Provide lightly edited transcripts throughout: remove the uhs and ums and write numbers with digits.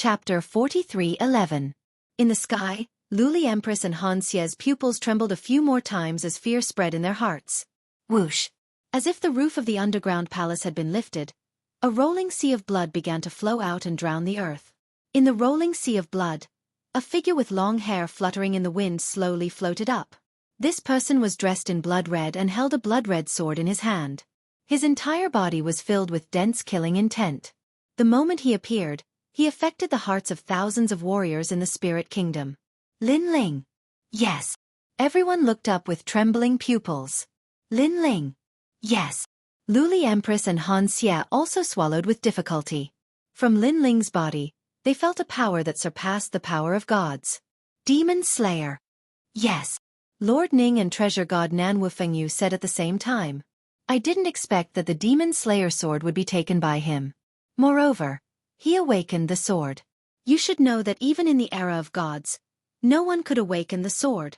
Chapter 43:11. In the sky, Luli Empress and Han Xie's pupils trembled a few more times as fear spread in their hearts. Whoosh! As if the roof of the underground palace had been lifted, a rolling sea of blood began to flow out and drown the earth. In the rolling sea of blood, a figure with long hair fluttering in the wind slowly floated up. This person was dressed in blood red and held a blood-red sword in his hand. His entire body was filled with dense killing intent. The moment he appeared, he affected the hearts of thousands of warriors in the spirit kingdom. Lin Ling. Yes. Everyone looked up with trembling pupils. Lin Ling. Yes. Luli Empress and Han Xie also swallowed with difficulty. From Lin Ling's body, they felt a power that surpassed the power of gods. Demon Slayer. Yes. Lord Ning and Treasure God Nan Wufengyu said at the same time. I didn't expect that the Demon Slayer sword would be taken by him. Moreover, he awakened the sword. You should know that even in the era of gods, no one could awaken the sword.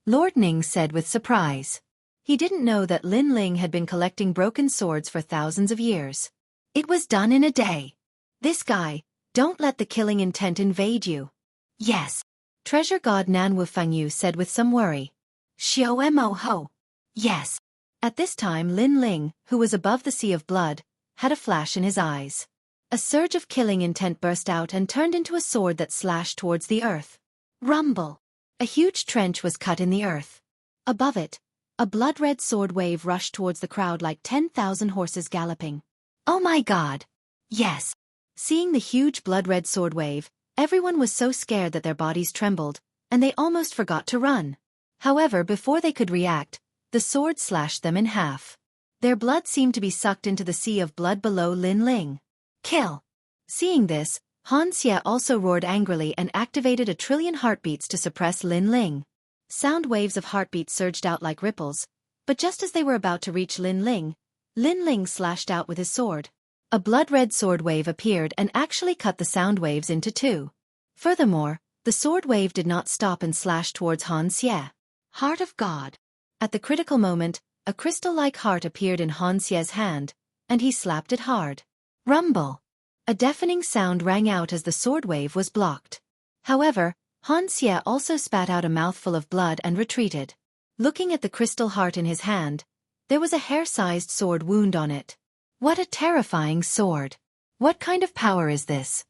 Lord Ning said with surprise. He didn't know that Lin Ling had been collecting broken swords for thousands of years. It was done in a day. This guy, don't let the killing intent invade you. Yes. Treasure God Nan Wufengyu said with some worry. Xiao mo ho. Yes. At this time Lin Ling, who was above the sea of blood, had a flash in his eyes. A surge of killing intent burst out and turned into a sword that slashed towards the earth. Rumble! A huge trench was cut in the earth. Above it, a blood-red sword wave rushed towards the crowd like 10,000 horses galloping. Oh my God! Yes! Seeing the huge blood-red sword wave, everyone was so scared that their bodies trembled, and they almost forgot to run. However, before they could react, the sword slashed them in half. Their blood seemed to be sucked into the sea of blood below Lin Ling. Kill! Seeing this, Han Xie also roared angrily and activated 1,000,000,000,000 heartbeats to suppress Lin Ling. Sound waves of heartbeats surged out like ripples, but just as they were about to reach Lin Ling slashed out with his sword. A blood-red sword wave appeared and actually cut the sound waves into two. Furthermore, the sword wave did not stop and slashed towards Han Xie. Heart of God. At the critical moment, a crystal-like heart appeared in Han Xie's hand, and he slapped it hard. Rumble! A deafening sound rang out as the sword wave was blocked. However, Han Xie also spat out a mouthful of blood and retreated. Looking at the crystal heart in his hand, there was a hair-sized sword wound on it. What a terrifying sword! What kind of power is this?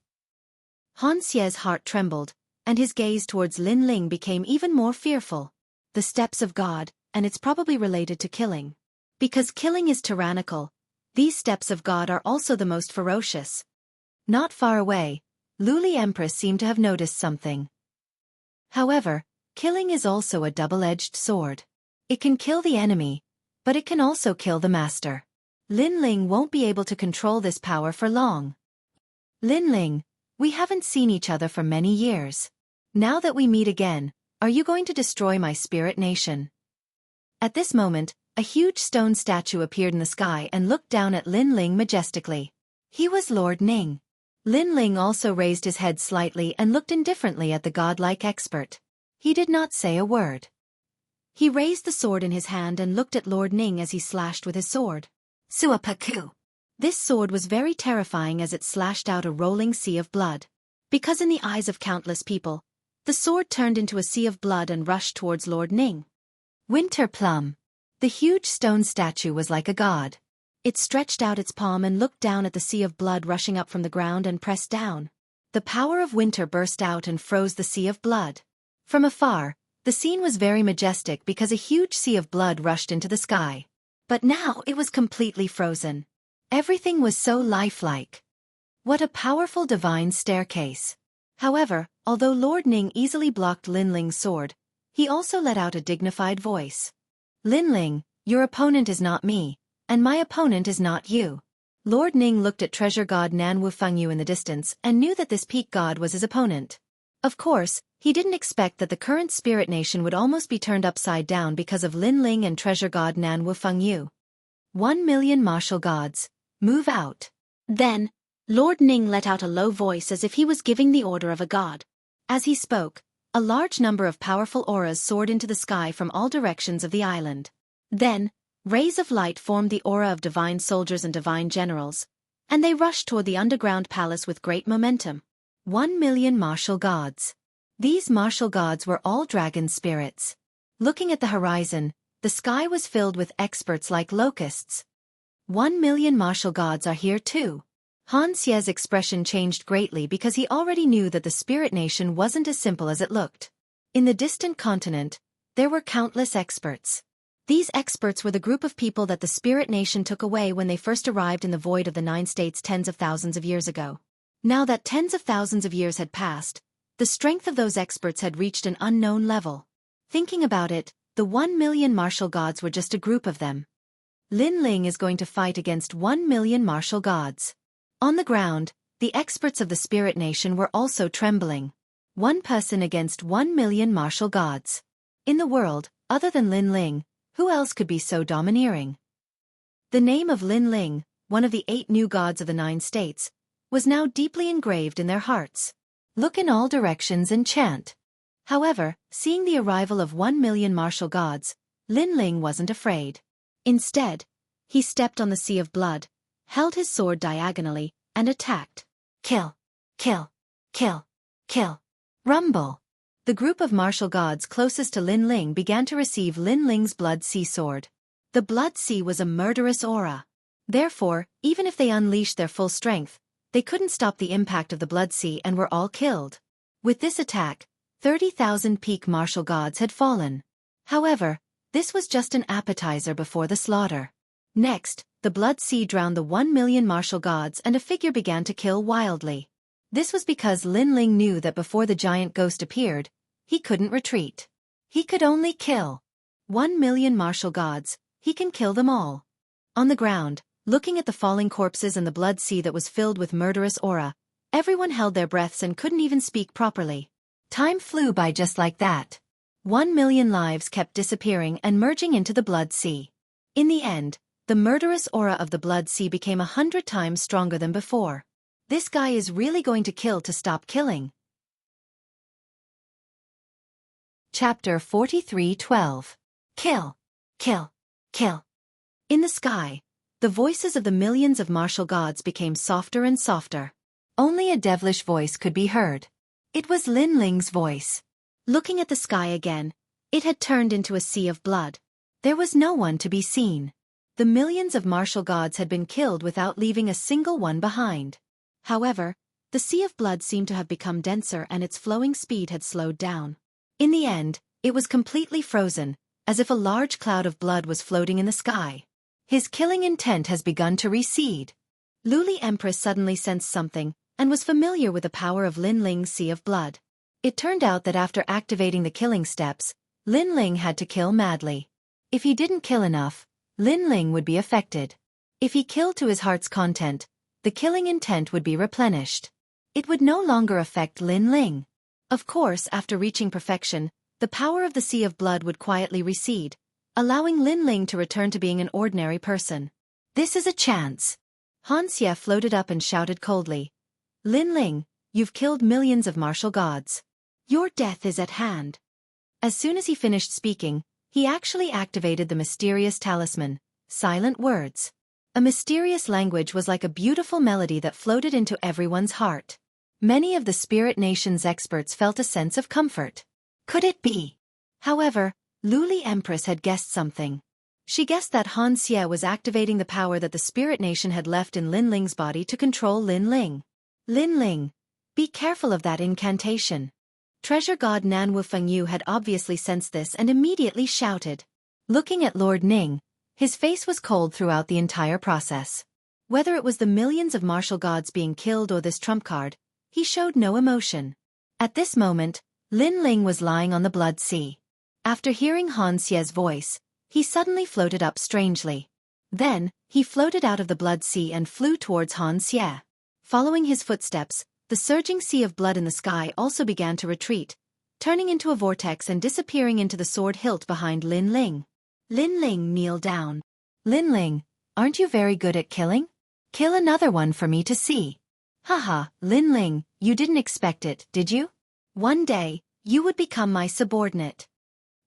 Han Xie's heart trembled, and his gaze towards Lin Ling became even more fearful. The steps of God, and it's probably related to killing. Because killing is tyrannical, these steps of God are also the most ferocious. Not far away, Luli Empress seemed to have noticed something. However, killing is also a double-edged sword. It can kill the enemy, but it can also kill the master. Lin Ling won't be able to control this power for long. Lin Ling, we haven't seen each other for many years. Now that we meet again, are you going to destroy my spirit nation? At this moment, a huge stone statue appeared in the sky and looked down at Lin Ling majestically. He was Lord Ning. Lin Ling also raised his head slightly and looked indifferently at the godlike expert. He did not say a word. He raised the sword in his hand and looked at Lord Ning as he slashed with his sword. Suapaku! This sword was very terrifying as it slashed out a rolling sea of blood. Because in the eyes of countless people, the sword turned into a sea of blood and rushed towards Lord Ning. Winter Plum. The huge stone statue was like a god. It stretched out its palm and looked down at the sea of blood rushing up from the ground and pressed down. The power of winter burst out and froze the sea of blood. From afar, the scene was very majestic because a huge sea of blood rushed into the sky. But now it was completely frozen. Everything was so lifelike. What a powerful divine staircase. However, although Lord Ning easily blocked Lin Ling's sword, he also let out a dignified voice. Lin Ling, your opponent is not me, and my opponent is not you. Lord Ning looked at Treasure God Nan Wufengyu in the distance and knew that this peak god was his opponent. Of course, he didn't expect that the current spirit nation would almost be turned upside down because of Lin Ling and Treasure God Nan Wufengyu. 1,000,000 martial gods, move out. Then, Lord Ning let out a low voice as if he was giving the order of a god. As he spoke, a large number of powerful auras soared into the sky from all directions of the island. Then, rays of light formed the aura of divine soldiers and divine generals, and they rushed toward the underground palace with great momentum. 1,000,000 martial gods. These martial gods were all dragon spirits. Looking at the horizon, the sky was filled with experts like locusts. 1,000,000 martial gods are here too. Han Xie's expression changed greatly because he already knew that the spirit nation wasn't as simple as it looked. In the distant continent, there were countless experts. These experts were the group of people that the spirit nation took away when they first arrived in the void of the 9 states tens of thousands of years ago. Now that tens of thousands of years had passed, the strength of those experts had reached an unknown level. Thinking about it, the 1,000,000 martial gods were just a group of them. Lin Ling is going to fight against 1,000,000 martial gods. On the ground, the experts of the spirit nation were also trembling. One person against 1,000,000 martial gods. In the world, other than Lin Ling, who else could be so domineering? The name of Lin Ling, one of the 8 new gods of the 9 states, was now deeply engraved in their hearts. Look in all directions and chant. However, seeing the arrival of 1,000,000 martial gods, Lin Ling wasn't afraid. Instead, he stepped on the sea of blood, held his sword diagonally, and attacked. Kill! Kill! Kill! Kill! Rumble! The group of martial gods closest to Lin Ling began to receive Lin Ling's blood sea sword. The blood sea was a murderous aura. Therefore, even if they unleashed their full strength, they couldn't stop the impact of the blood sea and were all killed. With this attack, 30,000 peak martial gods had fallen. However, this was just an appetizer before the slaughter. Next, the blood sea drowned the 1,000,000 martial gods and a figure began to kill wildly. This was because Lin Ling knew that before the giant ghost appeared, he couldn't retreat. He could only kill. 1,000,000 martial gods, he can kill them all. On the ground, looking at the falling corpses and the blood sea that was filled with murderous aura, everyone held their breaths and couldn't even speak properly. Time flew by just like that. 1,000,000 lives kept disappearing and merging into the blood sea. In the end, the murderous aura of the blood sea became 100 times stronger than before. This guy is really going to kill to stop killing. Chapter 43:12. Kill! Kill! Kill! In the sky, the voices of the millions of martial gods became softer and softer. Only a devilish voice could be heard. It was Lin Ling's voice. Looking at the sky again, it had turned into a sea of blood. There was no one to be seen. The millions of martial gods had been killed without leaving a single one behind. However, the sea of blood seemed to have become denser and its flowing speed had slowed down. In the end, it was completely frozen, as if a large cloud of blood was floating in the sky. His killing intent has begun to recede. Luli Empress suddenly sensed something, and was familiar with the power of Lin Ling's sea of blood. It turned out that after activating the killing steps, Lin Ling had to kill madly. If he didn't kill enough, Lin Ling would be affected. If he killed to his heart's content, the killing intent would be replenished. It would no longer affect Lin Ling. Of course, after reaching perfection, the power of the sea of blood would quietly recede, allowing Lin Ling to return to being an ordinary person. This is a chance. Han Xie floated up and shouted coldly. Lin Ling, you've killed millions of martial gods. Your death is at hand. As soon as he finished speaking, he actually activated the mysterious talisman, silent words. A mysterious language was like a beautiful melody that floated into everyone's heart. Many of the Spirit Nation's experts felt a sense of comfort. Could it be? However, Luli Empress had guessed something. She guessed that Han Xie was activating the power that the Spirit Nation had left in Lin Ling's body to control Lin Ling. Lin Ling, be careful of that incantation. Treasure God Nan Wufengyu had obviously sensed this and immediately shouted. Looking at Lord Ning, his face was cold throughout the entire process. Whether it was the millions of martial gods being killed or this trump card, he showed no emotion. At this moment, Lin Ling was lying on the blood sea. After hearing Han Xie's voice, he suddenly floated up strangely. Then, he floated out of the blood sea and flew towards Han Xie. Following his footsteps, the surging sea of blood in the sky also began to retreat, turning into a vortex and disappearing into the sword hilt behind Lin Ling. Lin Ling kneeled down. Lin Ling, aren't you very good at killing? Kill another one for me to see. Haha, Lin Ling, you didn't expect it, did you? One day, you would become my subordinate.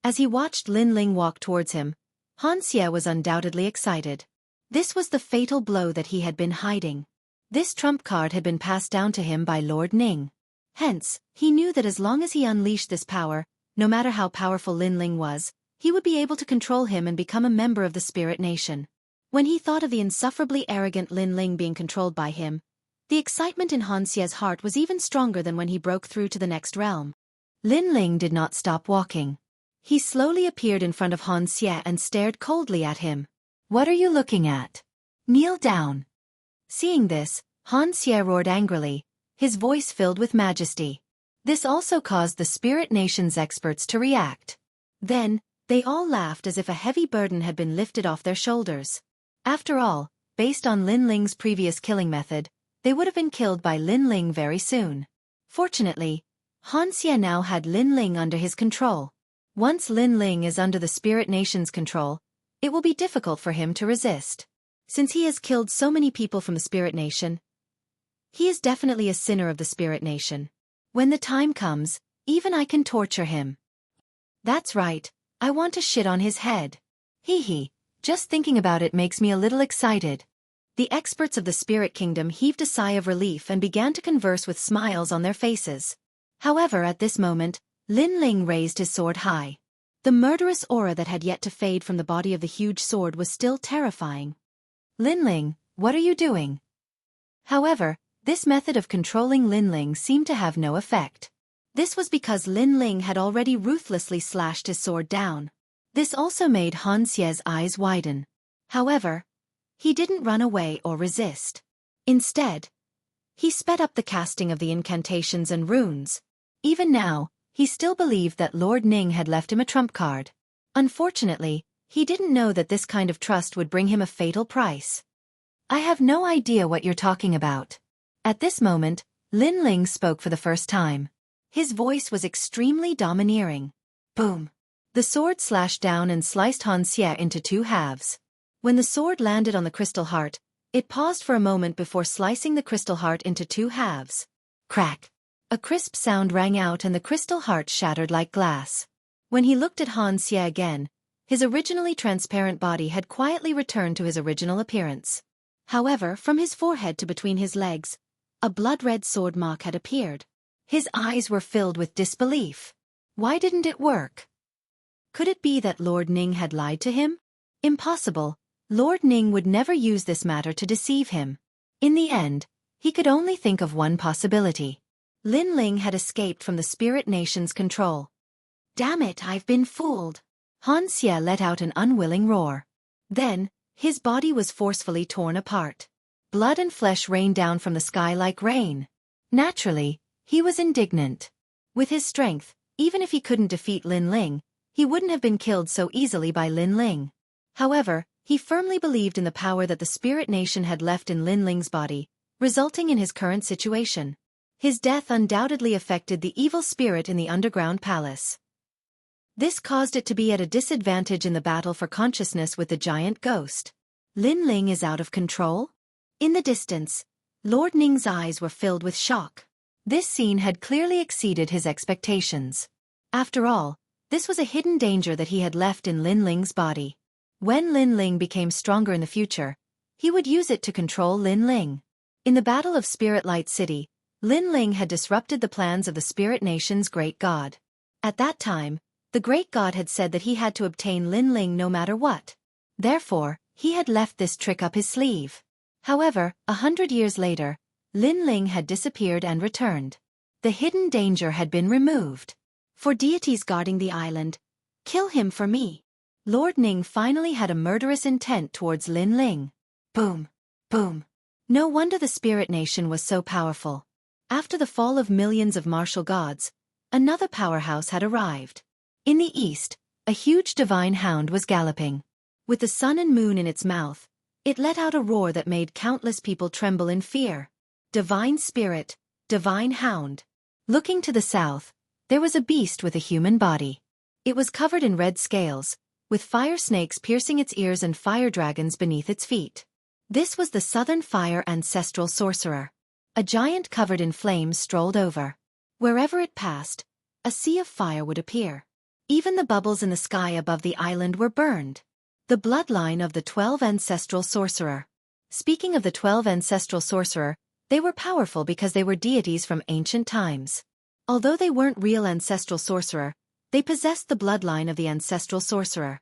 As he watched Lin Ling walk towards him, Han Xie was undoubtedly excited. This was the fatal blow that he had been hiding. This trump card had been passed down to him by Lord Ning. Hence, he knew that as long as he unleashed this power, no matter how powerful Lin Ling was, he would be able to control him and become a member of the Spirit Nation. When he thought of the insufferably arrogant Lin Ling being controlled by him, the excitement in Han Xie's heart was even stronger than when he broke through to the next realm. Lin Ling did not stop walking. He slowly appeared in front of Han Xie and stared coldly at him. "What are you looking at? Kneel down." Seeing this, Han Xie roared angrily, his voice filled with majesty. This also caused the Spirit Nation's experts to react. Then, they all laughed as if a heavy burden had been lifted off their shoulders. After all, based on Lin Ling's previous killing method, they would have been killed by Lin Ling very soon. Fortunately, Han Xie now had Lin Ling under his control. Once Lin Ling is under the Spirit Nation's control, it will be difficult for him to resist. Since he has killed so many people from the Spirit Nation, he is definitely a sinner of the Spirit Nation. When the time comes, even I can torture him. That's right, I want to shit on his head. Hee hee, just thinking about it makes me a little excited. The experts of the Spirit Kingdom heaved a sigh of relief and began to converse with smiles on their faces. However, at this moment, Lin Ling raised his sword high. The murderous aura that had yet to fade from the body of the huge sword was still terrifying. "Lin Ling, what are you doing?" However, this method of controlling Lin Ling seemed to have no effect. This was because Lin Ling had already ruthlessly slashed his sword down. This also made Han Xie's eyes widen. However, he didn't run away or resist. Instead, he sped up the casting of the incantations and runes. Even now, he still believed that Lord Ning had left him a trump card. Unfortunately, he didn't know that this kind of trust would bring him a fatal price. "I have no idea what you're talking about." At this moment, Lin Ling spoke for the first time. His voice was extremely domineering. Boom! The sword slashed down and sliced Han Xie into two halves. When the sword landed on the crystal heart, it paused for a moment before slicing the crystal heart into two halves. Crack! A crisp sound rang out and the crystal heart shattered like glass. When he looked at Han Xie again, his originally transparent body had quietly returned to his original appearance. However, from his forehead to between his legs, a blood-red sword mark had appeared. His eyes were filled with disbelief. Why didn't it work? Could it be that Lord Ning had lied to him? Impossible. Lord Ning would never use this matter to deceive him. In the end, he could only think of one possibility. Lin Ling had escaped from the Spirit Nation's control. Damn it, I've been fooled. Han Xie let out an unwilling roar. Then, his body was forcefully torn apart. Blood and flesh rained down from the sky like rain. Naturally, he was indignant. With his strength, even if he couldn't defeat Lin Ling, he wouldn't have been killed so easily by Lin Ling. However, he firmly believed in the power that the Spirit Nation had left in Lin Ling's body, resulting in his current situation. His death undoubtedly affected the evil spirit in the underground palace. This caused it to be at a disadvantage in the battle for consciousness with the giant ghost. Lin Ling is out of control? In the distance, Lord Ning's eyes were filled with shock. This scene had clearly exceeded his expectations. After all, this was a hidden danger that he had left in Lin Ling's body. When Lin Ling became stronger in the future, he would use it to control Lin Ling. In the Battle of Spirit Light City, Lin Ling had disrupted the plans of the Spirit Nation's great god. At that time, the great god had said that he had to obtain Lin Ling no matter what. Therefore, he had left this trick up his sleeve. However, 100 years later, Lin Ling had disappeared and returned. The hidden danger had been removed. For deities guarding the island, kill him for me. Lord Ning finally had a murderous intent towards Lin Ling. Boom! Boom! No wonder the Spirit Nation was so powerful. After the fall of millions of martial gods, another powerhouse had arrived. In the east, a huge divine hound was galloping. With the sun and moon in its mouth, it let out a roar that made countless people tremble in fear. Divine spirit, divine hound. Looking to the south, there was a beast with a human body. It was covered in red scales, with fire snakes piercing its ears and fire dragons beneath its feet. This was the Southern Fire Ancestral Sorcerer. A giant covered in flames strolled over. Wherever it passed, a sea of fire would appear. Even the bubbles in the sky above the island were burned. The bloodline of the 12 Ancestral Sorcerer. Speaking of the 12 Ancestral Sorcerer, They were powerful because they were deities from ancient times. Although they weren't real ancestral sorcerer, they possessed the bloodline of the ancestral sorcerer.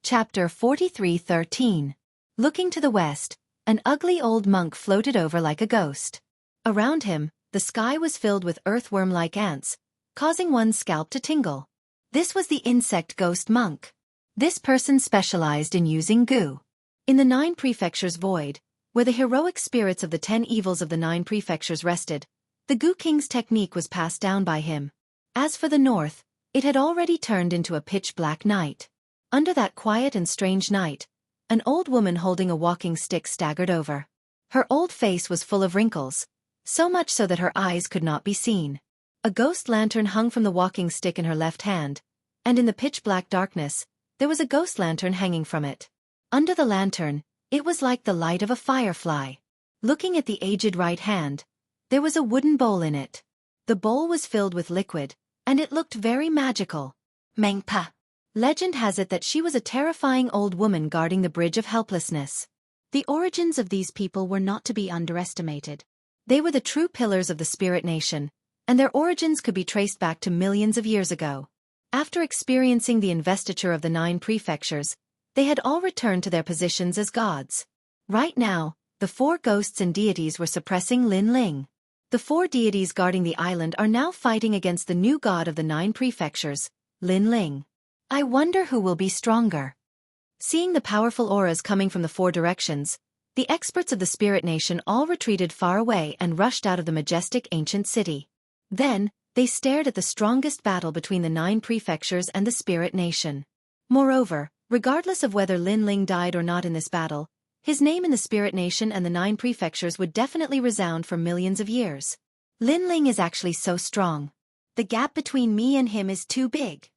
Chapter 43:13. Looking to the west, an ugly old monk floated over like a ghost. Around him, the sky was filled with earthworm-like ants, causing one's scalp to tingle. This was the insect ghost monk. This person specialized in using goo. In the 9 prefectures void, where the heroic spirits of the 10 evils of the 9 prefectures rested, the Goo King's technique was passed down by him. As for the north, it had already turned into a pitch-black night. Under that quiet and strange night, an old woman holding a walking stick staggered over. Her old face was full of wrinkles, so much so that her eyes could not be seen. A ghost lantern hung from the walking stick in her left hand, and in the pitch-black darkness, there was a ghost lantern hanging from it. Under the lantern, it was like the light of a firefly. Looking at the aged right hand, there was a wooden bowl in it. The bowl was filled with liquid, and it looked very magical. Mengpa. Legend has it that she was a terrifying old woman guarding the Bridge of Helplessness. The origins of these people were not to be underestimated. They were the true pillars of the Spirit Nation, and their origins could be traced back to millions of years ago. After experiencing the investiture of the 9 prefectures, they had all returned to their positions as gods. Right now, the 4 ghosts and deities were suppressing Lin Ling. The 4 deities guarding the island are now fighting against the new god of the 9 prefectures, Lin Ling. I wonder who will be stronger. Seeing the powerful auras coming from the 4 directions, the experts of the Spirit Nation all retreated far away and rushed out of the majestic ancient city. Then, they stared at the strongest battle between the 9 prefectures and the Spirit Nation. Moreover, regardless of whether Lin Ling died or not in this battle, his name in the Spirit Nation and the 9 prefectures would definitely resound for millions of years. Lin Ling is actually so strong. The gap between me and him is too big.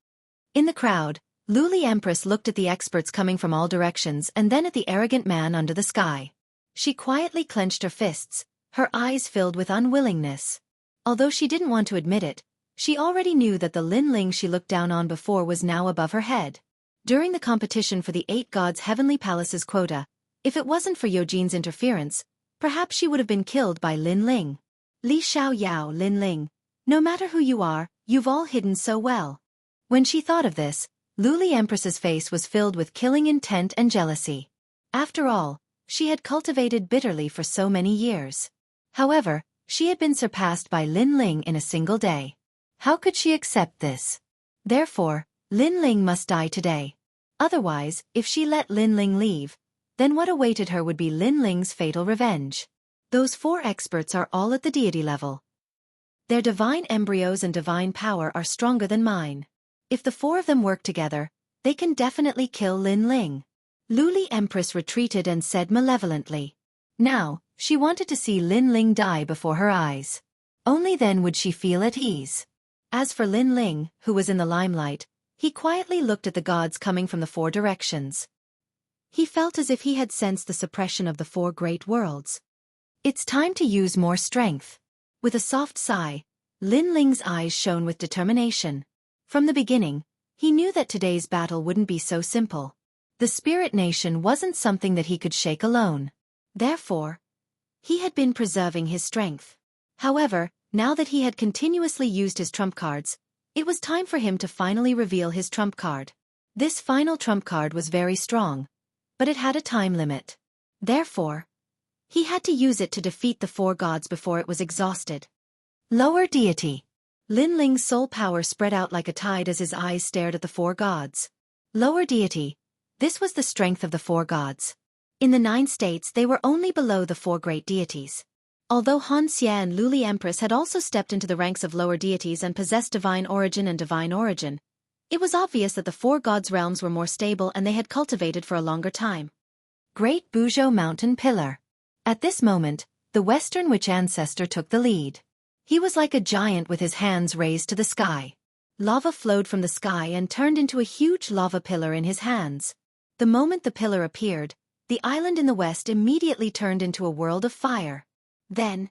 In the crowd, Luli Empress looked at the experts coming from all directions and then at the arrogant man under the sky. She quietly clenched her fists, her eyes filled with unwillingness. Although she didn't want to admit it, she already knew that the Lin Ling she looked down on before was now above her head. During the competition for the 8 gods' heavenly palace's quota, if it wasn't for Yojin's interference, perhaps she would have been killed by Lin Ling. Li Xiao Yao Lin Ling, no matter who you are, you've all hidden so well. When she thought of this, Luli Empress's face was filled with killing intent and jealousy. After all, she had cultivated bitterly for so many years. However, she had been surpassed by Lin Ling in a single day. How could she accept this? Therefore, Lin Ling must die today. Otherwise, if she let Lin Ling leave, then what awaited her would be Lin Ling's fatal revenge. Those 4 experts are all at the deity level. Their divine embryos and divine power are stronger than mine. If the 4 of them work together, they can definitely kill Lin Ling. Luli Empress retreated and said malevolently. Now, she wanted to see Lin Ling die before her eyes. Only then would she feel at ease. As for Lin Ling, who was in the limelight, he quietly looked at the gods coming from the 4 directions. He felt as if he had sensed the suppression of the 4 great worlds. It's time to use more strength. With a soft sigh, Lin Ling's eyes shone with determination. From the beginning, he knew that today's battle wouldn't be so simple. The Spirit Nation wasn't something that he could shake alone. Therefore, he had been preserving his strength. However, now that he had continuously used his trump cards, it was time for him to finally reveal his trump card. This final trump card was very strong, but it had a time limit. Therefore, he had to use it to defeat the 4 gods before it was exhausted. Lower deity. Lin Ling's soul power spread out like a tide as his eyes stared at the 4 gods. Lower deity. This was the strength of the 4 gods. In the 9 states they were only below the 4 great deities. Although Han Xie and Luli Empress had also stepped into the ranks of lower deities and possessed divine origin and divine origin, it was obvious that the 4 gods' realms were more stable and they had cultivated for a longer time. Great Buzhou Mountain Pillar. At this moment, the Western Witch ancestor took the lead. He was like a giant with his hands raised to the sky. Lava flowed from the sky and turned into a huge lava pillar in his hands. The moment the pillar appeared, the island in the west immediately turned into a world of fire. Then,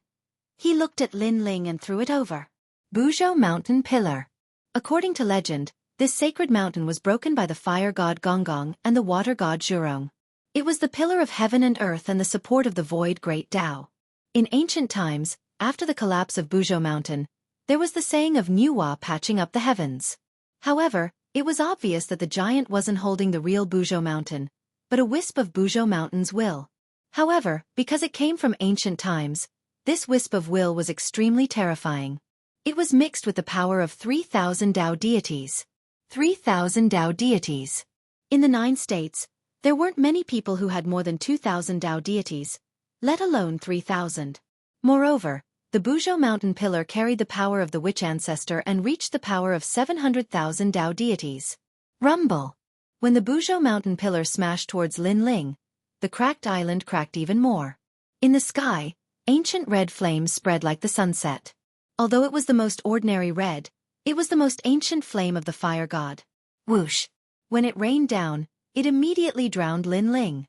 he looked at Lin Ling and threw it over. Buzhou Mountain Pillar. According to legend, this sacred mountain was broken by the fire god Gonggong and the water god Zhurong. It was the pillar of heaven and earth and the support of the void great Tao. In ancient times, after the collapse of Buzhou Mountain, there was the saying of Nuwa patching up the heavens. However, it was obvious that the giant wasn't holding the real Buzhou Mountain, but a wisp of Buzhou Mountain's will. However, because it came from ancient times, this wisp of will was extremely terrifying. It was mixed with the power of 3,000 Tao deities. 3,000 Tao deities. In the 9 states, there weren't many people who had more than 2,000 Tao deities, let alone 3,000. Moreover, the Buzhou Mountain pillar carried the power of the witch ancestor and reached the power of 700,000 Tao deities. Rumble. When the Buzhou Mountain pillar smashed towards Linling, the cracked island cracked even more. In the sky, ancient red flames spread like the sunset. Although it was the most ordinary red, it was the most ancient flame of the fire god. Whoosh. When it rained down, it immediately drowned Linling.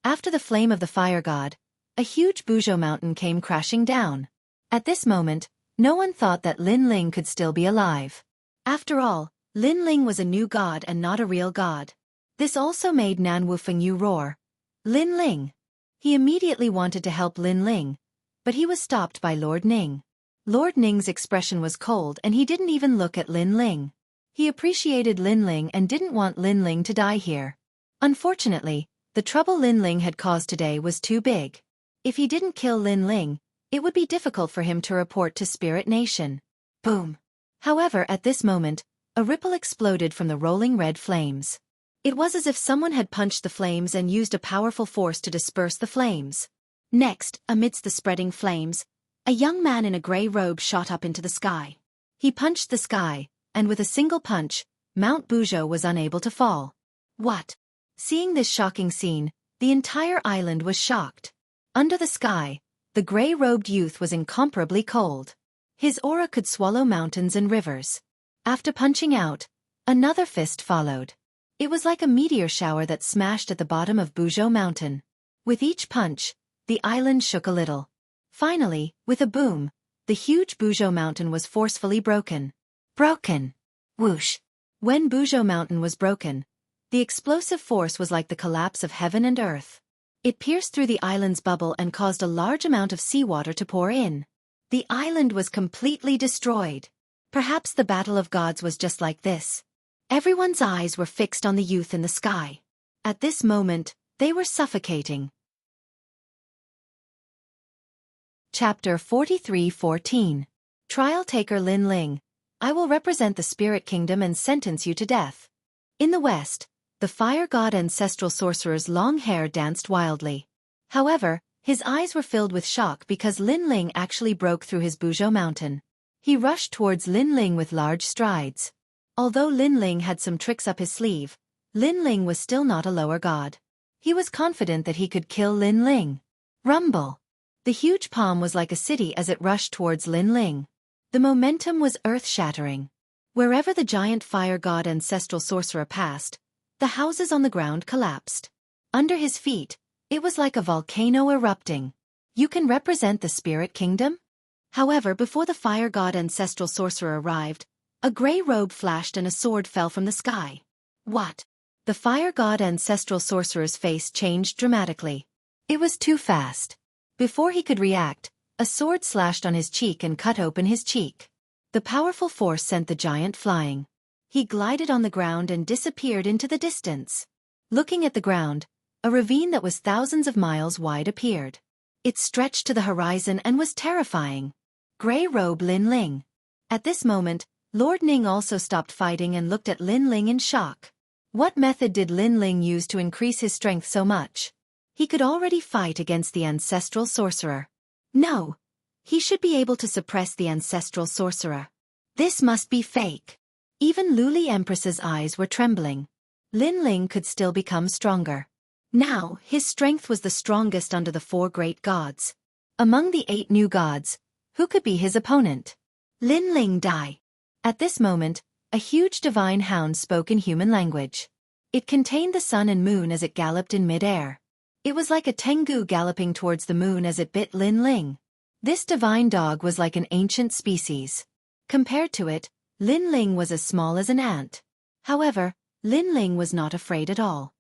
After the flame of the fire god, a huge Buzhou mountain came crashing down. At this moment, no one thought that Linling could still be alive. After all, Linling was a new god and not a real god. This also made Nan Wufengyu roar. Linling! He immediately wanted to help Linling, but he was stopped by Lord Ning. Lord Ning's expression was cold and he didn't even look at Linling. He appreciated Linling and didn't want Linling to die here. Unfortunately, the trouble Linling had caused today was too big. If he didn't kill Linling, it would be difficult for him to report to Spirit Nation. Boom! However, at this moment, a ripple exploded from the rolling red flames. It was as if someone had punched the flames and used a powerful force to disperse the flames. Next, amidst the spreading flames, a young man in a grey robe shot up into the sky. He punched the sky, and with a single punch, Mount Buzhou was unable to fall. What? Seeing this shocking scene, the entire island was shocked. Under the sky, the grey-robed youth was incomparably cold. His aura could swallow mountains and rivers. After punching out, another fist followed. It was like a meteor shower that smashed at the bottom of Buzhou Mountain. With each punch, the island shook a little. Finally, with a boom, the huge Buzhou Mountain was forcefully broken. Broken! Whoosh! When Buzhou Mountain was broken, the explosive force was like the collapse of heaven and earth. It pierced through the island's bubble and caused a large amount of seawater to pour in. The island was completely destroyed. Perhaps the battle of gods was just like this. Everyone's eyes were fixed on the youth in the sky. At this moment, they were suffocating. Chapter 43:14. Trial Taker Linling. I will represent the spirit kingdom and sentence you to death. In the west, the fire god ancestral sorcerer's long hair danced wildly. However, his eyes were filled with shock because Linling actually broke through his Buzhou mountain. He rushed towards Linling with large strides. Although Linling had some tricks up his sleeve, Linling was still not a lower god. He was confident that he could kill Linling. Rumble! The huge palm was like a city as it rushed towards Linling. The momentum was earth-shattering. Wherever the giant fire god ancestral sorcerer passed, the houses on the ground collapsed. Under his feet, it was like a volcano erupting. You can represent the spirit kingdom? However, before the fire god ancestral sorcerer arrived, a grey robe flashed and a sword fell from the sky. What? The fire god ancestral sorcerer's face changed dramatically. It was too fast. Before he could react, a sword slashed on his cheek and cut open his cheek. The powerful force sent the giant flying. He glided on the ground and disappeared into the distance. Looking at the ground, a ravine that was thousands of miles wide appeared. It stretched to the horizon and was terrifying. Grey robe Linling. At this moment, Lord Ning also stopped fighting and looked at Linling in shock. What method did Linling use to increase his strength so much? He could already fight against the ancestral sorcerer. No! He should be able to suppress the ancestral sorcerer. This must be fake. Even Luli Empress's eyes were trembling. Linling could still become stronger. Now, his strength was the strongest under the 4 great gods. Among the 8 new gods, who could be his opponent? Linling die. At this moment, a huge divine hound spoke in human language. It contained the sun and moon as it galloped in mid-air. It was like a tengu galloping towards the moon as it bit Linling. This divine dog was like an ancient species. Compared to it, Linling was as small as an ant. However, Linling was not afraid at all.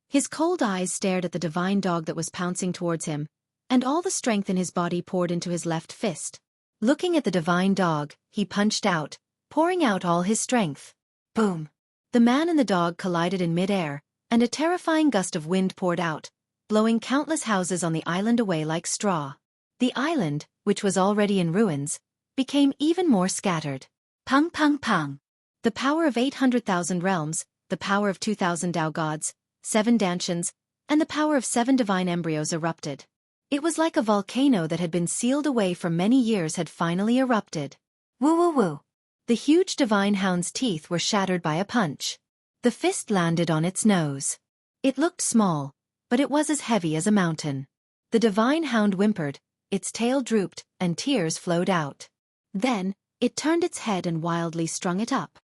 His cold eyes stared at the divine dog that was pouncing towards him, and all the strength in his body poured into his left fist. Looking at the divine dog, he punched out, pouring out all his strength. Boom! The man and the dog collided in mid-air, and a terrifying gust of wind poured out, blowing countless houses on the island away like straw. The island, which was already in ruins, became even more scattered. Pang pang pang! The power of 800,000 realms, the power of 2,000 Tao gods, 7 Dantians, and the power of 7 divine embryos erupted. It was like a volcano that had been sealed away for many years had finally erupted. Woo woo woo! The huge divine hound's teeth were shattered by a punch. The fist landed on its nose. It looked small, but it was as heavy as a mountain. The divine hound whimpered, its tail drooped, and tears flowed out. Then, it turned its head and wildly strung it up.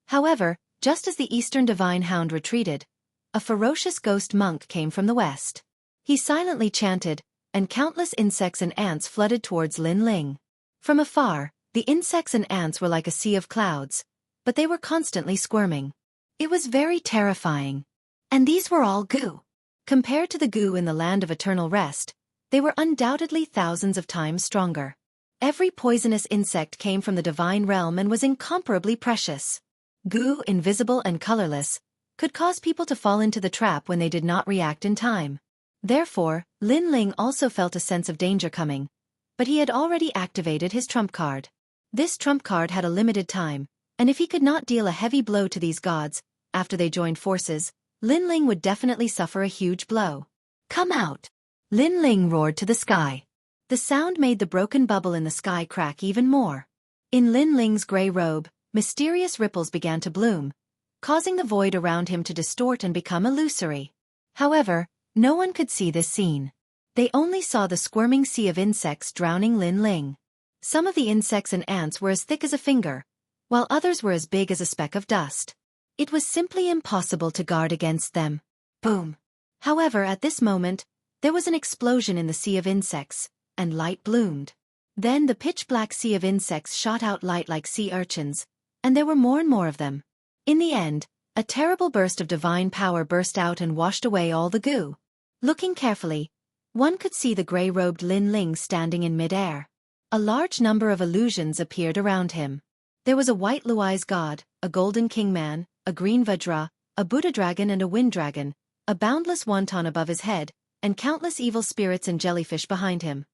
However, just as the eastern divine hound retreated, a ferocious ghost monk came from the west. He silently chanted, and countless insects and ants flooded towards Lin Ling. From afar, the insects and ants were like a sea of clouds, but they were constantly squirming. It was very terrifying. And these were all goo. Compared to the goo in the land of eternal rest, they were undoubtedly thousands of times stronger. Every poisonous insect came from the divine realm and was incomparably precious. Goo, invisible and colorless, could cause people to fall into the trap when they did not react in time. Therefore, Lin Ling also felt a sense of danger coming, but he had already activated his trump card. This trump card had a limited time, and if he could not deal a heavy blow to these gods, after they joined forces, Lin Ling would definitely suffer a huge blow. Come out! Lin Ling roared to the sky. The sound made the broken bubble in the sky crack even more. In Lin Ling's gray robe, mysterious ripples began to bloom, causing the void around him to distort and become illusory. However, no one could see this scene. They only saw the squirming sea of insects drowning Lin Ling. Some of the insects and ants were as thick as a finger, while others were as big as a speck of dust. It was simply impossible to guard against them. Boom! However, at this moment, there was an explosion in the sea of insects, and light bloomed. Then the pitch-black sea of insects shot out light like sea urchins, and there were more and more of them. In the end, a terrible burst of divine power burst out and washed away all the goo. Looking carefully, one could see the gray-robed Lin Ling standing in mid-air. A large number of illusions appeared around him. There was a white Luai's god, a golden king-man, a green Vajra, a Buddha dragon and a wind dragon, a boundless wonton above his head, and countless evil spirits and jellyfish behind him.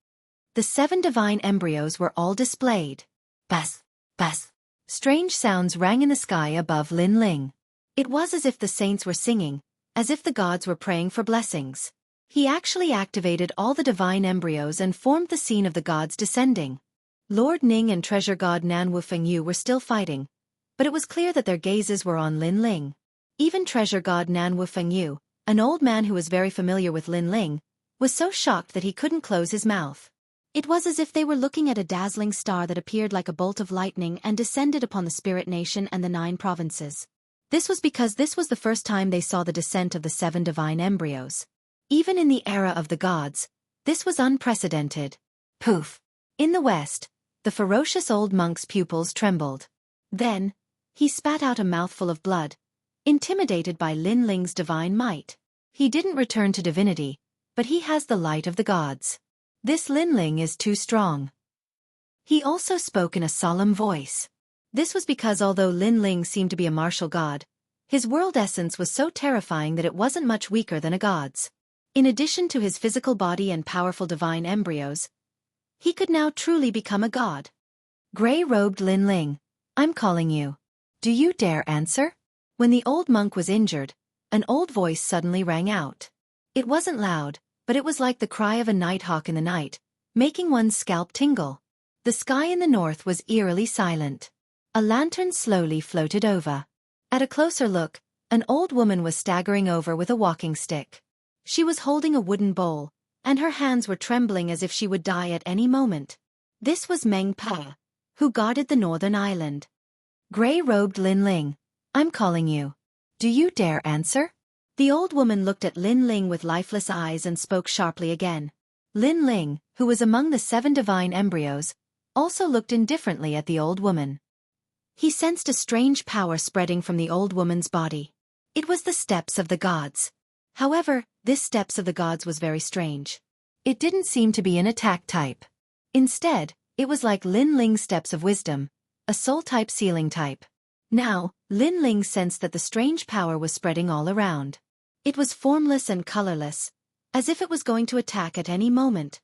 The 7 divine embryos were all displayed. Bas, bas. Strange sounds rang in the sky above Lin Ling. It was as if the saints were singing, as if the gods were praying for blessings. He actually activated all the divine embryos and formed the scene of the gods descending. Lord Ning and treasure god Nan Wufengyu were still fighting, but it was clear that their gazes were on Lin Ling. Even treasure god Nan Wufengyu, an old man who was very familiar with Lin Ling, was so shocked that he couldn't close his mouth. It was as if they were looking at a dazzling star that appeared like a bolt of lightning and descended upon the Spirit Nation and the 9 provinces. This was because this was the first time they saw the descent of the 7 divine embryos. Even in the era of the gods, this was unprecedented. Poof! In the west, the ferocious old monk's pupils trembled. Then, he spat out a mouthful of blood, intimidated by Lin Ling's divine might. He didn't return to divinity, but he has the light of the gods. This Lin Ling is too strong. He also spoke in a solemn voice. This was because although Lin Ling seemed to be a martial god, his world essence was so terrifying that it wasn't much weaker than a god's. In addition to his physical body and powerful divine embryos, he could now truly become a god. Gray-robed Lin Ling, I'm calling you. Do you dare answer? When the old monk was injured, an old voice suddenly rang out. It wasn't loud, but it was like the cry of a nighthawk in the night, making one's scalp tingle. The sky in the north was eerily silent. A lantern slowly floated over. At a closer look, an old woman was staggering over with a walking stick. She was holding a wooden bowl, and her hands were trembling as if she would die at any moment. This was Meng Pa, who guarded the northern island. Gray-robed Lin Ling, I'm calling you. Do you dare answer? The old woman looked at Lin Ling with lifeless eyes and spoke sharply again. Lin Ling, who was among the 7 divine embryos, also looked indifferently at the old woman. He sensed a strange power spreading from the old woman's body. It was the steps of the gods. However, this Steps of the Gods was very strange. It didn't seem to be an attack type. Instead, it was like Lin Ling's Steps of Wisdom, a soul-type sealing type. Now, Lin Ling sensed that the strange power was spreading all around. It was formless and colorless, as if it was going to attack at any moment.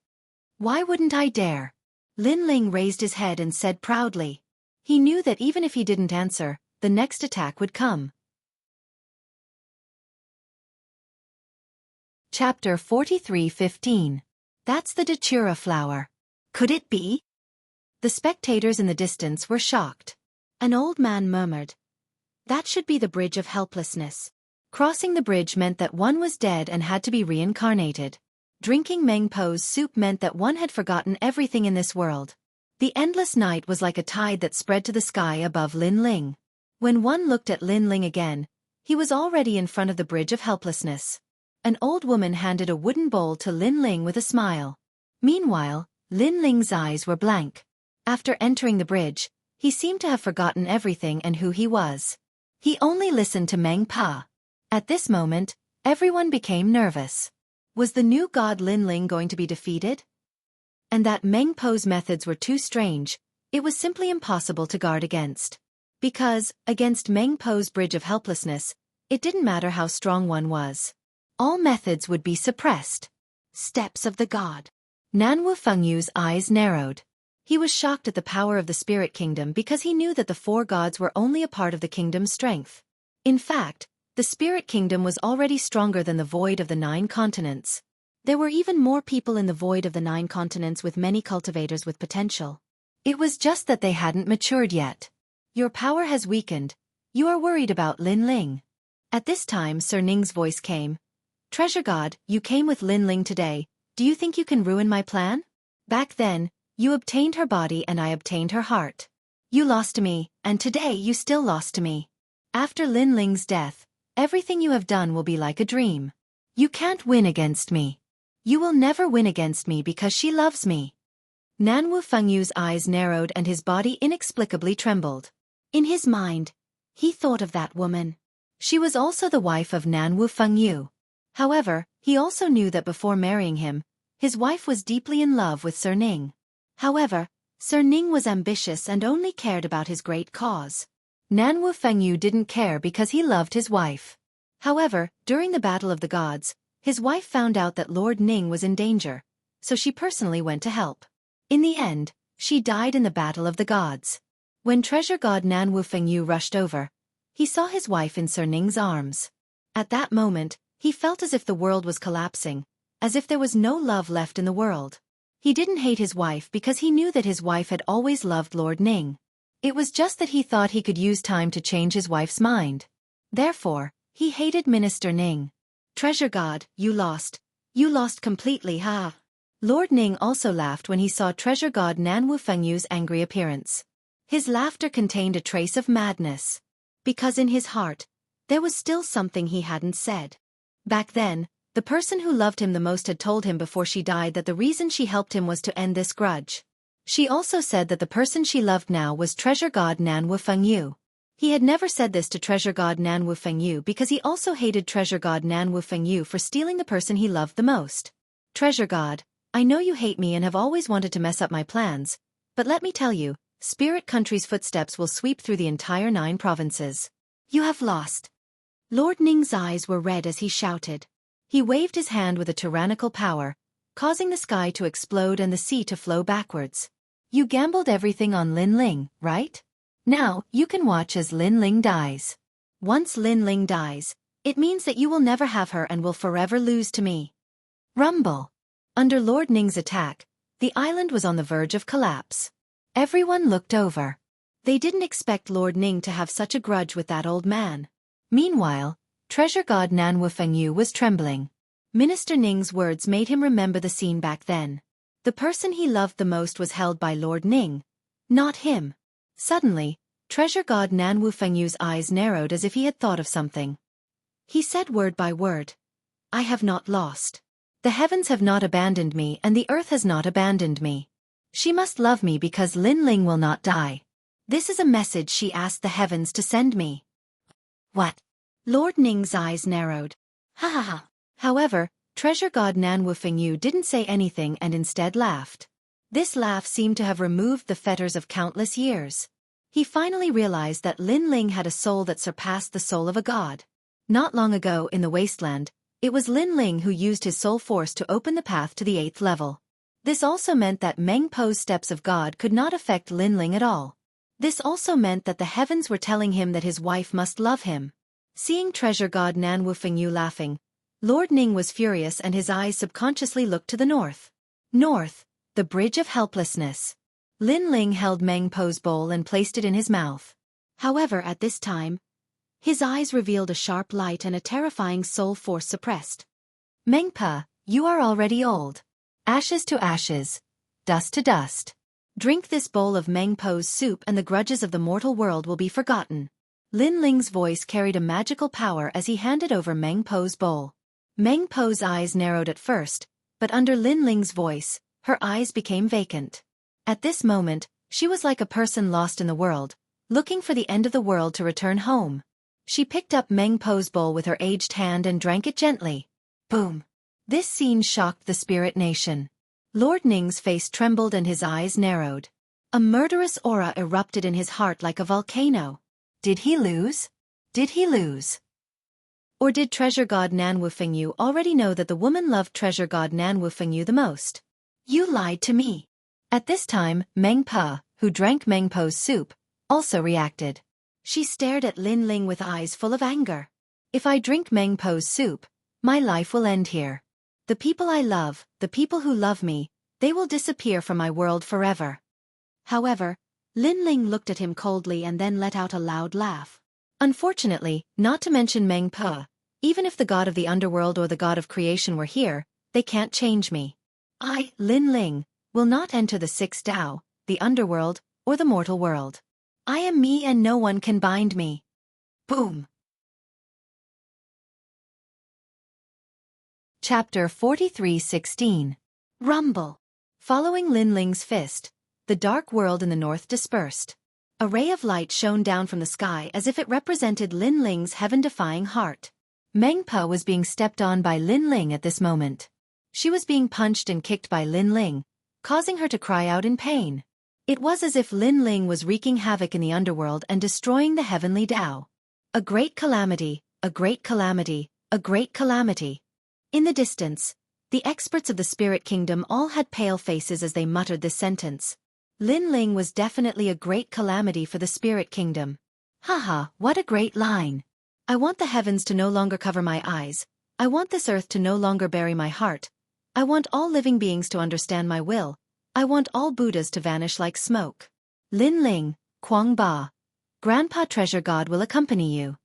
Why wouldn't I dare? Lin Ling raised his head and said proudly. He knew that even if he didn't answer, the next attack would come. Chapter 43:15. That's the Datura flower. Could it be? The spectators in the distance were shocked. An old man murmured, "That should be the bridge of helplessness." Crossing the bridge meant that one was dead and had to be reincarnated. Drinking Meng Po's soup meant that one had forgotten everything in this world. The endless night was like a tide that spread to the sky above Lin Ling. When one looked at Lin Ling again, he was already in front of the bridge of helplessness. An old woman handed a wooden bowl to Lin Ling with a smile. Meanwhile, Lin Ling's eyes were blank. After entering the bridge, he seemed to have forgotten everything and who he was. He only listened to Meng Pa. At this moment, everyone became nervous. Was the new god Lin Ling going to be defeated? And that Meng Po's methods were too strange, it was simply impossible to guard against. Because, against Meng Po's bridge of helplessness, it didn't matter how strong one was. All methods would be suppressed. Steps of the god. Nanwu Fengyu's eyes narrowed. He was shocked at the power of the spirit kingdom because he knew that the four gods were only a part of the kingdom's strength. In fact, the spirit kingdom was already stronger than the void of the 9 continents. There were even more people in the void of the 9 continents with many cultivators with potential. It was just that they hadn't matured yet. Your power has weakened. You are worried about Lin Ling. At this time Sir Ning's voice came. Treasure God, you came with Lin Ling today. Do you think you can ruin my plan? Back then, you obtained her body and I obtained her heart. You lost to me, and today you still lost to me. After Lin Ling's death, everything you have done will be like a dream. You can't win against me. You will never win against me because she loves me. Nanwu Fengyu's eyes narrowed and his body inexplicably trembled. In his mind, he thought of that woman. She was also the wife of Nanwu Fengyu. However, he also knew that before marrying him, his wife was deeply in love with Sir Ning. However, Sir Ning was ambitious and only cared about his great cause. Nanwu Fengyu didn't care because he loved his wife. However, during the Battle of the Gods, his wife found out that Lord Ning was in danger, so she personally went to help. In the end, she died in the Battle of the Gods. When treasure god Nanwu Fengyu rushed over, he saw his wife in Sir Ning's arms. At that moment, he felt as if the world was collapsing, as if there was no love left in the world. He didn't hate his wife because he knew that his wife had always loved Lord Ning. It was just that he thought he could use time to change his wife's mind. Therefore, he hated Minister Ning. Treasure God, you lost. You lost completely, ha. Lord Ning also laughed when he saw treasure god Nanwu Fengyu's angry appearance. His laughter contained a trace of madness. Because in his heart, there was still something he hadn't said. Back then, the person who loved him the most had told him before she died that the reason she helped him was to end this grudge. She also said that the person she loved now was treasure god Nanwu Fengyu. He had never said this to treasure god Nanwu Fengyu because he also hated treasure god Nanwu Fengyu for stealing the person he loved the most. Treasure god, I know you hate me and have always wanted to mess up my plans, but let me tell you, Spirit Country's footsteps will sweep through the entire 9 provinces. You have lost. Lord Ning's eyes were red as he shouted. He waved his hand with a tyrannical power, causing the sky to explode and the sea to flow backwards. You gambled everything on Lin Ling, right? Now, you can watch as Lin Ling dies. Once Lin Ling dies, it means that you will never have her and will forever lose to me. Rumble. Under Lord Ning's attack, the island was on the verge of collapse. Everyone looked over. They didn't expect Lord Ning to have such a grudge with that old man. Meanwhile, treasure god Nanwu Fengyu was trembling. Minister Ning's words made him remember the scene back then. The person he loved the most was held by Lord Ning, not him. Suddenly, treasure god Nanwu Fengyu's eyes narrowed as if he had thought of something. He said word by word, I have not lost. The heavens have not abandoned me and the earth has not abandoned me. She must love me because Lin Ling will not die. This is a message she asked the heavens to send me. What? Lord Ning's eyes narrowed. Ha ha ha. However, treasure god Nan Wufingyu didn't say anything and instead laughed. This laugh seemed to have removed the fetters of countless years. He finally realized that Lin Ling had a soul that surpassed the soul of a god. Not long ago in the wasteland, it was Lin Ling who used his soul force to open the path to the 8th level. This also meant that Meng Po's steps of God could not affect Lin Ling at all. This also meant that the heavens were telling him that his wife must love him. Seeing treasure god Nan Wufingyu laughing, Lord Ning was furious and his eyes subconsciously looked to the north. North, the bridge of helplessness. Lin Ling held Meng Po's bowl and placed it in his mouth. However, at this time, his eyes revealed a sharp light and a terrifying soul force suppressed. Meng Po, you are already old. Ashes to ashes, dust to dust. Drink this bowl of Meng Po's soup and the grudges of the mortal world will be forgotten. Lin Ling's voice carried a magical power as he handed over Meng Po's bowl. Meng Po's eyes narrowed at first, but under Lin Ling's voice, her eyes became vacant. At this moment, she was like a person lost in the world, looking for the end of the world to return home. She picked up Meng Po's bowl with her aged hand and drank it gently. Boom! This scene shocked the spirit nation. Lord Ning's face trembled and his eyes narrowed. A murderous aura erupted in his heart like a volcano. Did he lose? Did he lose? Or did treasure god Nan Wufingyu already know that the woman loved treasure god Nan Wufingyu the most? You lied to me. At this time, Meng Po, who drank Meng Po's soup, also reacted. She stared at Lin Ling with eyes full of anger. If I drink Meng Po's soup, my life will end here. The people I love, the people who love me, they will disappear from my world forever. However, Lin Ling looked at him coldly and then let out a loud laugh. Unfortunately, not to mention Meng Po, even if the god of the underworld or the god of creation were here, they can't change me. I, Lin Ling, will not enter the 6th Tao, the underworld, or the mortal world. I am me and no one can bind me. Boom! Chapter 43:16. Rumble. Following Lin Ling's fist, the dark world in the north dispersed. A ray of light shone down from the sky as if it represented Lin Ling's heaven-defying heart. Meng Po was being stepped on by Lin Ling at this moment. She was being punched and kicked by Lin Ling, causing her to cry out in pain. It was as if Lin Ling was wreaking havoc in the underworld and destroying the heavenly Tao. A great calamity, a great calamity, a great calamity. In the distance, the experts of the spirit kingdom all had pale faces as they muttered this sentence. Lin Ling was definitely a great calamity for the spirit kingdom. Haha, what a great line. I want the heavens to no longer cover my eyes. I want this earth to no longer bury my heart. I want all living beings to understand my will. I want all Buddhas to vanish like smoke. Lin Ling, Quang Ba. Grandpa Treasure God will accompany you.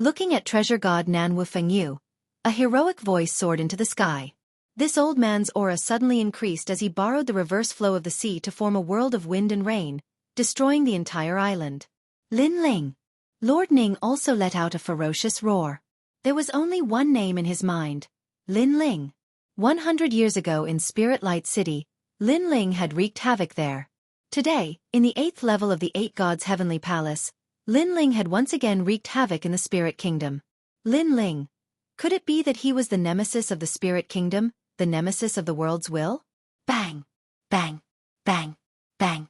Looking at treasure god Nan Wufingyu, a heroic voice soared into the sky. This old man's aura suddenly increased as he borrowed the reverse flow of the sea to form a world of wind and rain, destroying the entire island. Lin Ling. Lord Ning also let out a ferocious roar. There was only one name in his mind. Lin Ling. 100 years ago in Spirit Light City, Lin Ling had wreaked havoc there. Today, in the 8th level of the 8 Gods' Heavenly Palace, Lin Ling had once again wreaked havoc in the Spirit Kingdom. Lin Ling. Could it be that he was the nemesis of the Spirit Kingdom, the nemesis of the world's will? Bang! Bang! Bang! Bang!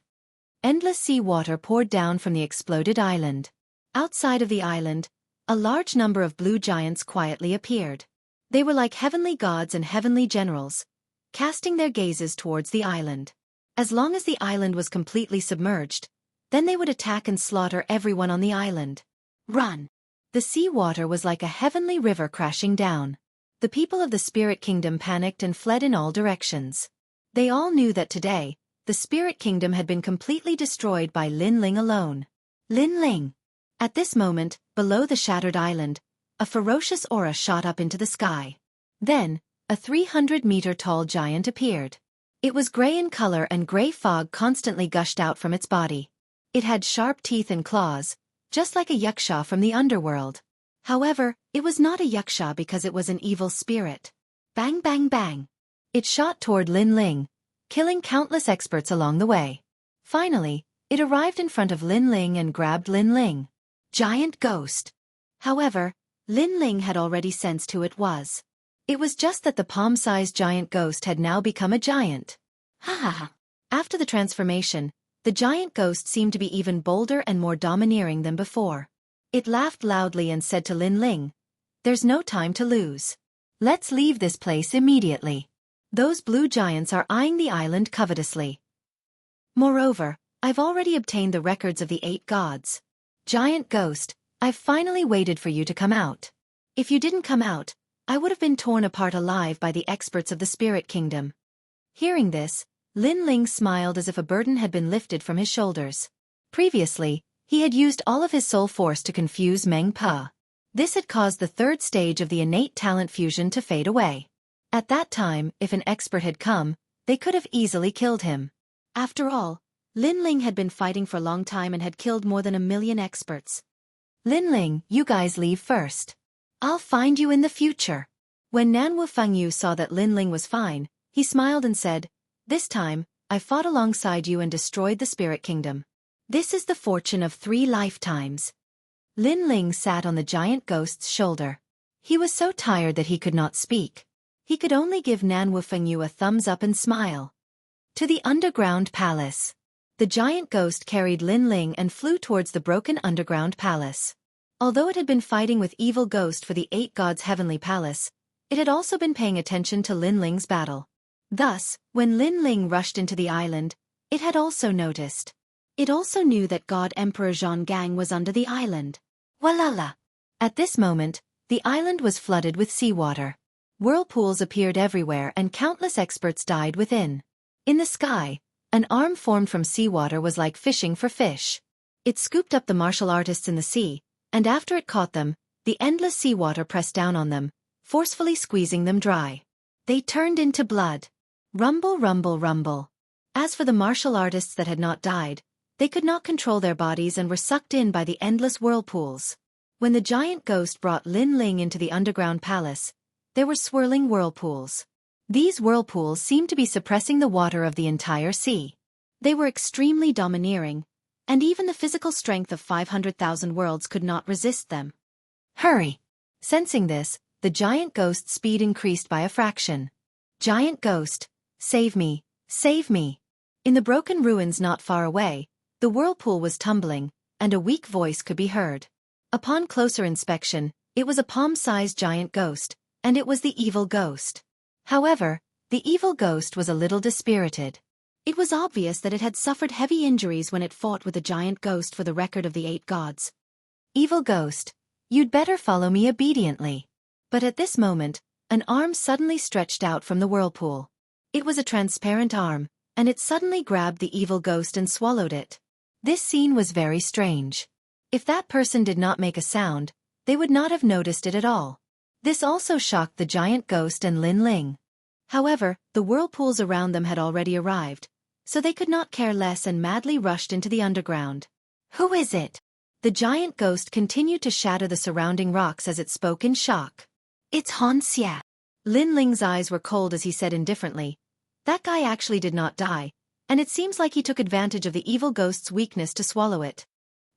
Endless sea water poured down from the exploded island. Outside of the island, a large number of blue giants quietly appeared. They were like heavenly gods and heavenly generals, casting their gazes towards the island. As long as the island was completely submerged, then they would attack and slaughter everyone on the island. Run! The sea water was like a heavenly river crashing down. The people of the Spirit Kingdom panicked and fled in all directions. They all knew that today, the Spirit Kingdom had been completely destroyed by Lin Ling alone. Lin Ling. At this moment, below the shattered island, a ferocious aura shot up into the sky. Then, a 300-meter-tall giant appeared. It was gray in color and gray fog constantly gushed out from its body. It had sharp teeth and claws, just like a yaksha from the underworld. However, it was not a yaksha because it was an evil spirit. Bang bang bang. It shot toward Lin Ling, killing countless experts along the way. Finally, it arrived in front of Lin Ling and grabbed Lin Ling. Giant ghost. However, Lin Ling had already sensed who it was. It was just that the palm-sized giant ghost had now become a giant. Ha ha ha. After the transformation, the giant ghost seemed to be even bolder and more domineering than before. It laughed loudly and said to Lin Ling, "There's no time to lose. Let's leave this place immediately. Those blue giants are eyeing the island covetously. Moreover, I've already obtained the records of the 8 gods. Giant ghost, I've finally waited for you to come out. If you didn't come out, I would have been torn apart alive by the experts of the spirit kingdom." Hearing this, Lin Ling smiled as if a burden had been lifted from his shoulders. Previously, he had used all of his soul force to confuse Meng Pa. This had caused the 3rd stage of the innate talent fusion to fade away. At that time, if an expert had come, they could have easily killed him. After all, Lin Ling had been fighting for a long time and had killed more than 1 million experts. "Lin Ling, you guys leave first. I'll find you in the future." When Nanwu Fengyu saw that Lin Ling was fine, he smiled and said, "This time, I fought alongside you and destroyed the spirit kingdom. This is the fortune of 3 lifetimes." Lin Ling sat on the giant ghost's shoulder. He was so tired that he could not speak. He could only give Nanwu Fengyu a thumbs up and smile. To the underground palace. The giant ghost carried Lin Ling and flew towards the broken underground palace. Although it had been fighting with evil ghost for the 8 gods' heavenly palace, it had also been paying attention to Lin Ling's battle. Thus, when Lin Ling rushed into the island, it had also noticed. It also knew that God Emperor Zhonggang was under the island. Walala! At this moment, the island was flooded with seawater. Whirlpools appeared everywhere and countless experts died within. In the sky, an arm formed from seawater was like fishing for fish. It scooped up the martial artists in the sea, and after it caught them, the endless seawater pressed down on them, forcefully squeezing them dry. They turned into blood. Rumble, rumble, rumble. As for the martial artists that had not died, they could not control their bodies and were sucked in by the endless whirlpools. When the giant ghost brought Lin Ling into the underground palace, there were swirling whirlpools. These whirlpools seemed to be suppressing the water of the entire sea. They were extremely domineering, and even the physical strength of 500,000 worlds could not resist them. Hurry! Sensing this, the giant ghost's speed increased by a fraction. Giant ghost, save me, save me! In the broken ruins not far away, the whirlpool was tumbling, and a weak voice could be heard. Upon closer inspection, it was a palm-sized giant ghost, and it was the evil ghost. However, the evil ghost was a little dispirited. It was obvious that it had suffered heavy injuries when it fought with the giant ghost for the record of the 8 gods. "Evil ghost, you'd better follow me obediently." But at this moment, an arm suddenly stretched out from the whirlpool. It was a transparent arm, and it suddenly grabbed the evil ghost and swallowed it. This scene was very strange. If that person did not make a sound, they would not have noticed it at all. This also shocked the giant ghost and Lin Ling. However, the whirlpools around them had already arrived, so they could not care less and madly rushed into the underground. "Who is it?" The giant ghost continued to shatter the surrounding rocks as it spoke in shock. "It's Han Xie." Lin Ling's eyes were cold as he said indifferently, "That guy actually did not die, and it seems like he took advantage of the evil ghost's weakness to swallow it."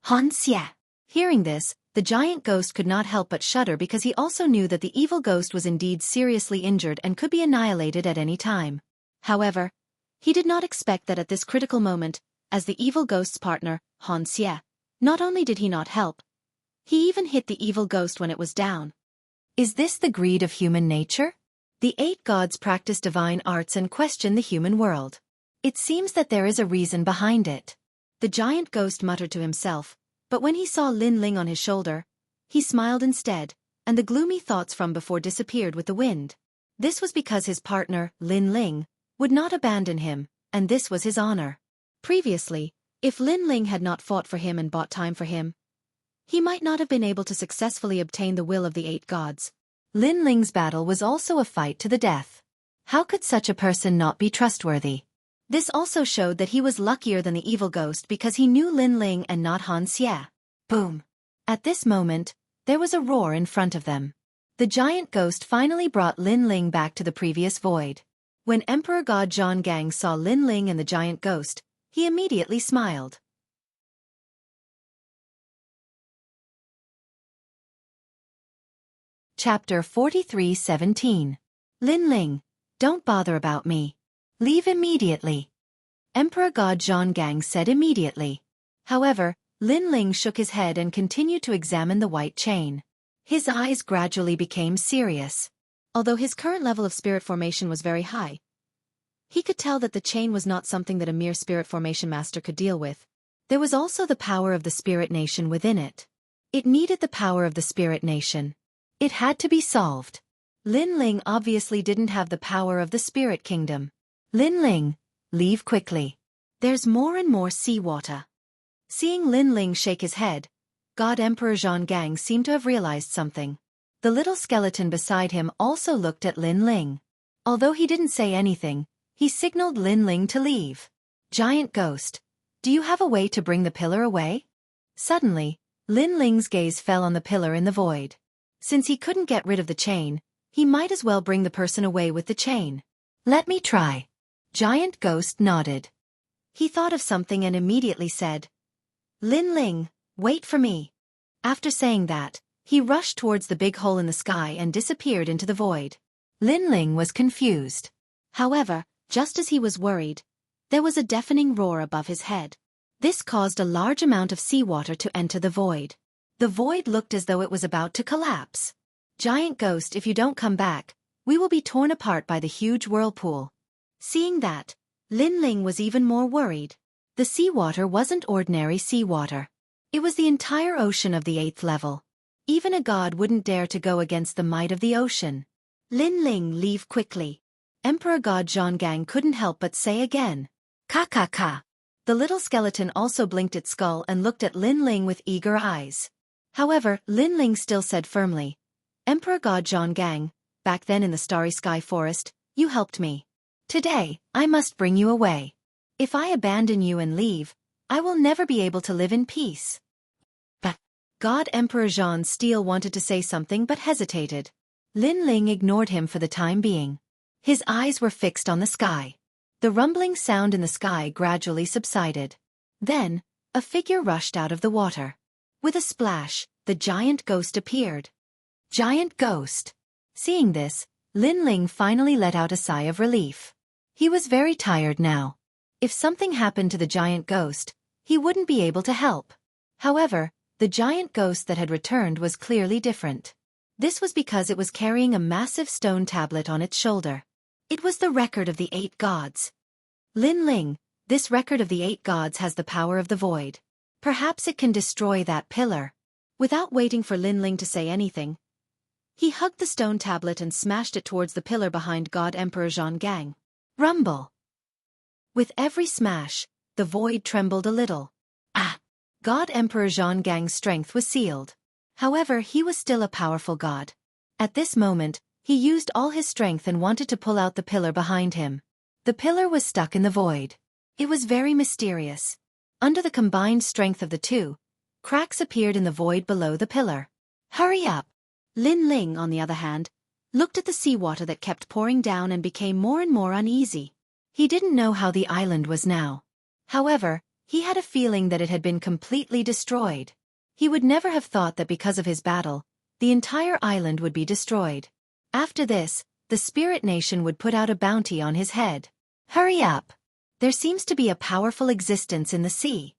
Han Xie. Hearing this, the giant ghost could not help but shudder because he also knew that the evil ghost was indeed seriously injured and could be annihilated at any time. However, he did not expect that at this critical moment, as the evil ghost's partner, Han Xie, not only did he not help, he even hit the evil ghost when it was down. Is this the greed of human nature? The 8 gods practice divine arts and question the human world. It seems that there is a reason behind it. The giant ghost muttered to himself, but when he saw Lin Ling on his shoulder, he smiled instead, and the gloomy thoughts from before disappeared with the wind. This was because his partner, Lin Ling, would not abandon him, and this was his honor. Previously, if Lin Ling had not fought for him and bought time for him, he might not have been able to successfully obtain the will of the 8 gods. Lin Ling's battle was also a fight to the death. How could such a person not be trustworthy? This also showed that he was luckier than the evil ghost because he knew Lin Ling and not Han Xie. Boom! At this moment, there was a roar in front of them. The giant ghost finally brought Lin Ling back to the previous void. When Emperor God Zhonggang saw Lin Ling and the giant ghost, he immediately smiled. Chapter 43:17. Lin Ling, don't bother about me. Leave immediately. Emperor God Zhonggang said immediately. However, Lin Ling shook his head and continued to examine the white chain. His eyes gradually became serious. Although his current level of spirit formation was very high, he could tell that the chain was not something that a mere spirit formation master could deal with. There was also the power of the spirit nation within it. It needed the power of the spirit nation. It had to be solved. Lin Ling obviously didn't have the power of the spirit kingdom. Lin Ling, leave quickly. There's more and more seawater. Seeing Lin Ling shake his head, God Emperor Zhonggang seemed to have realized something. The little skeleton beside him also looked at Lin Ling. Although he didn't say anything, he signaled Lin Ling to leave. Giant ghost, do you have a way to bring the pillar away? Suddenly, Lin Ling's gaze fell on the pillar in the void. Since he couldn't get rid of the chain, he might as well bring the person away with the chain. Let me try. Giant ghost nodded. He thought of something and immediately said, Lin Ling, wait for me. After saying that, he rushed towards the big hole in the sky and disappeared into the void. Lin Ling was confused. However, just as he was worried, there was a deafening roar above his head. This caused a large amount of seawater to enter the void. The void looked as though it was about to collapse. Giant ghost, if you don't come back, we will be torn apart by the huge whirlpool. Seeing that, Lin Ling was even more worried. The seawater wasn't ordinary seawater. It was the entire ocean of the 8th level. Even a god wouldn't dare to go against the might of the ocean. Lin Ling, leave quickly. Emperor God Zhonggang couldn't help but say again. Ka ka ka. The little skeleton also blinked its skull and looked at Lin Ling with eager eyes. However, Lin Ling still said firmly, Emperor God Zhonggang, back then in the starry sky forest, you helped me. Today, I must bring you away. If I abandon you and leave, I will never be able to live in peace. But God Emperor Zhang Steel wanted to say something but hesitated. Lin Ling ignored him for the time being. His eyes were fixed on the sky. The rumbling sound in the sky gradually subsided. Then, a figure rushed out of the water. With a splash, the giant ghost appeared. Giant ghost. Seeing this, Lin Ling finally let out a sigh of relief. He was very tired now. If something happened to the giant ghost, he wouldn't be able to help. However, the giant ghost that had returned was clearly different. This was because it was carrying a massive stone tablet on its shoulder. It was the record of the 8 gods. Lin Ling, this record of the 8 gods has the power of the void. Perhaps it can destroy that pillar. Without waiting for Lin Ling to say anything, he hugged the stone tablet and smashed it towards the pillar behind God Emperor Zhonggang. Rumble. With every smash, the void trembled a little. Ah! God Emperor Zhonggang's strength was sealed. However, he was still a powerful god. At this moment, he used all his strength and wanted to pull out the pillar behind him. The pillar was stuck in the void. It was very mysterious. Under the combined strength of the two, cracks appeared in the void below the pillar. Hurry up! Lin Ling, on the other hand, looked at the seawater that kept pouring down and became more and more uneasy. He didn't know how the island was now. However, he had a feeling that it had been completely destroyed. He would never have thought that because of his battle, the entire island would be destroyed. After this, the spirit nation would put out a bounty on his head. Hurry up! There seems to be a powerful existence in the sea.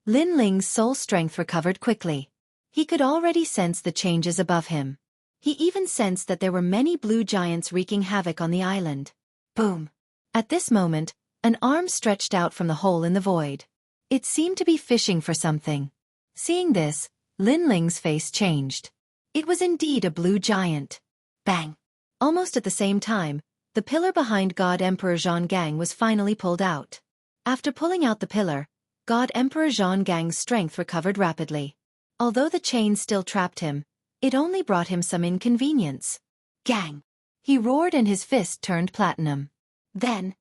Lin Ling's soul strength recovered quickly. He could already sense the changes above him. He even sensed that there were many blue giants wreaking havoc on the island. Boom! At this moment, an arm stretched out from the hole in the void. It seemed to be fishing for something. Seeing this, Lin Ling's face changed. It was indeed a blue giant. Bang! Almost at the same time, the pillar behind God Emperor Zhonggang was finally pulled out. After pulling out the pillar, God Emperor Zhonggang's strength recovered rapidly. Although the chain still trapped him, it only brought him some inconvenience. Gang! He roared and his fist turned platinum. Then,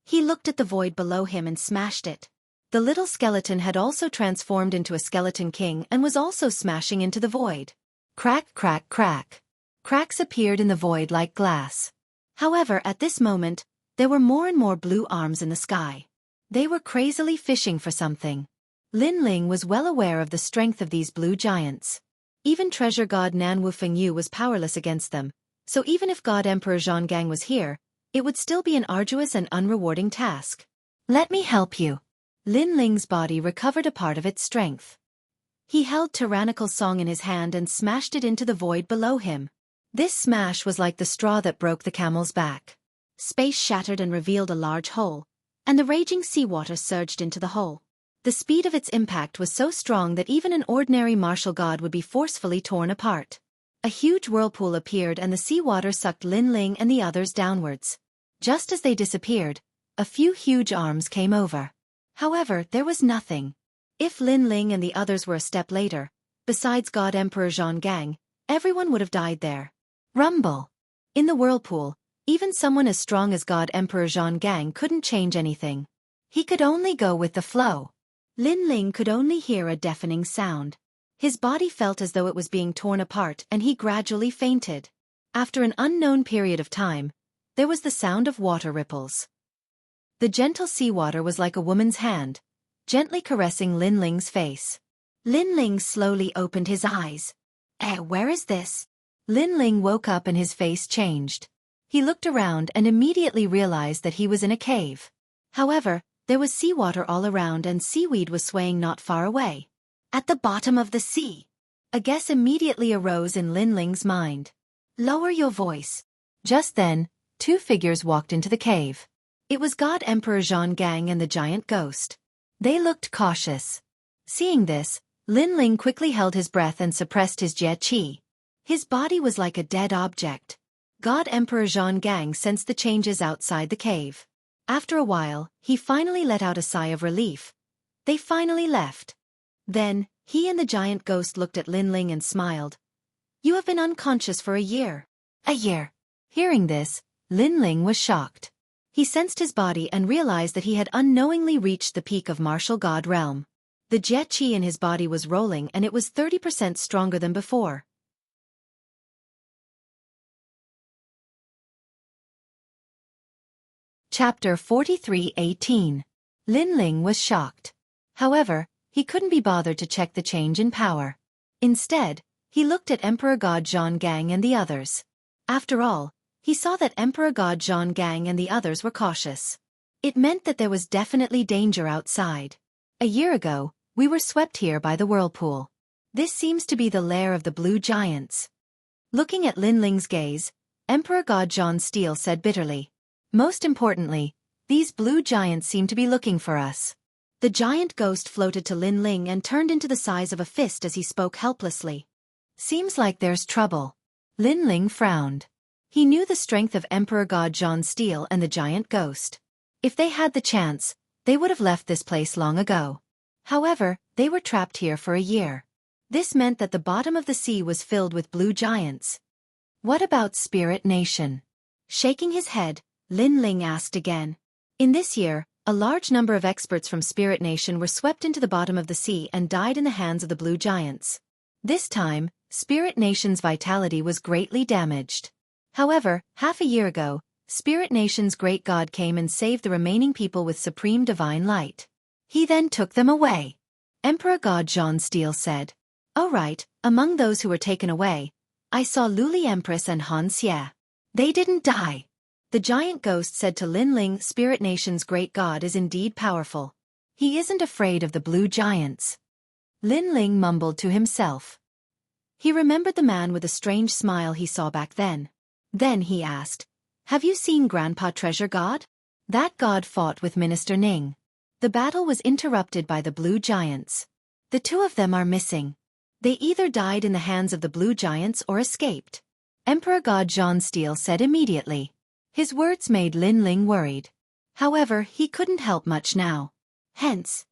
he looked at the void below him and smashed it. The little skeleton had also transformed into a skeleton king and was also smashing into the void. Crack, crack, crack. Cracks appeared in the void like glass. However, at this moment, there were more and more blue arms in the sky. They were crazily fishing for something. Lin Ling was well aware of the strength of these blue giants. Even treasure god Nan Wufengyu was powerless against them, so even if God Emperor Zhonggang was here, it would still be an arduous and unrewarding task. Let me help you. Lin Ling's body recovered a part of its strength. He held tyrannical song in his hand and smashed it into the void below him. This smash was like the straw that broke the camel's back. Space shattered and revealed a large hole, and the raging seawater surged into the hole. The speed of its impact was so strong that even an ordinary martial god would be forcefully torn apart. A huge whirlpool appeared and the seawater sucked Lin Ling and the others downwards. Just as they disappeared, a few huge arms came over. However, there was nothing. If Lin Ling and the others were a step later, besides God Emperor Zhonggang, everyone would have died there. Rumble. In the whirlpool, even someone as strong as God Emperor Zhonggang couldn't change anything. He could only go with the flow. Lin Ling could only hear a deafening sound. His body felt as though it was being torn apart and he gradually fainted. After an unknown period of time, there was the sound of water ripples. The gentle seawater was like a woman's hand, gently caressing Lin Ling's face. Lin Ling slowly opened his eyes. Where is this? Lin Ling woke up and his face changed. He looked around and immediately realized that he was in a cave. However, there was seawater all around and seaweed was swaying not far away. At the bottom of the sea. A guess immediately arose in Lin Ling's mind. Lower your voice. Just then, two figures walked into the cave. It was God Emperor Zhonggang and the giant ghost. They looked cautious. Seeing this, Lin Ling quickly held his breath and suppressed his Xueqi. His body was like a dead object. God Emperor Zhonggang sensed the changes outside the cave. After a while, he finally let out a sigh of relief. They finally left. Then, he and the giant ghost looked at Lin Ling and smiled. You have been unconscious for a year. A year. Hearing this, Lin Ling was shocked. He sensed his body and realized that he had unknowingly reached the peak of martial god realm. The Xueqi in his body was rolling and it was 30% stronger than before. Chapter 43:18. Lin Ling was shocked. However, he couldn't be bothered to check the change in power. Instead, he looked at Emperor God Zhonggang and the others. After all, he saw that Emperor God Zhonggang and the others were cautious. It meant that there was definitely danger outside. A year ago, we were swept here by the whirlpool. This seems to be the lair of the blue giants. Looking at Lin Ling's gaze, Emperor God Zhong Steel said bitterly. Most importantly, these blue giants seem to be looking for us. The giant ghost floated to Lin Ling and turned into the size of a fist as he spoke helplessly. Seems like there's trouble. Lin Ling frowned. He knew the strength of Emperor God Zhong Steel and the giant ghost. If they had the chance, they would have left this place long ago. However, they were trapped here for a year. This meant that the bottom of the sea was filled with blue giants. What about Spirit Nation? Shaking his head, Lin Ling asked again. In this year, a large number of experts from Spirit Nation were swept into the bottom of the sea and died in the hands of the blue giants. This time, Spirit Nation's vitality was greatly damaged. However, half a year ago, Spirit Nation's great god came and saved the remaining people with supreme divine light. He then took them away. Emperor God Zhong Steel said. Oh right, among those who were taken away, I saw Luli Empress and Han Xie. They didn't die. The giant ghost said to Lin Ling, Spirit Nation's great god is indeed powerful. He isn't afraid of the blue giants. Lin Ling mumbled to himself. He remembered the man with the strange smile he saw back then. Then he asked, have you seen Grandpa Treasure God? That god fought with Minister Ning. The battle was interrupted by the blue giants. The two of them are missing. They either died in the hands of the blue giants or escaped. Emperor God Zhong Steel said immediately. His words made Lin Ling worried. However, he couldn't help much now. Hence,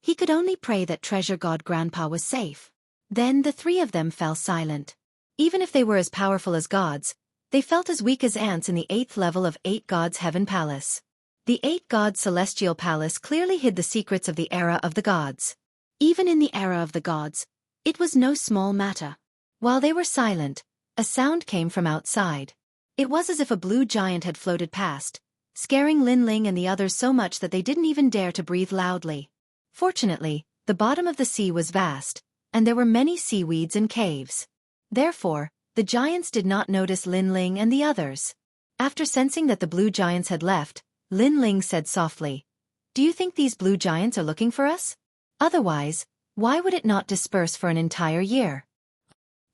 he could only pray that Treasure God Grandpa was safe. Then the three of them fell silent. Even if they were as powerful as gods, they felt as weak as ants in the 8th level of 8 Gods Heaven Palace. The 8 Gods Celestial Palace clearly hid the secrets of the era of the gods. Even in the era of the gods, it was no small matter. While they were silent, a sound came from outside. It was as if a blue giant had floated past, scaring Lin Ling and the others so much that they didn't even dare to breathe loudly. Fortunately, the bottom of the sea was vast, and there were many seaweeds and caves. Therefore, the giants did not notice Lin Ling and the others. After sensing that the blue giants had left, Lin Ling said softly, "Do you think these blue giants are looking for us? Otherwise, why would it not disperse for an entire year?"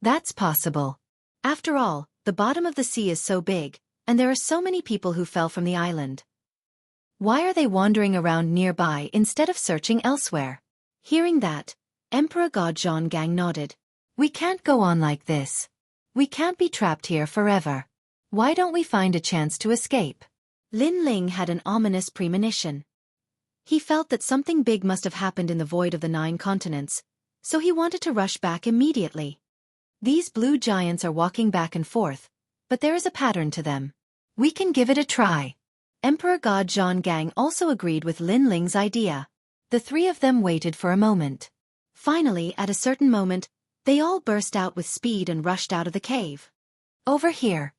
"That's possible. After all, the bottom of the sea is so big, and there are so many people who fell from the island. Why are they wandering around nearby instead of searching elsewhere?" Hearing that, Emperor God Zhonggang nodded. "We can't go on like this. We can't be trapped here forever. Why don't we find a chance to escape?" Lin Ling had an ominous premonition. He felt that something big must have happened in the void of the 9 continents, so he wanted to rush back immediately. These blue giants are walking back and forth, but there is a pattern to them. We can give it a try. Emperor God Zhonggang also agreed with Lin Ling's idea. The 3 of them waited for a moment. Finally, at a certain moment, they all burst out with speed and rushed out of the cave. "Over here."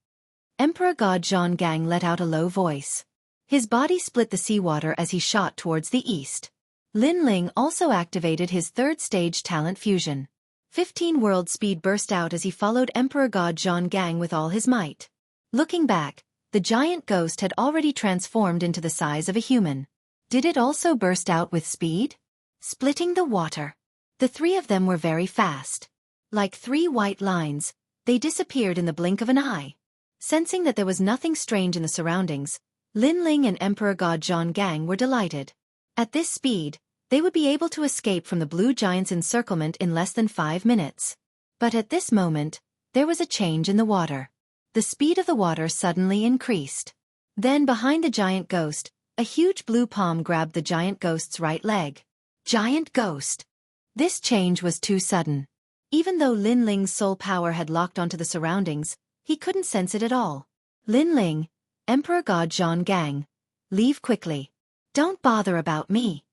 Emperor God Zhonggang let out a low voice. His body split the seawater as he shot towards the east. Lin Ling also activated his 3rd stage talent fusion. 15 world speed burst out as he followed Emperor God Zhonggang with all his might. Looking back, the giant ghost had already transformed into the size of a human. Did it also burst out with speed? Splitting the water. The 3 of them were very fast. Like 3 white lines, they disappeared in the blink of an eye. Sensing that there was nothing strange in the surroundings, Lin Ling and Emperor God Zhonggang were delighted. At this speed, they would be able to escape from the blue giant's encirclement in less than 5 minutes. But at this moment, there was a change in the water. The speed of the water suddenly increased. Then behind the giant ghost, a huge blue palm grabbed the giant ghost's right leg. Giant ghost! This change was too sudden. Even though Lin Ling's soul power had locked onto the surroundings, he couldn't sense it at all. "Lin Ling, Emperor God Zhonggang, leave quickly. Don't bother about me."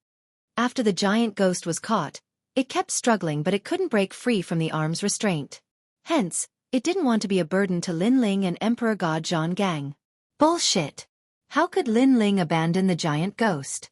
After the giant ghost was caught, it kept struggling but it couldn't break free from the arm's restraint. Hence, it didn't want to be a burden to Lin Ling and Emperor God Zhonggang. Bullshit! How could Lin Ling abandon the giant ghost?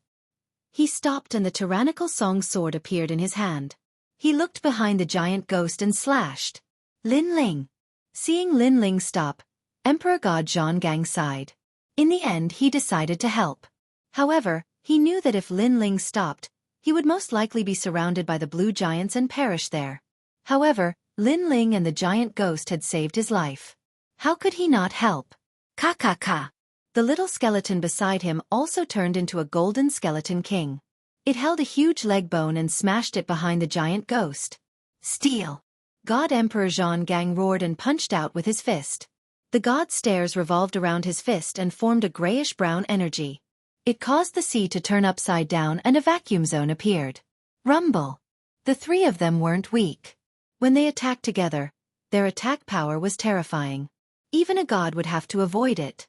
He stopped and the tyrannical song sword appeared in his hand. He looked behind the giant ghost and slashed. "Lin Ling!" Seeing Lin Ling stop, Emperor God Zhonggang sighed. In the end he decided to help. However, he knew that if Lin Ling stopped, he would most likely be surrounded by the blue giants and perish there. However, Lin Ling and the giant ghost had saved his life. How could he not help? Ka. The little skeleton beside him also turned into a golden skeleton king. It held a huge leg bone and smashed it behind the giant ghost. "Steal!" God Emperor Zhonggang roared and punched out with his fist. The god's stairs revolved around his fist and formed a grayish-brown energy. It caused the sea to turn upside down and a vacuum zone appeared. Rumble! The 3 of them weren't weak. When they attacked together, their attack power was terrifying. Even a god would have to avoid it.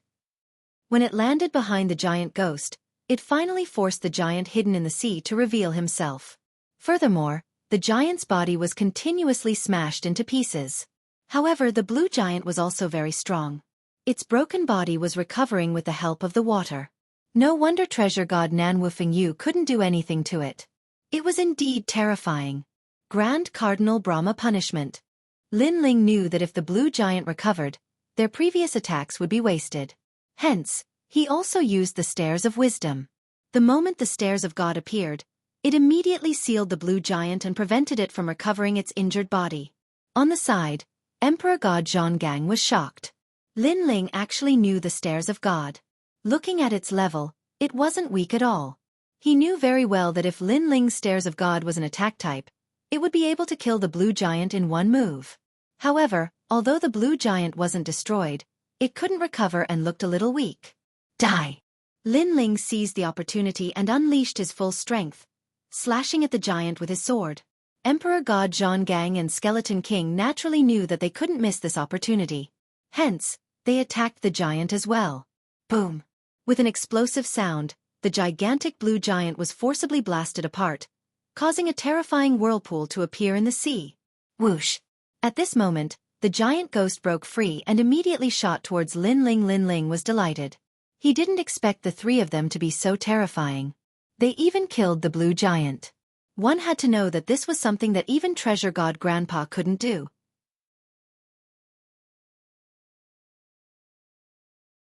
When it landed behind the giant ghost, it finally forced the giant hidden in the sea to reveal himself. Furthermore, the giant's body was continuously smashed into pieces. However, the blue giant was also very strong. Its broken body was recovering with the help of the water. No wonder treasure god Nanwufeng Yu couldn't do anything to it. It was indeed terrifying. Grand Cardinal Brahma punishment. Lin Ling knew that if the blue giant recovered, their previous attacks would be wasted. Hence, he also used the Stairs of Wisdom. The moment the Stairs of God appeared, it immediately sealed the blue giant and prevented it from recovering its injured body. On the side, Emperor God Zhonggang was shocked. Lin Ling actually knew the Stairs of God. Looking at its level, it wasn't weak at all. He knew very well that if Lin Ling's Stairs of God was an attack type, it would be able to kill the blue giant in one move. However, although the blue giant wasn't destroyed, it couldn't recover and looked a little weak. Die! Lin Ling seized the opportunity and unleashed his full strength, slashing at the giant with his sword. Emperor God Zhonggang and Skeleton King naturally knew that they couldn't miss this opportunity. Hence, they attacked the giant as well. Boom! With an explosive sound, the gigantic blue giant was forcibly blasted apart, causing a terrifying whirlpool to appear in the sea. Whoosh! At this moment, the giant ghost broke free and immediately shot towards Lin Ling. Lin Ling was delighted. He didn't expect the 3 of them to be so terrifying. They even killed the blue giant. One had to know that this was something that even Treasure God Grandpa couldn't do.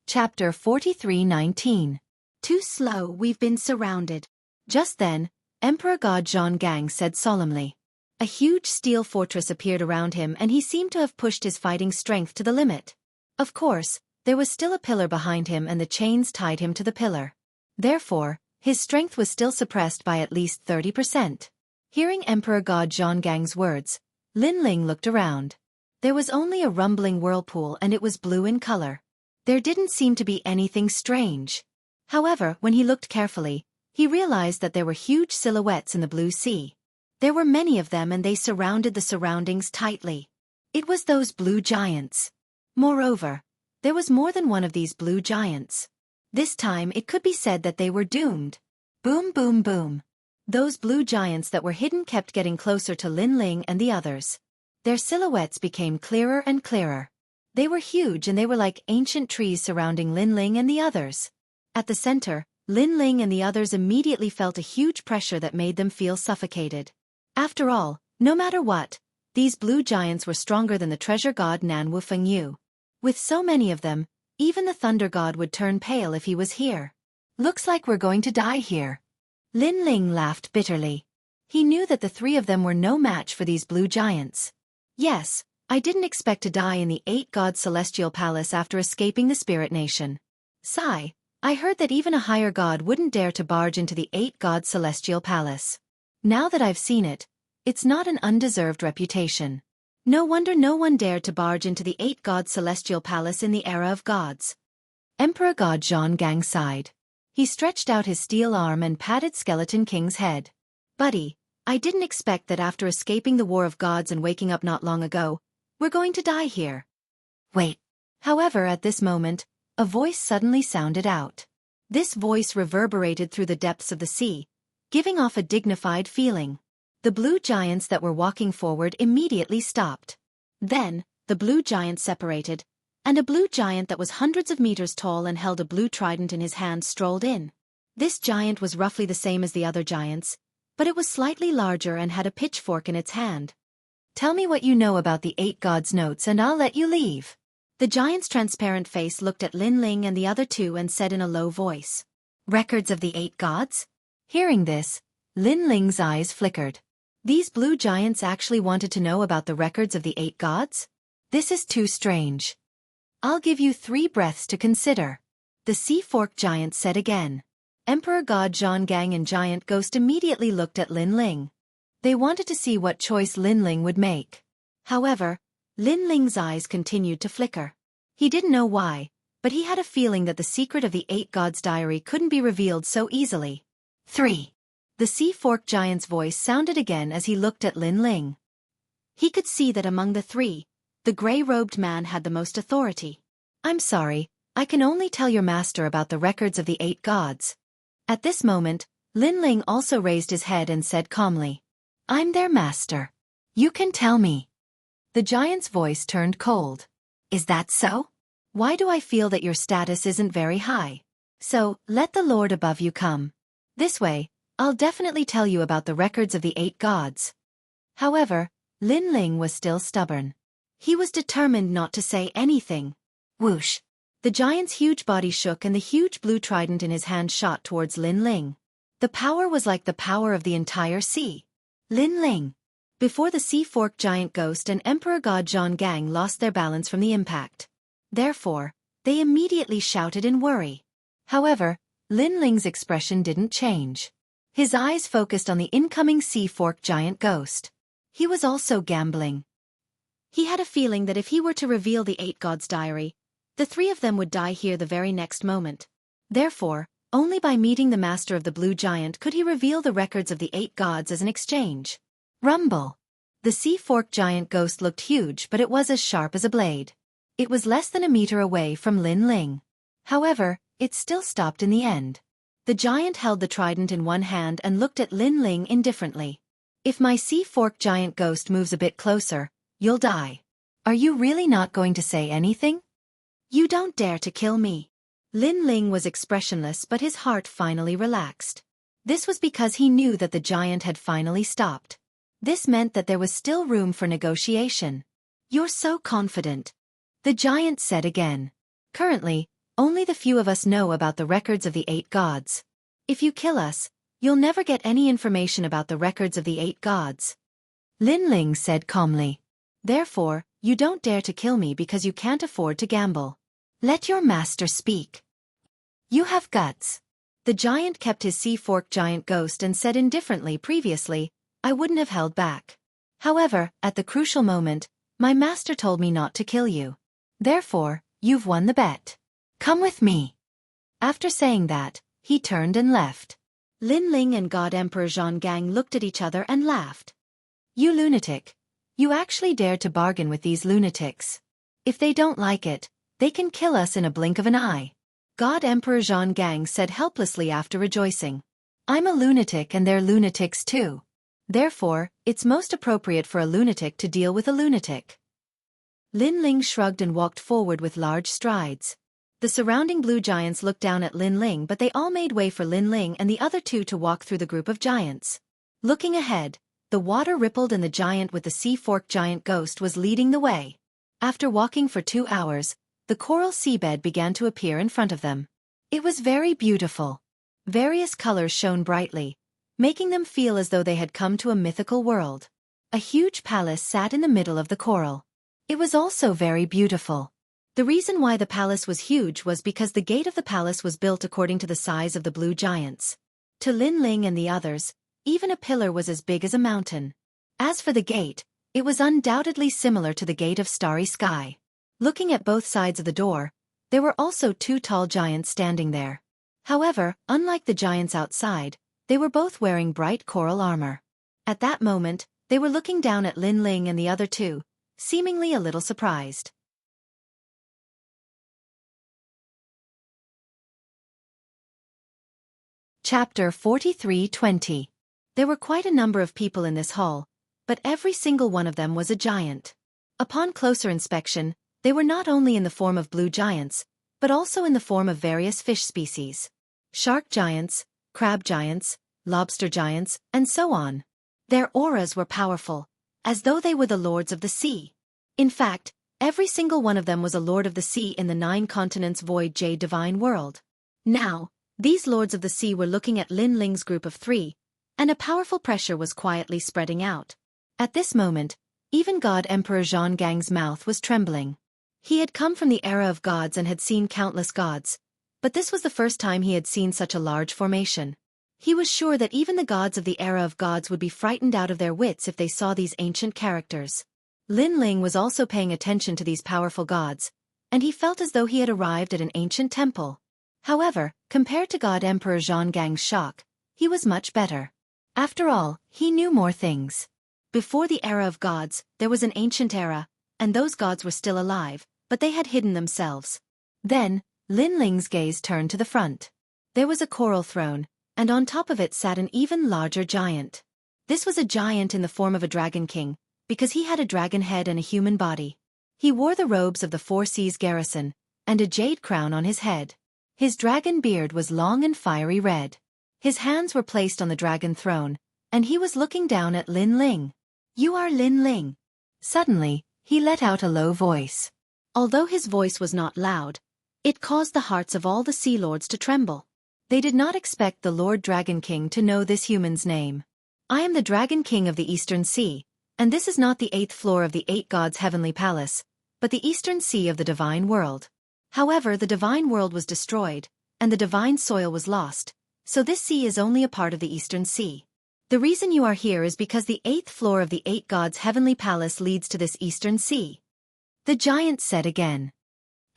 Chapter 43:19. Too slow, we've been surrounded. Just then, Emperor God Zhang Gang said solemnly. A huge steel fortress appeared around him and he seemed to have pushed his fighting strength to the limit. Of course, there was still a pillar behind him and the chains tied him to the pillar. Therefore, his strength was still suppressed by at least 30%. Hearing Emperor God Zhang Gang's words, Lin Ling looked around. There was only a rumbling whirlpool and it was blue in color. There didn't seem to be anything strange. However, when he looked carefully, he realized that there were huge silhouettes in the blue sea. There were many of them and they surrounded the surroundings tightly. It was those blue giants. Moreover, there was more than one of these blue giants. This time it could be said that they were doomed. Boom boom boom. Those blue giants that were hidden kept getting closer to Lin Ling and the others. Their silhouettes became clearer and clearer. They were huge and they were like ancient trees surrounding Lin Ling and the others. At the center, Lin Ling and the others immediately felt a huge pressure that made them feel suffocated. After all, no matter what, these blue giants were stronger than the treasure god Nan Wu Feng Yu. With so many of them, even the thunder god would turn pale if he was here. Looks like we're going to die here. Lin Ling laughed bitterly. He knew that the three of them were no match for these blue giants. Yes, I didn't expect to die in the 8 God celestial palace after escaping the spirit nation. Sigh, I heard that even a higher god wouldn't dare to barge into the 8 God celestial palace. Now that I've seen it, it's not an undeserved reputation. No wonder no one dared to barge into the 8 God celestial palace in the era of gods. Emperor God Zhang Gang sighed. He stretched out his steel arm and patted Skeleton King's head. Buddy, I didn't expect that after escaping the war of gods and waking up not long ago, we're going to die here. Wait. However, at this moment, a voice suddenly sounded out. This voice reverberated through the depths of the sea, giving off a dignified feeling. The blue giants that were walking forward immediately stopped. Then, the blue giants separated, and a blue giant that was hundreds of meters tall and held a blue trident in his hand strolled in. This giant was roughly the same as the other giants, but it was slightly larger and had a pitchfork in its hand. Tell me what you know about the 8 gods' notes and I'll let you leave. The giant's transparent face looked at Lin Ling and the other two and said in a low voice. Records of the 8 gods? Hearing this, Lin Ling's eyes flickered. These blue giants actually wanted to know about the records of the 8 gods? This is too strange. I'll give you 3 breaths to consider. The Sea Fork giant said again. Emperor God Zhang Gang and Giant Ghost immediately looked at Lin Ling. They wanted to see what choice Lin Ling would make. However, Lin Ling's eyes continued to flicker. He didn't know why, but he had a feeling that the secret of the 8 gods' diary couldn't be revealed so easily. 3. The Sea Fork giant's voice sounded again as he looked at Lin Ling. He could see that among the 3, the gray-robed man had the most authority. I'm sorry, I can only tell your master about the records of the 8 gods. At this moment, Lin Ling also raised his head and said calmly, I'm their master. You can tell me. The giant's voice turned cold. Is that so? Why do I feel that your status isn't very high? So, let the Lord above you come. This way, I'll definitely tell you about the records of the 8 gods. However, Lin Ling was still stubborn. He was determined not to say anything. Whoosh! The giant's huge body shook and the huge blue trident in his hand shot towards Lin Ling. The power was like the power of the entire sea. Lin Ling. Before the Sea Fork giant ghost and Emperor God Zhang Gang lost their balance from the impact. Therefore, they immediately shouted in worry. However, Lin Ling's expression didn't change. His eyes focused on the incoming Sea Fork giant ghost. He was also gambling. He had a feeling that if he were to reveal the 8 gods' diary, the 3 of them would die here the very next moment. Therefore, only by meeting the master of the blue giant could he reveal the records of the 8 gods as an exchange. Rumble. The Sea Fork giant ghost looked huge, but it was as sharp as a blade. It was less than a meter away from Lin Ling. However, it still stopped in the end. The giant held the trident in one hand and looked at Lin Ling indifferently. If my Sea Fork giant ghost moves a bit closer, you'll die. Are you really not going to say anything? You don't dare to kill me. Lin Ling was expressionless, but his heart finally relaxed. This was because he knew that the giant had finally stopped. This meant that there was still room for negotiation. "You're so confident," the giant said again. "Currently, only the few of us know about the records of the 8 gods. If you kill us, you'll never get any information about the records of the 8 gods." Lin Ling said calmly. "Therefore, you don't dare to kill me because you can't afford to gamble. Let your master speak. You have guts." The giant kept his sea-fork giant ghost and said indifferently previously, "I wouldn't have held back. However, at the crucial moment, my master told me not to kill you. Therefore, you've won the bet. Come with me." After saying that, he turned and left. Lin Ling and God Emperor Zhonggang looked at each other and laughed. "You lunatic. You actually dared to bargain with these lunatics. If they don't like it, they can kill us in a blink of an eye." God Emperor Zhonggang said helplessly after rejoicing. "I'm a lunatic and they're lunatics too. Therefore, it's most appropriate for a lunatic to deal with a lunatic." Lin Ling shrugged and walked forward with large strides. The surrounding blue giants looked down at Lin Ling, but they all made way for Lin Ling and the other two to walk through the group of giants. Looking ahead, the water rippled and the giant with the sea-fork giant ghost was leading the way. After walking for 2 hours, the coral seabed began to appear in front of them. It was very beautiful. Various colors shone brightly, making them feel as though they had come to a mythical world. A huge palace sat in the middle of the coral. It was also very beautiful. The reason why the palace was huge was because the gate of the palace was built according to the size of the blue giants. To Lin Ling and the others, even a pillar was as big as a mountain. As for the gate, it was undoubtedly similar to the gate of Starry Sky. Looking at both sides of the door, there were also 2 tall giants standing there. However, unlike the giants outside, they were both wearing bright coral armor. At that moment, they were looking down at Lin Ling and the other two, seemingly a little surprised. Chapter 43:20. There were quite a number of people in this hall, but every single one of them was a giant. Upon closer inspection, they were not only in the form of blue giants, but also in the form of various fish species. Shark giants, crab giants, lobster giants, and so on. Their auras were powerful, as though they were the lords of the sea. In fact, every single one of them was a lord of the sea in the 9 continents void jade divine world. Now, these lords of the sea were looking at Lin Ling's group of 3, and a powerful pressure was quietly spreading out. At this moment, even God Emperor Zhonggang's mouth was trembling. He had come from the era of gods and had seen countless gods, but this was the first time he had seen such a large formation. He was sure that even the gods of the era of gods would be frightened out of their wits if they saw these ancient characters. Lin Ling was also paying attention to these powerful gods, and he felt as though he had arrived at an ancient temple. However, compared to God Emperor Zhonggang's shock, he was much better. After all, he knew more things. Before the era of gods, there was an ancient era, and those gods were still alive, but they had hidden themselves. Then, Lin Ling's gaze turned to the front. There was a coral throne, and on top of it sat an even larger giant. This was a giant in the form of a dragon king, because he had a dragon head and a human body. He wore the robes of the 4 Seas garrison, and a jade crown on his head. His dragon beard was long and fiery red. His hands were placed on the dragon throne, and he was looking down at Lin Ling. "You are Lin Ling." Suddenly, he let out a low voice. Although his voice was not loud, it caused the hearts of all the sea lords to tremble. They did not expect the Lord Dragon King to know this human's name. "I am the Dragon King of the Eastern Sea, and this is not the 8th floor of the 8 gods' heavenly palace, but the Eastern Sea of the divine world. However, the divine world was destroyed, and the divine soil was lost, so this sea is only a part of the Eastern Sea. The reason you are here is because the 8th floor of the 8 gods' heavenly palace leads to this Eastern Sea." The giant said again.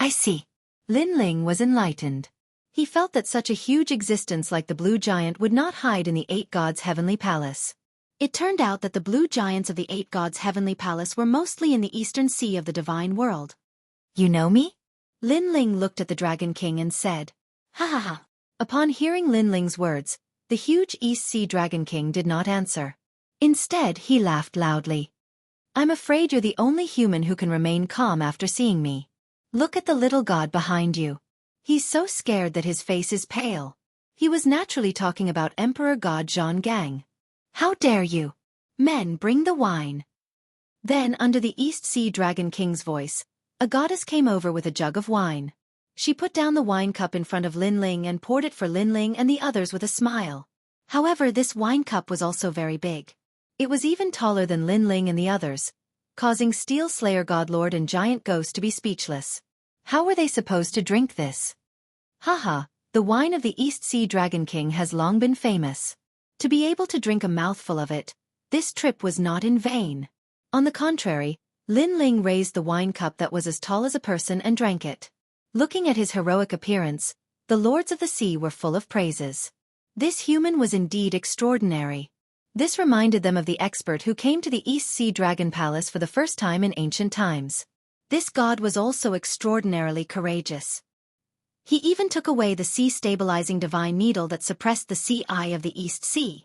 "I see." Lin Ling was enlightened. He felt that such a huge existence like the blue giant would not hide in the 8 gods' heavenly palace. It turned out that the blue giants of the 8 gods' heavenly palace were mostly in the Eastern Sea of the divine world. "You know me?" Lin Ling looked at the Dragon King and said, "Ha ha ha." Upon hearing Lin Ling's words, the huge East Sea Dragon King did not answer. Instead, he laughed loudly. "I'm afraid you're the only human who can remain calm after seeing me. Look at the little god behind you. He's so scared that his face is pale. He was naturally talking about Emperor God Zhang Gang. How dare you? Men, bring the wine. Then, under the East Sea Dragon King's voice, a goddess came over with a jug of wine. She put down the wine cup in front of Lin Ling and poured it for Lin Ling and the others with a smile. However, this wine cup was also very big. It was even taller than Lin Ling and the others, causing Steel Slayer Godlord and Giant Ghost to be speechless. How were they supposed to drink this? Haha, the wine of the East Sea Dragon King has long been famous. To be able to drink a mouthful of it, this trip was not in vain. On the contrary, Lin Ling raised the wine cup that was as tall as a person and drank it. Looking at his heroic appearance, the lords of the sea were full of praises. This human was indeed extraordinary. This reminded them of the expert who came to the East Sea Dragon Palace for the first time in ancient times. This god was also extraordinarily courageous. He even took away the sea-stabilizing divine needle that suppressed the sea eye of the East Sea.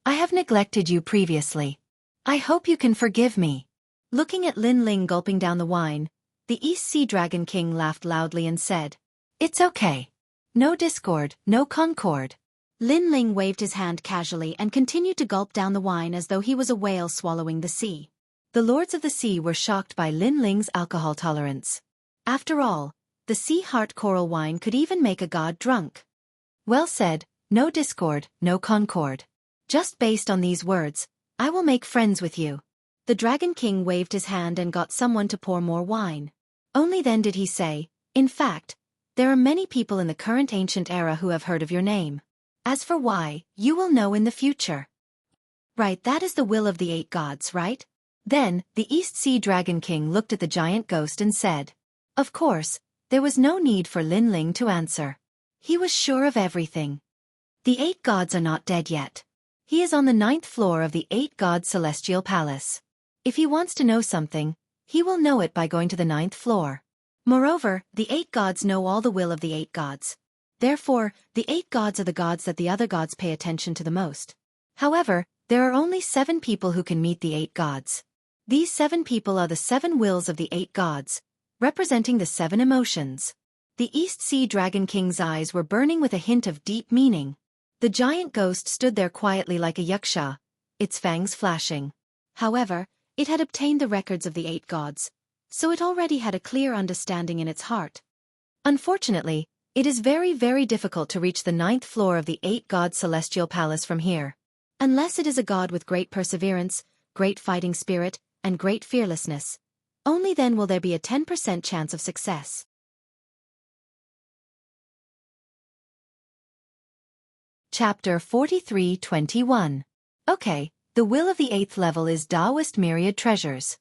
I have neglected you previously. I hope you can forgive me. Looking at Lin Ling gulping down the wine, the East Sea Dragon King laughed loudly and said, "It's okay. No discord, no concord." Lin Ling waved his hand casually and continued to gulp down the wine as though he was a whale swallowing the sea. The lords of the sea were shocked by Lin Ling's alcohol tolerance. After all, the sea heart coral wine could even make a god drunk. Well said, no discord, no concord. Just based on these words, I will make friends with you. The Dragon King waved his hand and got someone to pour more wine. Only then did he say, "In fact, there are many people in the current ancient era who have heard of your name. As for why, you will know in the future." Right, that is the will of the 8 gods, right? Then, the East Sea Dragon King looked at the giant ghost and said, of course, there was no need for Lin Ling to answer. He was sure of everything. The 8 gods are not dead yet. He is on the 9th floor of the 8 gods celestial palace. If he wants to know something, he will know it by going to the 9th floor. Moreover, the 8 gods know all the will of the 8 gods. Therefore, the 8 gods are the gods that the other gods pay attention to the most. However, there are only 7 people who can meet the 8 gods. These 7 people are the 7 wills of the 8 gods, representing the 7 emotions. The East Sea Dragon King's eyes were burning with a hint of deep meaning. The giant ghost stood there quietly like a yaksha, its fangs flashing. However, it had obtained the records of the 8 gods, so it already had a clear understanding in its heart. Unfortunately, it is very, very difficult to reach the 9th floor of the 8 gods celestial palace from here. Unless it is a god with great perseverance, great fighting spirit, and great fearlessness. Only then will there be a 10% chance of success. Chapter 43:21. Okay, the will of the 8th level is Taoist myriad treasures.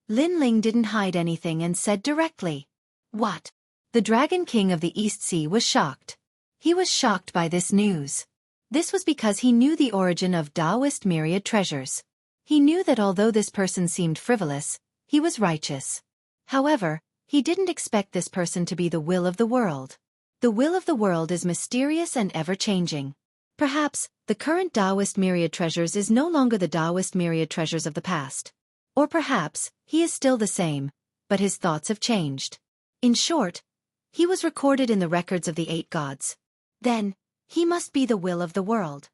Lin Ling didn't hide anything and said directly. What? The Dragon King of the East Sea was shocked. He was shocked by this news. This was because he knew the origin of Taoist myriad treasures. He knew that although this person seemed frivolous, he was righteous. However, he didn't expect this person to be the will of the world. The will of the world is mysterious and ever-changing. Perhaps, the current Taoist myriad treasures is no longer the Taoist myriad treasures of the past. Or perhaps, he is still the same, but his thoughts have changed. In short, he was recorded in the records of the 8 gods. Then, he must be the will of the world.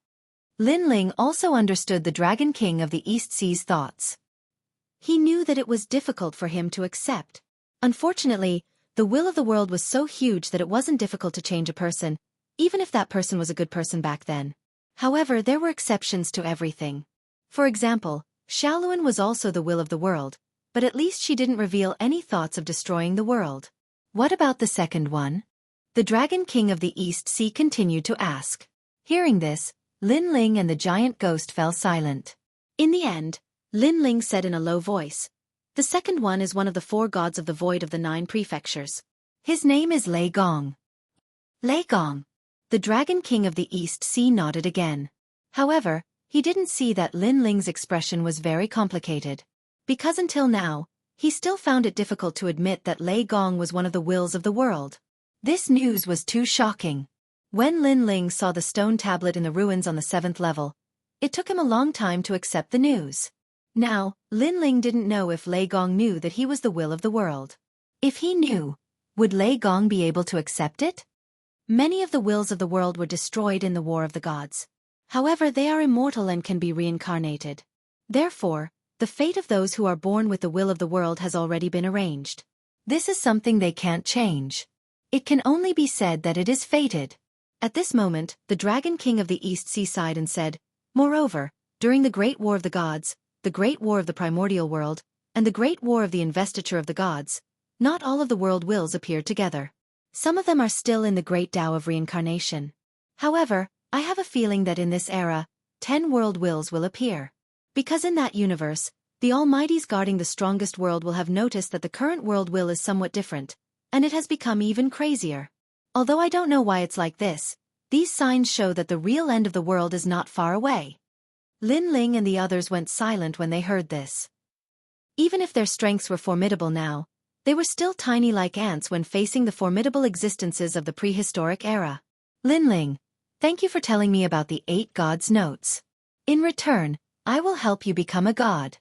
Lin Ling also understood the Dragon King of the East Sea's thoughts. He knew that it was difficult for him to accept. Unfortunately, the will of the world was so huge that it wasn't difficult to change a person, even if that person was a good person back then. However, there were exceptions to everything. For example, Xiaoluan was also the will of the world, but at least she didn't reveal any thoughts of destroying the world. What about the second one? The Dragon King of the East Sea continued to ask. Hearing this, Lin Ling and the giant ghost fell silent. In the end, Lin Ling said in a low voice, "The second one is one of the 4 gods of the void of the 9 prefectures. His name is Lei Gong." Lei Gong. The Dragon King of the East Sea nodded again. However, he didn't see that Lin Ling's expression was very complicated. Because until now, he still found it difficult to admit that Lei Gong was one of the wills of the world. This news was too shocking. When Lin Ling saw the stone tablet in the ruins on the 7th level, it took him a long time to accept the news. Now, Lin Ling didn't know if Lei Gong knew that he was the will of the world. If he knew, would Lei Gong be able to accept it? Many of the wills of the world were destroyed in the War of the Gods. However, they are immortal and can be reincarnated. Therefore, the fate of those who are born with the will of the world has already been arranged. This is something they can't change. It can only be said that it is fated. At this moment, the Dragon King of the East Sea sighed and said, "Moreover, during the Great War of the Gods, the Great War of the Primordial World, and the Great War of the Investiture of the Gods, not all of the world wills appeared together. Some of them are still in the Great Tao of Reincarnation. However, I have a feeling that in this era, 10 world wills will appear. Because in that universe, the Almighties guarding the strongest world will have noticed that the current world will is somewhat different, and it has become even crazier. Although I don't know why it's like this, these signs show that the real end of the world is not far away." Lin Ling and the others went silent when they heard this. Even if their strengths were formidable now, they were still tiny like ants when facing the formidable existences of the prehistoric era. "Lin Ling, thank you for telling me about the 8 gods' notes. In return, I will help you become a god."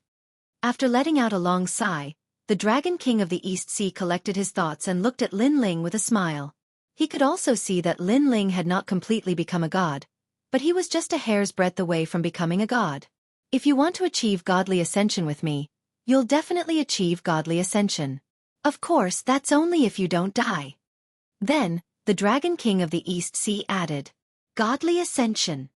After letting out a long sigh, the Dragon King of the East Sea collected his thoughts and looked at Lin Ling with a smile. He could also see that Lin Ling had not completely become a god, but he was just a hair's breadth away from becoming a god. "If you want to achieve godly ascension with me, you'll definitely achieve godly ascension. Of course, that's only if you don't die." Then, the Dragon King of the East Sea added, "Godly ascension."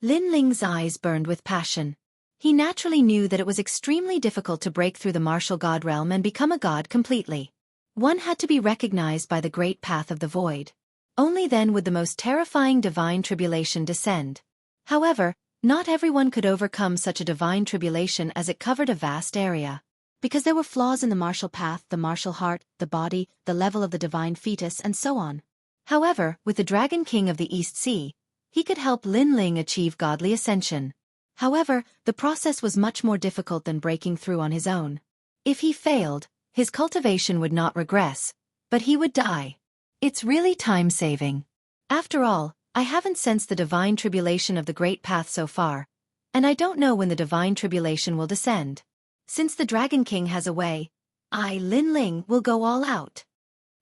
Lin Ling's eyes burned with passion. He naturally knew that it was extremely difficult to break through the martial god realm and become a god completely. One had to be recognized by the great path of the void. Only then would the most terrifying divine tribulation descend. However, not everyone could overcome such a divine tribulation as it covered a vast area. Because there were flaws in the martial path, the martial heart, the body, the level of the divine fetus, and so on. However, with the Dragon King of the East Sea, he could help Lin Ling achieve godly ascension. However, the process was much more difficult than breaking through on his own. If he failed, his cultivation would not regress, but he would die. It's really time-saving. After all, I haven't sensed the divine tribulation of the great path so far, and I don't know when the divine tribulation will descend. Since the Dragon King has a way, I, Lin Ling, will go all out."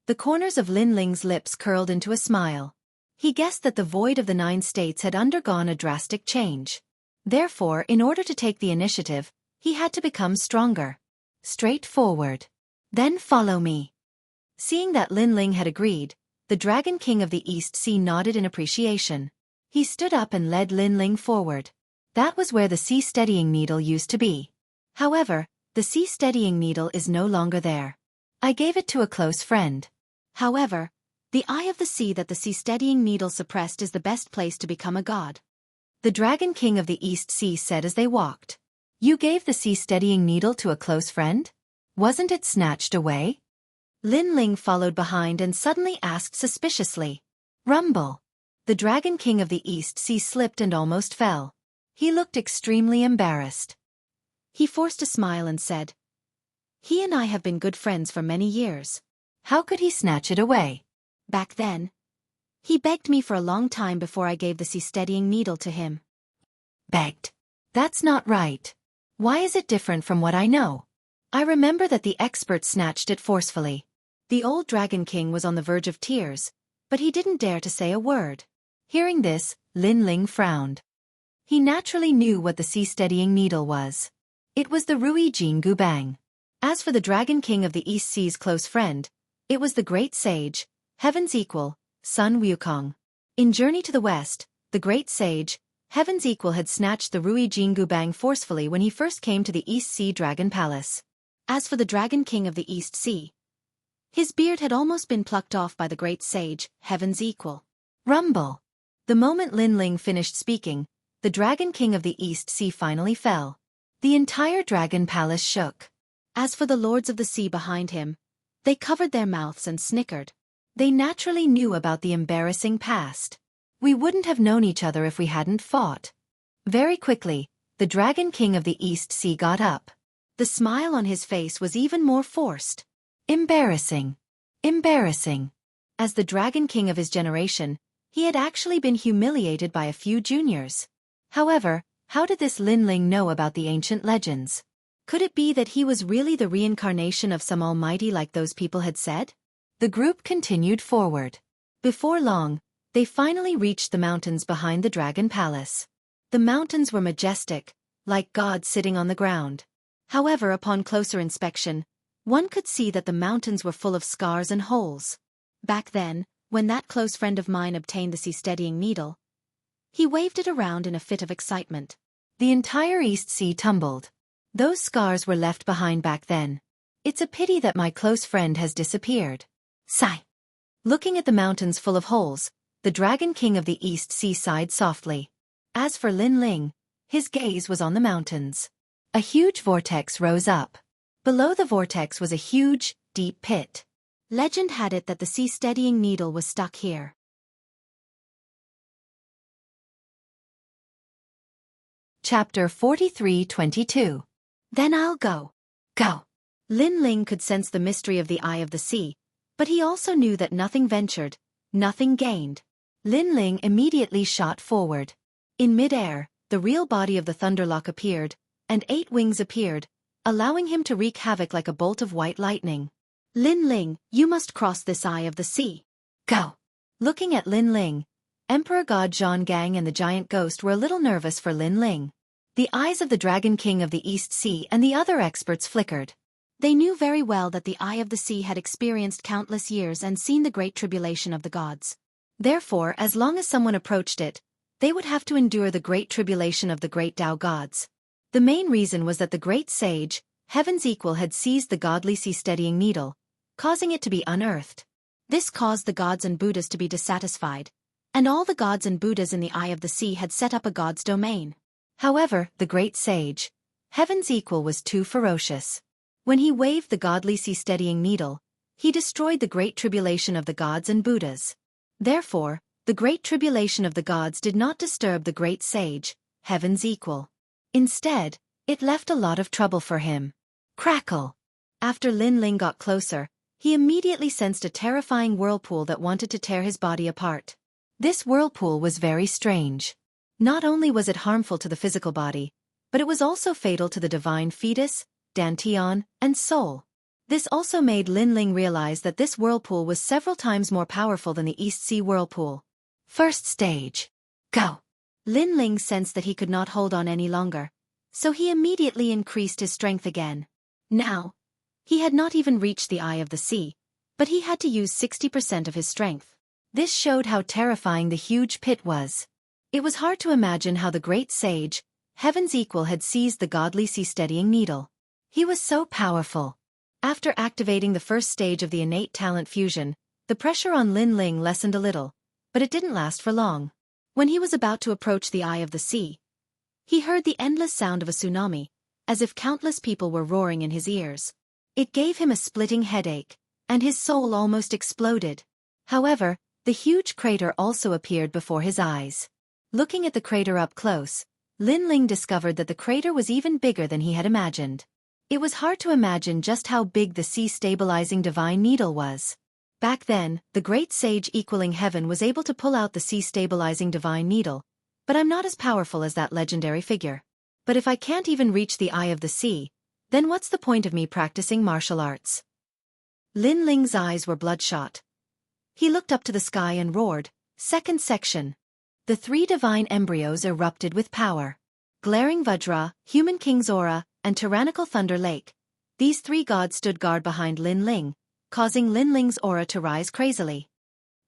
The corners of Lin Ling's lips curled into a smile. He guessed that the void of the 9 states had undergone a drastic change. Therefore, in order to take the initiative, he had to become stronger. Straightforward. "Then follow me." Seeing that Lin Ling had agreed, the Dragon King of the East Sea nodded in appreciation. He stood up and led Lin Ling forward. That was where the sea steadying needle used to be. However, the sea steadying needle is no longer there. I gave it to a close friend. However, the eye of the sea that the sea steadying needle suppressed is the best place to become a god. The Dragon King of the East Sea said as they walked. "You gave the sea steadying needle to a close friend? Wasn't it snatched away?" Lin Ling followed behind and suddenly asked suspiciously. "Rumble." The Dragon King of the East Sea slipped and almost fell. He looked extremely embarrassed. He forced a smile and said, "He and I have been good friends for many years. How could he snatch it away?" "Back then, he begged me for a long time before I gave the sea steadying needle to him." "Begged? That's not right. Why is it different from what I know? I remember that the expert snatched it forcefully." The old Dragon King was on the verge of tears, but he didn't dare to say a word. Hearing this, Lin Ling frowned. He naturally knew what the sea steadying needle was. It was the Rui Jing Gubang. As for the Dragon King of the East Sea's close friend, it was the great sage, Heaven's Equal, Sun Wukong. In Journey to the West, the great sage, Heaven's Equal had snatched the Rui Jing Gubang forcefully when he first came to the East Sea Dragon Palace. As for the Dragon King of the East Sea, his beard had almost been plucked off by the great sage, Heaven's Equal. Rumble. The moment Lin Ling finished speaking, the Dragon King of the East Sea finally fell. The entire Dragon Palace shook. As for the lords of the sea behind him, they covered their mouths and snickered. They naturally knew about the embarrassing past. We wouldn't have known each other if we hadn't fought. Very quickly, the Dragon King of the East Sea got up. The smile on his face was even more forced. Embarrassing. Embarrassing. As the Dragon King of his generation, he had actually been humiliated by a few juniors. However, how did this Lin Ling know about the ancient legends? Could it be that he was really the reincarnation of some almighty like those people had said? The group continued forward. Before long, They finally reached the mountains behind the Dragon Palace. The mountains were majestic, like gods sitting on the ground. However, upon closer inspection, one could see that the mountains were full of scars and holes. Back then, when that close friend of mine obtained the sea-steadying needle, he waved it around in a fit of excitement. The entire East Sea tumbled. Those scars were left behind back then. It's a pity that my close friend has disappeared. Sigh. Looking at the mountains full of holes, the Dragon King of the East Sea sighed softly. As for Lin Ling, his gaze was on the mountains. A huge vortex rose up. Below the vortex was a huge, deep pit. Legend had it that the sea-steadying needle was stuck here. Chapter 43-22. Then I'll go. Go. Lin Ling could sense the mystery of the Eye of the Sea, but he also knew that nothing ventured, nothing gained. Lin Ling immediately shot forward. In mid-air, the real body of the Thunderlock appeared, and 8 wings appeared, allowing him to wreak havoc like a bolt of white lightning. Lin Ling, you must cross this Eye of the Sea. Go. Looking at Lin Ling, Emperor God Zhang Gang and the giant ghost were a little nervous for Lin Ling. The eyes of the Dragon King of the East Sea and the other experts flickered. They knew very well that the Eye of the Sea had experienced countless years and seen the great tribulation of the gods. Therefore, as long as someone approached it, they would have to endure the great tribulation of the great Tao gods. The main reason was that the great sage, Heaven's Equal, had seized the godly sea-steadying needle, causing it to be unearthed. This caused the gods and Buddhas to be dissatisfied, and all the gods and Buddhas in the Eye of the Sea had set up a god's domain. However, the great sage, Heaven's Equal, was too ferocious. When he waved the godly sea-steadying needle, he destroyed the great tribulation of the gods and Buddhas. Therefore, the great tribulation of the gods did not disturb the great sage, Heaven's Equal. Instead, it left a lot of trouble for him. Crackle! After Lin Ling got closer, he immediately sensed a terrifying whirlpool that wanted to tear his body apart. This whirlpool was very strange. Not only was it harmful to the physical body, but it was also fatal to the divine fetus, dantian, and soul. This also made Lin Ling realize that this whirlpool was several times more powerful than the East Sea whirlpool. First stage. Go! Lin Ling sensed that he could not hold on any longer, so he immediately increased his strength again. Now, he had not even reached the Eye of the Sea, but he had to use 60% of his strength. This showed how terrifying the huge pit was. It was hard to imagine how the great sage, Heaven's Equal, had seized the godly sea-steadying needle. He was so powerful. After activating the first stage of the innate talent fusion, the pressure on Lin Ling lessened a little, but it didn't last for long. When he was about to approach the Eye of the Sea, he heard the endless sound of a tsunami, as if countless people were roaring in his ears. It gave him a splitting headache, and his soul almost exploded. However, the huge crater also appeared before his eyes. Looking at the crater up close, Lin Ling discovered that the crater was even bigger than he had imagined. It was hard to imagine just how big the sea-stabilizing divine needle was. Back then, the great sage equaling heaven was able to pull out the sea-stabilizing divine needle, but I'm not as powerful as that legendary figure. But if I can't even reach the Eye of the Sea, then what's the point of me practicing martial arts? Lin Ling's eyes were bloodshot. He looked up to the sky and roared, "Second section." The 3 divine embryos erupted with power. Glaring Vajra, Human King's aura, and Tyrannical Thunder Lake. These 3 gods stood guard behind Lin Ling, causing Lin Ling's aura to rise crazily.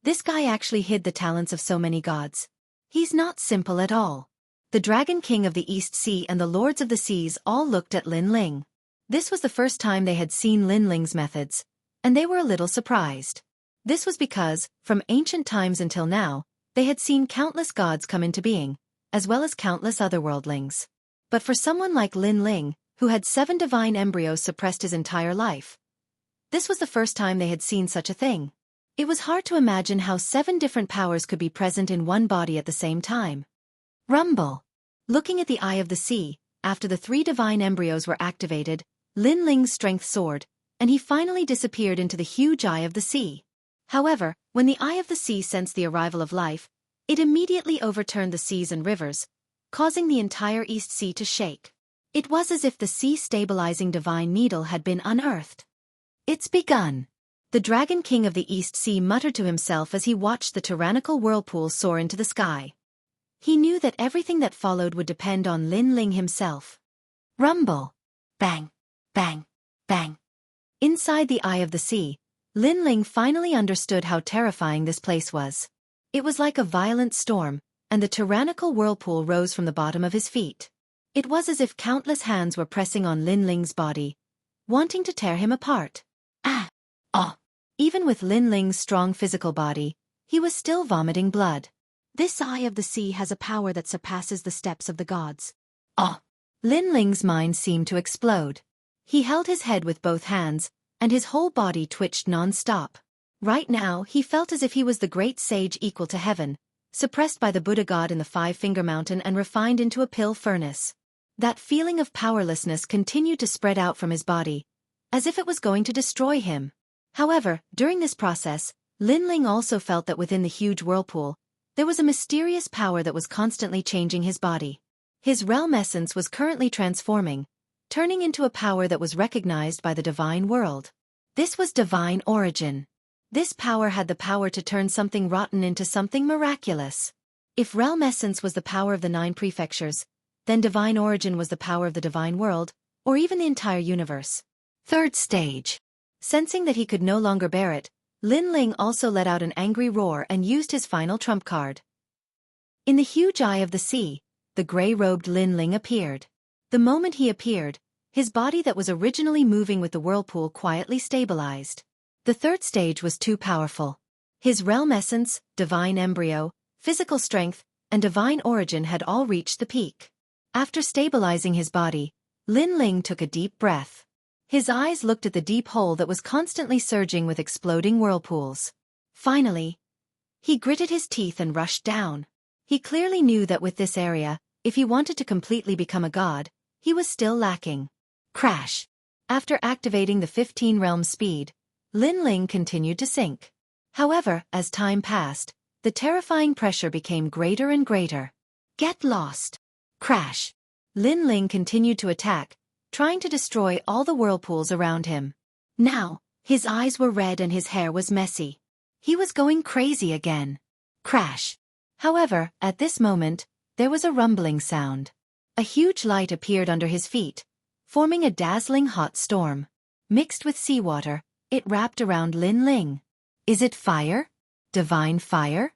This guy actually hid the talents of so many gods. He's not simple at all. The Dragon King of the East Sea and the Lords of the Seas all looked at Lin Ling. This was the first time they had seen Lin Ling's methods, and they were a little surprised. This was because, from ancient times until now, they had seen countless gods come into being, as well as countless otherworldlings. But for someone like Lin Ling, who had 7 divine embryos suppressed his entire life, this was the first time they had seen such a thing. It was hard to imagine how 7 different powers could be present in one body at the same time. Rumble. Looking at the Eye of the Sea, after the 3 divine embryos were activated, Lin Ling's strength soared, and he finally disappeared into the huge Eye of the Sea. However, when the Eye of the Sea sensed the arrival of life, it immediately overturned the seas and rivers, causing the entire East Sea to shake. It was as if the sea-stabilizing divine needle had been unearthed. It's begun. The Dragon King of the East Sea muttered to himself as he watched the tyrannical whirlpool soar into the sky. He knew that everything that followed would depend on Lin Ling himself. Rumble. Bang. Bang. Bang. Inside the eye of the sea, Lin Ling finally understood how terrifying this place was. It was like a violent storm, and the tyrannical whirlpool rose from the bottom of his feet. It was as if countless hands were pressing on Lin Ling's body, wanting to tear him apart. Ah! Ah! Even with Lin Ling's strong physical body, he was still vomiting blood. This eye of the sea has a power that surpasses the steps of the gods. Ah! Lin Ling's mind seemed to explode. He held his head with both hands, and his whole body twitched non-stop. Right now he felt as if he was the great sage equal to heaven, suppressed by the Buddha god in the Five-Finger Mountain and refined into a pill furnace. That feeling of powerlessness continued to spread out from his body, as if it was going to destroy him. However, during this process, Lin Ling also felt that within the huge whirlpool, there was a mysterious power that was constantly changing his body. His realm essence was currently transforming, turning into a power that was recognized by the divine world. This was divine origin. This power had the power to turn something rotten into something miraculous. If realm essence was the power of the 9 prefectures, then divine origin was the power of the divine world, or even the entire universe. Third stage. Sensing that he could no longer bear it, Lin Ling also let out an angry roar and used his final trump card. In the huge eye of the sea, the gray-robed Lin Ling appeared. The moment he appeared, his body that was originally moving with the whirlpool quietly stabilized. The third stage was too powerful. His realm essence, divine embryo, physical strength, and divine origin had all reached the peak. After stabilizing his body, Lin Ling took a deep breath. His eyes looked at the deep hole that was constantly surging with exploding whirlpools. Finally, he gritted his teeth and rushed down. He clearly knew that with this area, if he wanted to completely become a god, he was still lacking. Crash! After activating the 15 realm speed, Lin Ling continued to sink. However, as time passed, the terrifying pressure became greater and greater. Get lost! Crash! Lin Ling continued to attack, trying to destroy all the whirlpools around him. Now, his eyes were red and his hair was messy. He was going crazy again. Crash! However, at this moment, there was a rumbling sound. A huge light appeared under his feet, forming a dazzling hot storm. Mixed with seawater, it wrapped around Lin Ling. Is it fire? Divine fire?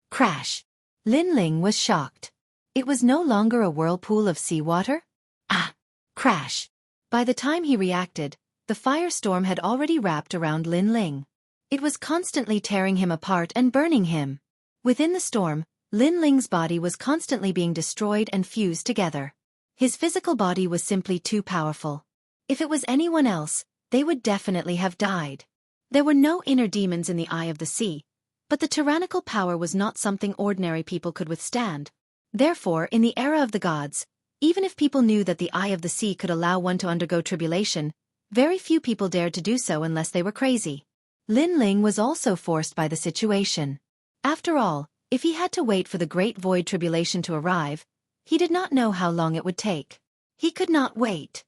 Crash! Lin Ling was shocked. It was no longer a whirlpool of seawater? Ah! Crash! By the time he reacted, the firestorm had already wrapped around Lin Ling. It was constantly tearing him apart and burning him. Within the storm, Lin Ling's body was constantly being destroyed and fused together. His physical body was simply too powerful. If it was anyone else, they would definitely have died. There were no inner demons in the eye of the sea, but the tyrannical power was not something ordinary people could withstand. Therefore, in the era of the gods, even if people knew that the eye of the sea could allow one to undergo tribulation, very few people dared to do so unless they were crazy. Lin Ling was also forced by the situation. After all, if he had to wait for the Great Void Tribulation to arrive, he did not know how long it would take. He could not wait.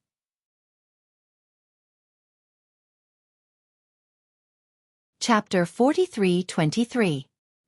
Chapter 43-23.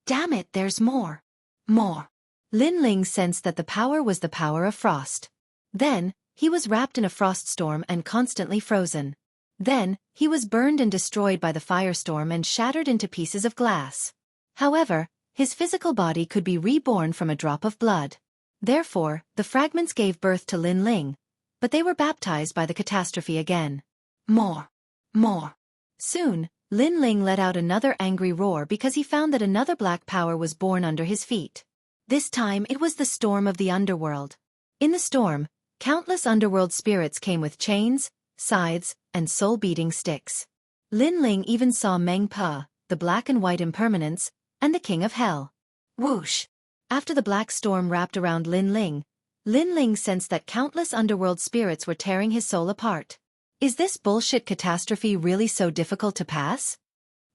Damn it, there's more. More. Lin Ling sensed that the power was the power of frost. Then, he was wrapped in a frost storm and constantly frozen. Then, he was burned and destroyed by the firestorm and shattered into pieces of glass. However, his physical body could be reborn from a drop of blood. Therefore, the fragments gave birth to Lin Ling, but they were baptized by the catastrophe again. More. More. Soon, Lin Ling let out another angry roar because he found that another black power was born under his feet. This time it was the storm of the underworld. In the storm, countless underworld spirits came with chains, scythes, and soul-beating sticks. Lin Ling even saw Meng Pa, the black and white impermanence, and the king of hell. Whoosh! After the black storm wrapped around Lin Ling sensed that countless underworld spirits were tearing his soul apart. Is this bullshit catastrophe really so difficult to pass?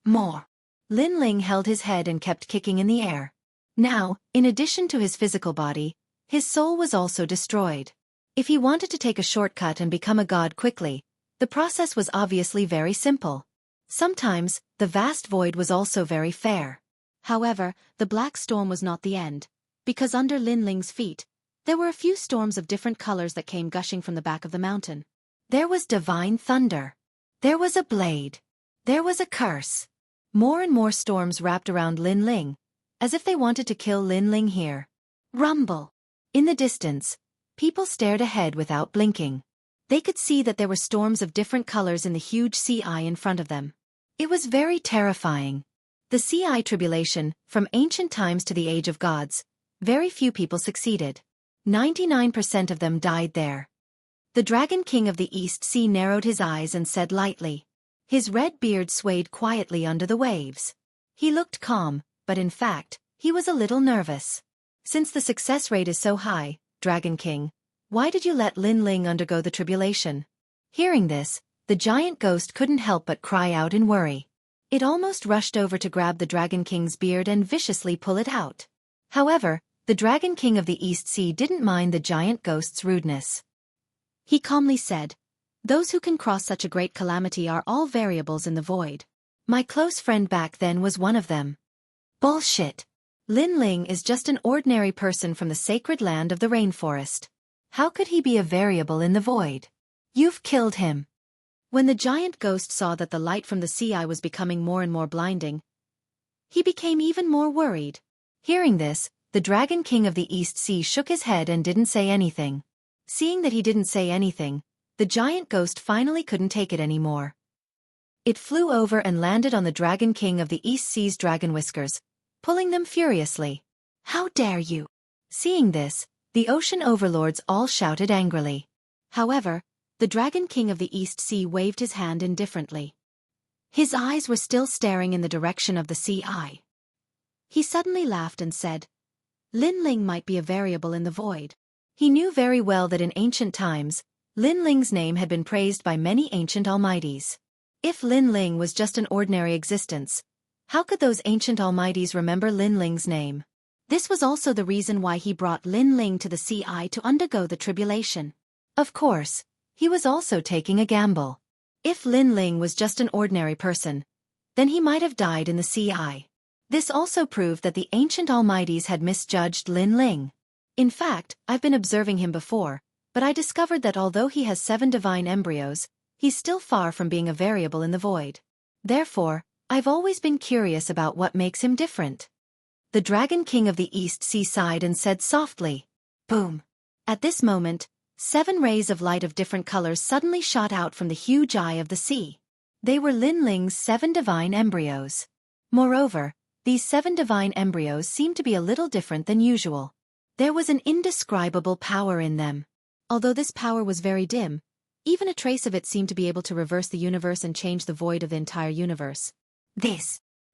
More. Lin Ling held his head and kept kicking in the air. Now, in addition to his physical body, his soul was also destroyed. If he wanted to take a shortcut and become a god quickly, the process was obviously very simple. Sometimes, the vast void was also very fair. However, the black storm was not the end, because under Lin Ling's feet, there were a few storms of different colors that came gushing from the back of the mountain. There was divine thunder. There was a blade. There was a curse. More and more storms wrapped around Lin Ling, as if they wanted to kill Lin Ling here. Rumble. In the distance, people stared ahead without blinking. They could see that there were storms of different colors in the huge sea eye in front of them. It was very terrifying. The sea eye tribulation, from ancient times to the age of gods, very few people succeeded. 99% of them died there. The Dragon King of the East Sea narrowed his eyes and said lightly. His red beard swayed quietly under the waves. He looked calm, but in fact, he was a little nervous. Since the success rate is so high, Dragon King, why did you let Lin Ling undergo the tribulation? Hearing this, the giant ghost couldn't help but cry out in worry. It almost rushed over to grab the Dragon King's beard and viciously pull it out. However, the Dragon King of the East Sea didn't mind the giant ghost's rudeness. He calmly said, "Those who can cross such a great calamity are all variables in the void. My close friend back then was one of them." Bullshit. Lin Ling is just an ordinary person from the sacred land of the rainforest. How could he be a variable in the void? You've killed him. When the giant ghost saw that the light from the sea eye was becoming more and more blinding, he became even more worried. Hearing this, the Dragon King of the East Sea shook his head and didn't say anything. Seeing that he didn't say anything, the giant ghost finally couldn't take it anymore. It flew over and landed on the Dragon King of the East Sea's dragon whiskers, pulling them furiously. "How dare you!" Seeing this, the ocean overlords all shouted angrily. However, the Dragon King of the East Sea waved his hand indifferently. His eyes were still staring in the direction of the sea eye. He suddenly laughed and said, "Lin Ling might be a variable in the void." He knew very well that in ancient times, Lin Ling's name had been praised by many ancient almighties. If Lin Ling was just an ordinary existence, how could those ancient almighties remember Lin Ling's name? This was also the reason why he brought Lin Ling to the sea eye to undergo the tribulation. Of course, he was also taking a gamble. If Lin Ling was just an ordinary person, then he might have died in the sea eye. This also proved that the ancient almighties had misjudged Lin Ling. In fact, I've been observing him before, but I discovered that although he has 7 divine embryos, he's still far from being a variable in the void. Therefore, I've always been curious about what makes him different. The Dragon King of the East Sea sighed and said softly, "Boom." At this moment, 7 rays of light of different colors suddenly shot out from the huge eye of the sea. They were Lin Ling's 7 divine embryos. Moreover, these 7 divine embryos seemed to be a little different than usual. There was an indescribable power in them. Although this power was very dim, even a trace of it seemed to be able to reverse the universe and change the void of the entire universe.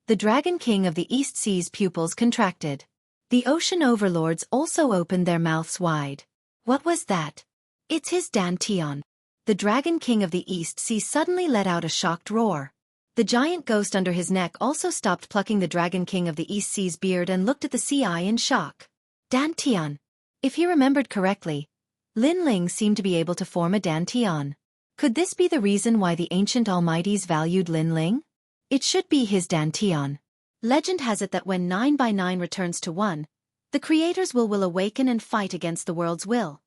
The Dragon King of the East Sea's pupils contracted. The ocean overlords also opened their mouths wide. What was that? It's his Dantian. The Dragon King of the East Sea suddenly let out a shocked roar. The giant ghost under his neck also stopped plucking the Dragon King of the East Sea's beard and looked at the sea eye in shock. Dantian. If he remembered correctly, Lin Ling seemed to be able to form a Dantian. Could this be the reason why the ancient almighties valued Lin Ling? It should be his Dantian. Legend has it that when 9 by 9 returns to 1, the Creator's will awaken and fight against the world's will.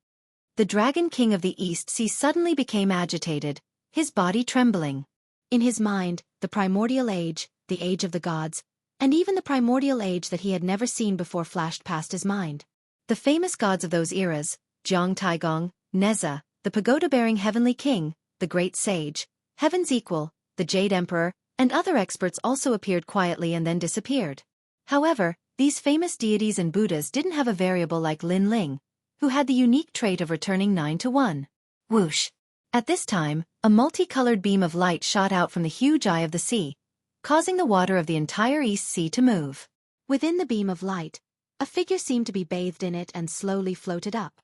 The Dragon King of the East Sea suddenly became agitated, his body trembling. In his mind, the primordial age, the age of the gods, and even the primordial age that he had never seen before flashed past his mind. The famous gods of those eras, Jiang Taigong, Neza, the pagoda-bearing heavenly king, the great sage, heaven's equal, the Jade Emperor, and other experts also appeared quietly and then disappeared. However, these famous deities and Buddhas didn't have a variable like Lin Ling, who had the unique trait of returning 9 to 1. Whoosh! At this time, a multicolored beam of light shot out from the huge eye of the sea, causing the water of the entire East Sea to move. Within the beam of light, a figure seemed to be bathed in it and slowly floated up.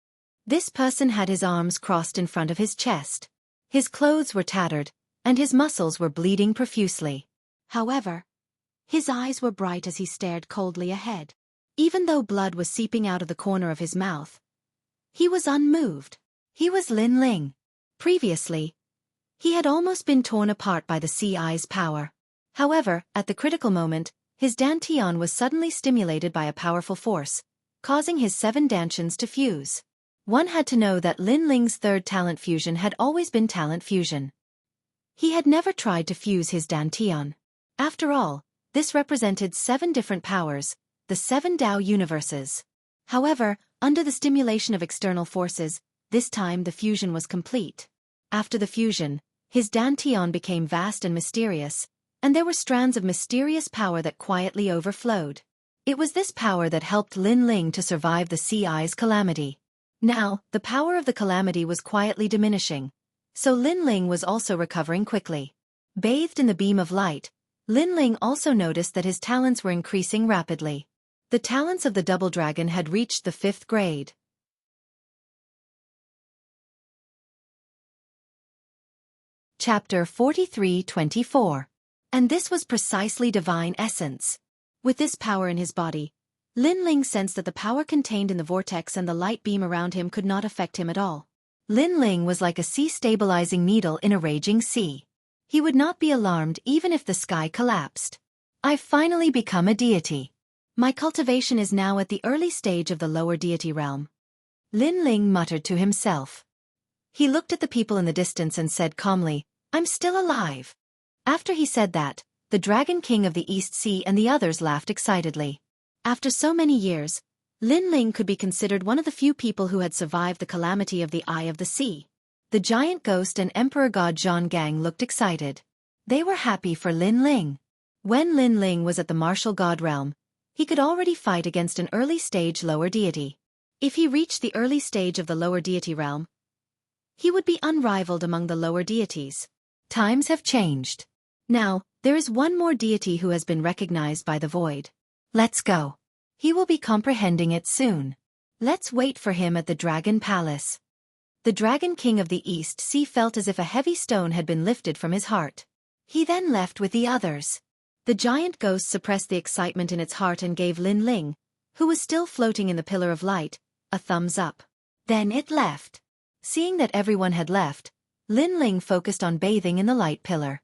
This person had his arms crossed in front of his chest. His clothes were tattered, and his muscles were bleeding profusely. However, his eyes were bright as he stared coldly ahead. Even though blood was seeping out of the corner of his mouth, he was unmoved. He was Lin Ling. Previously, he had almost been torn apart by the sea eye's power. However, at the critical moment, his dantian was suddenly stimulated by a powerful force, causing his 7 dantians to fuse. One had to know that Lin Ling's third talent fusion had always been talent fusion. He had never tried to fuse his dantian. After all, this represented 7 different powers, the 7 Dao universes. However, under the stimulation of external forces, this time the fusion was complete. After the fusion, his dantian became vast and mysterious, and there were strands of mysterious power that quietly overflowed. It was this power that helped Lin Ling to survive the CI's calamity. Now, the power of the calamity was quietly diminishing, so Lin Ling was also recovering quickly. Bathed in the beam of light, Lin Ling also noticed that his talents were increasing rapidly. The talents of the double dragon had reached the 5th grade. Chapter 43-24. And this was precisely divine essence. With this power in his body, Lin Ling sensed that the power contained in the vortex and the light beam around him could not affect him at all. Lin Ling was like a sea-stabilizing needle in a raging sea. He would not be alarmed even if the sky collapsed. I've finally become a deity. My cultivation is now at the early stage of the lower deity realm. Lin Ling muttered to himself. He looked at the people in the distance and said calmly, "I'm still alive." After he said that, the Dragon King of the East Sea and the others laughed excitedly. After so many years, Lin Ling could be considered one of the few people who had survived the calamity of the Eye of the Sea. The giant ghost and Emperor God Zhang Gang looked excited. They were happy for Lin Ling. When Lin Ling was at the martial god realm, he could already fight against an early stage lower deity. If he reached the early stage of the lower deity realm, he would be unrivaled among the lower deities. Times have changed. Now, there is one more deity who has been recognized by the void. Let's go. He will be comprehending it soon. Let's wait for him at the Dragon Palace. The Dragon King of the East Sea felt as if a heavy stone had been lifted from his heart. He then left with the others. The giant ghost suppressed the excitement in its heart and gave Lin Ling, who was still floating in the pillar of light, a thumbs up. Then it left. Seeing that everyone had left, Lin Ling focused on bathing in the light pillar.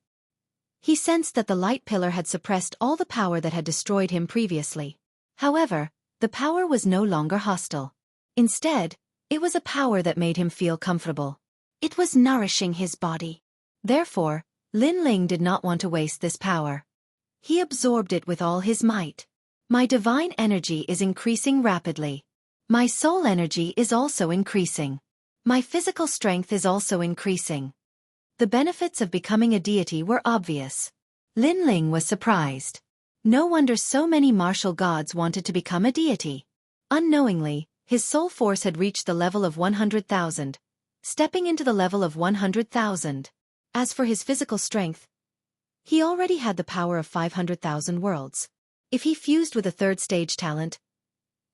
He sensed that the light pillar had suppressed all the power that had destroyed him previously. However, the power was no longer hostile. Instead, it was a power that made him feel comfortable. It was nourishing his body. Therefore, Lin Ling did not want to waste this power. He absorbed it with all his might. My divine energy is increasing rapidly. My soul energy is also increasing. My physical strength is also increasing. The benefits of becoming a deity were obvious. Lin Ling was surprised. No wonder so many martial gods wanted to become a deity. Unknowingly, his soul force had reached the level of 100,000, stepping into the level of 100,000. As for his physical strength, he already had the power of 500,000 worlds. If he fused with a third stage talent,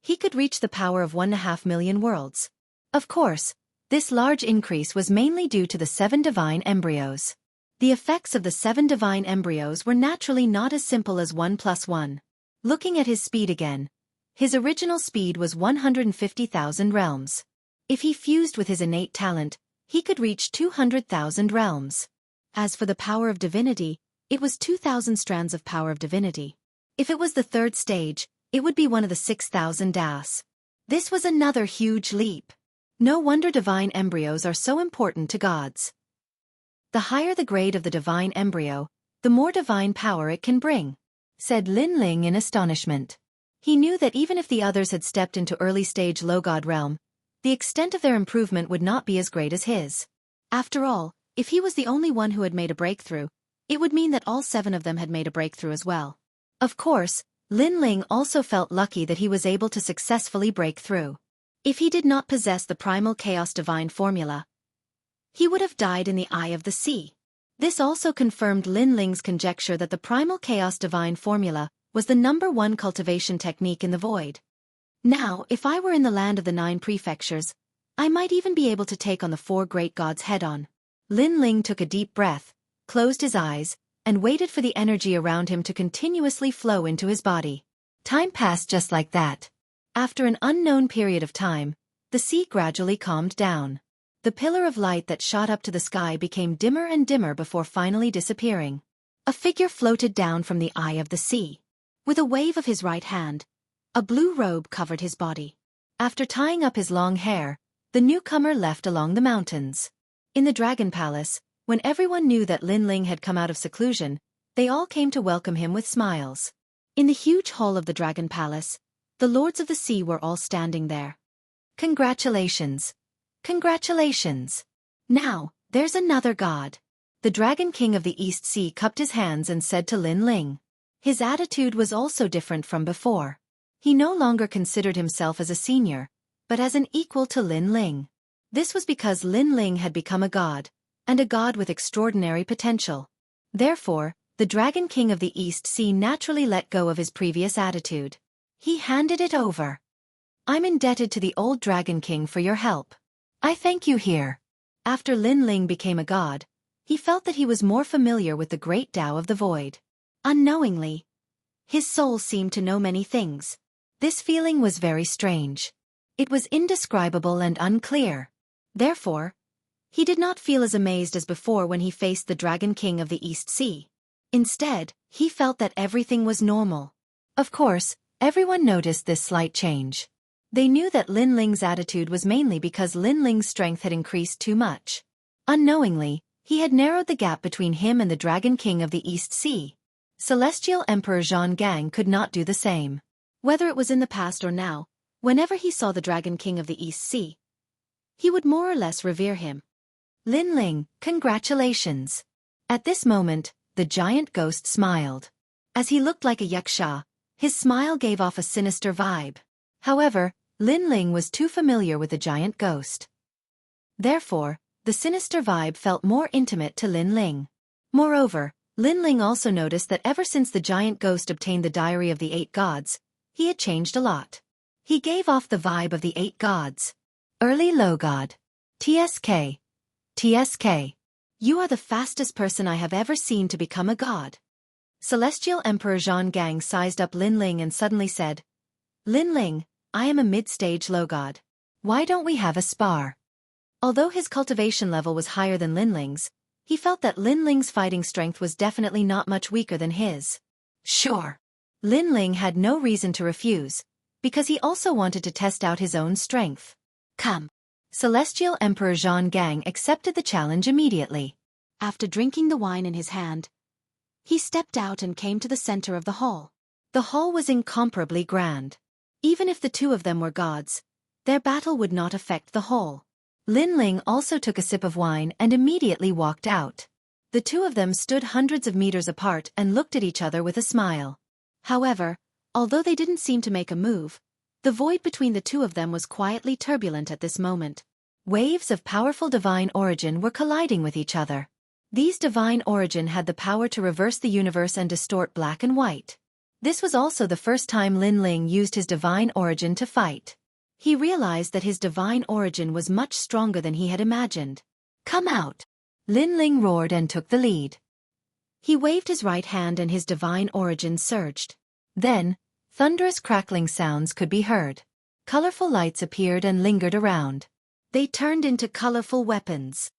he could reach the power of 1.5 million worlds. Of course, this large increase was mainly due to the 7 divine embryos. The effects of the 7 divine embryos were naturally not as simple as 1 + 1. Looking at his speed again, his original speed was 150,000 realms. If he fused with his innate talent, he could reach 200,000 realms. As for the power of divinity, it was 2,000 strands of power of divinity. If it was the third stage, it would be one of the 6,000 Das. This was another huge leap. No wonder divine embryos are so important to gods. The higher the grade of the divine embryo, the more divine power it can bring, said Lin Ling in astonishment. He knew that even if the others had stepped into early-stage low-god realm, the extent of their improvement would not be as great as his. After all, if he was the only one who had made a breakthrough, it would mean that all 7 of them had made a breakthrough as well. Of course, Lin Ling also felt lucky that he was able to successfully break through. If he did not possess the primal chaos divine formula, he would have died in the Eye of the Sea. This also confirmed Lin Ling's conjecture that the primal chaos divine formula was the #1 cultivation technique in the void. Now, if I were in the land of the 9 prefectures, I might even be able to take on the 4 great gods head-on. Lin Ling took a deep breath, closed his eyes, and waited for the energy around him to continuously flow into his body. Time passed just like that. After an unknown period of time, the sea gradually calmed down. The pillar of light that shot up to the sky became dimmer and dimmer before finally disappearing. A figure floated down from the eye of the sea. With a wave of his right hand, a blue robe covered his body. After tying up his long hair, the newcomer left along the mountains. In the Dragon Palace, when everyone knew that Lin Ling had come out of seclusion, they all came to welcome him with smiles. In the huge hall of the Dragon Palace, the lords of the sea were all standing there. Congratulations! Congratulations! Now, there's another god. The Dragon King of the East Sea cupped his hands and said to Lin Ling. His attitude was also different from before. He no longer considered himself as a senior, but as an equal to Lin Ling. This was because Lin Ling had become a god, and a god with extraordinary potential. Therefore, the Dragon King of the East Sea naturally let go of his previous attitude. He handed it over. I'm indebted to the old Dragon King for your help. I thank you here. After Lin Ling became a god, he felt that he was more familiar with the great Tao of the Void. Unknowingly, his soul seemed to know many things. This feeling was very strange. It was indescribable and unclear. Therefore, he did not feel as amazed as before when he faced the Dragon King of the East Sea. Instead, he felt that everything was normal. Of course, everyone noticed this slight change. They knew that Lin Ling's attitude was mainly because Lin Ling's strength had increased too much. Unknowingly, he had narrowed the gap between him and the Dragon King of the East Sea. Celestial Emperor Zhang could not do the same. Whether it was in the past or now, whenever he saw the Dragon King of the East Sea, he would more or less revere him. Lin Ling, congratulations. At this moment, the giant ghost smiled. As he looked like a yaksha, his smile gave off a sinister vibe. However, Lin Ling was too familiar with the giant ghost. Therefore, the sinister vibe felt more intimate to Lin Ling. Moreover, Lin Ling also noticed that ever since the giant ghost obtained the Diary of the Eight Gods, he had changed a lot. He gave off the vibe of the Eight Gods. Early Low God. TSK. TSK. You are the fastest person I have ever seen to become a god. Celestial Emperor Zhang sized up Lin Ling and suddenly said, Lin Ling, I am a mid-stage low god. Why don't we have a spar? Although his cultivation level was higher than Lin Ling's, he felt that Lin Ling's fighting strength was definitely not much weaker than his. Sure. Lin Ling had no reason to refuse, because he also wanted to test out his own strength. Come. Celestial Emperor Zhang accepted the challenge immediately. After drinking the wine in his hand, he stepped out and came to the center of the hall. The hall was incomparably grand. Even if the two of them were gods, their battle would not affect the hall. Lin Ling also took a sip of wine and immediately walked out. The two of them stood hundreds of meters apart and looked at each other with a smile. However, although they didn't seem to make a move, the void between the two of them was quietly turbulent at this moment. Waves of powerful divine origin were colliding with each other. These divine origin had the power to reverse the universe and distort black and white. This was also the first time Lin Ling used his divine origin to fight. He realized that his divine origin was much stronger than he had imagined. Come out! Lin Ling roared and took the lead. He waved his right hand and his divine origin surged. Then, thunderous crackling sounds could be heard. Colorful lights appeared and lingered around. They turned into colorful weapons.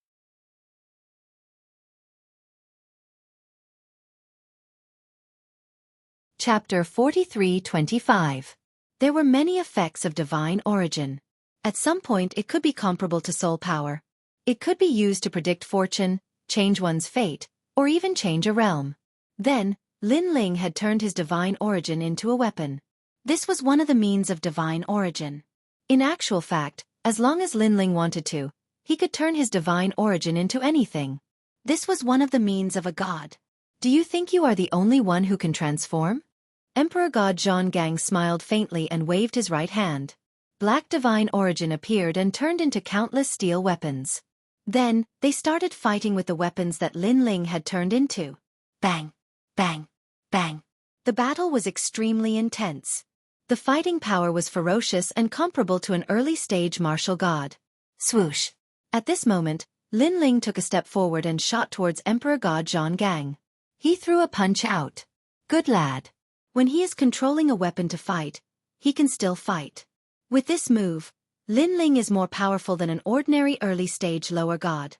Chapter 43-25. There were many effects of divine origin. At some point it could be comparable to soul power. It could be used to predict fortune, change one's fate, or even change a realm. Then, Lin Ling had turned his divine origin into a weapon. This was one of the means of divine origin. In actual fact, as long as Lin Ling wanted to, he could turn his divine origin into anything. This was one of the means of a god. Do you think you are the only one who can transform? Emperor God Zhang smiled faintly and waved his right hand. Black divine origin appeared and turned into countless steel weapons. Then, they started fighting with the weapons that Lin Ling had turned into. Bang! Bang! Bang! The battle was extremely intense. The fighting power was ferocious and comparable to an early-stage martial god. Swoosh! At this moment, Lin Ling took a step forward and shot towards Emperor God Zhang. He threw a punch out. Good lad. When he is controlling a weapon to fight, he can still fight. With this move, Lin Ling is more powerful than an ordinary early-stage lower god.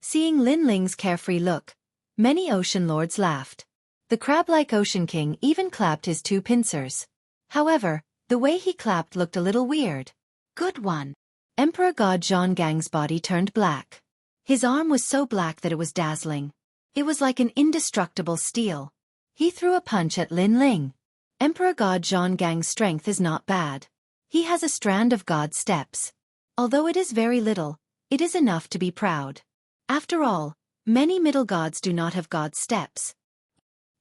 Seeing Lin Ling's carefree look, Many ocean lords laughed. The crab-like Ocean King even clapped his two pincers. However, the way he clapped looked a little weird. Good one. Emperor God Zhongang's body turned black. His arm was so black that it was dazzling. It was like an indestructible steel. He threw a punch at Lin Ling. Emperor God Zhongang's strength is not bad. He has a strand of God steps. Although it is very little, it is enough to be proud. After all, many middle gods do not have God steps.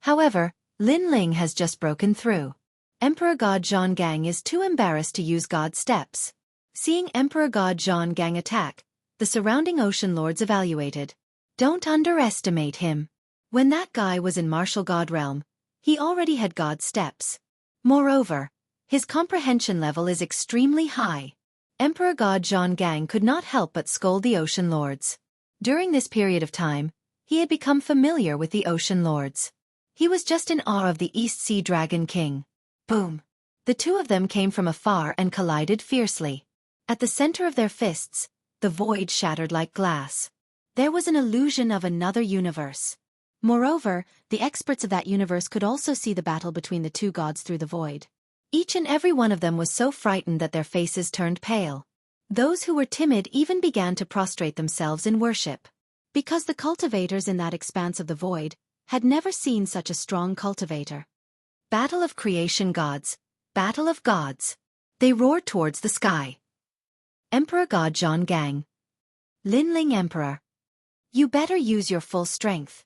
However, Lin Ling has just broken through. Emperor God Zhonggang is too embarrassed to use God steps. Seeing Emperor God Zhonggang attack, the surrounding ocean lords evaluated. Don't underestimate him. When that guy was in martial god realm, he already had God steps. Moreover, his comprehension level is extremely high. Emperor God Zhonggang could not help but scold the ocean lords. During this period of time, he had become familiar with the ocean lords. He was just in awe of the East Sea Dragon King. Boom! The two of them came from afar and collided fiercely. At the center of their fists, the void shattered like glass. There was an illusion of another universe. Moreover, the experts of that universe could also see the battle between the two gods through the void. Each and every one of them was so frightened that their faces turned pale. Those who were timid even began to prostrate themselves in worship. Because the cultivators in that expanse of the void had never seen such a strong cultivator. Battle of creation gods, battle of gods. They roared towards the sky. Emperor God Zhonggang. Lin Ling Emperor. You better use your full strength.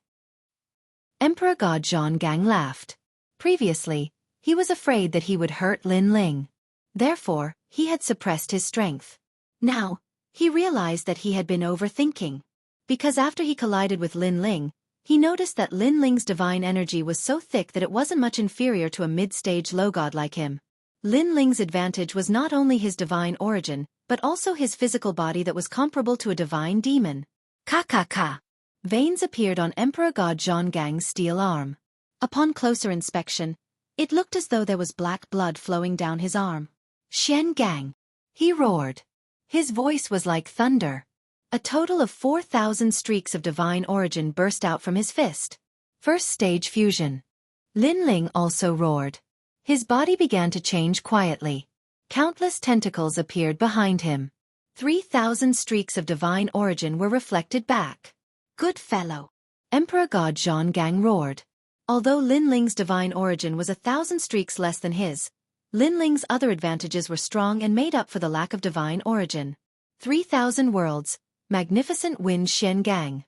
Emperor God Zhonggang laughed. Previously, he was afraid that he would hurt Lin Ling. Therefore, he had suppressed his strength. Now, he realized that he had been overthinking. Because after he collided with Lin Ling, he noticed that Lin Ling's divine energy was so thick that it wasn't much inferior to a mid-stage low god like him. Lin Ling's advantage was not only his divine origin, but also his physical body that was comparable to a divine demon. Ka. Veins appeared on Emperor God Zhonggang's steel arm. Upon closer inspection, it looked as though there was black blood flowing down his arm. Shen Gang! He roared. His voice was like thunder. A total of 4,000 streaks of divine origin burst out from his fist. First stage fusion. Lin Ling also roared. His body began to change quietly. Countless tentacles appeared behind him. 3,000 streaks of divine origin were reflected back. Good fellow. Emperor God Zhonggang roared. Although Lin Ling's divine origin was 1,000 streaks less than his, Lin Ling's other advantages were strong and made up for the lack of divine origin. 3,000 worlds. Magnificent wind Shen Gang.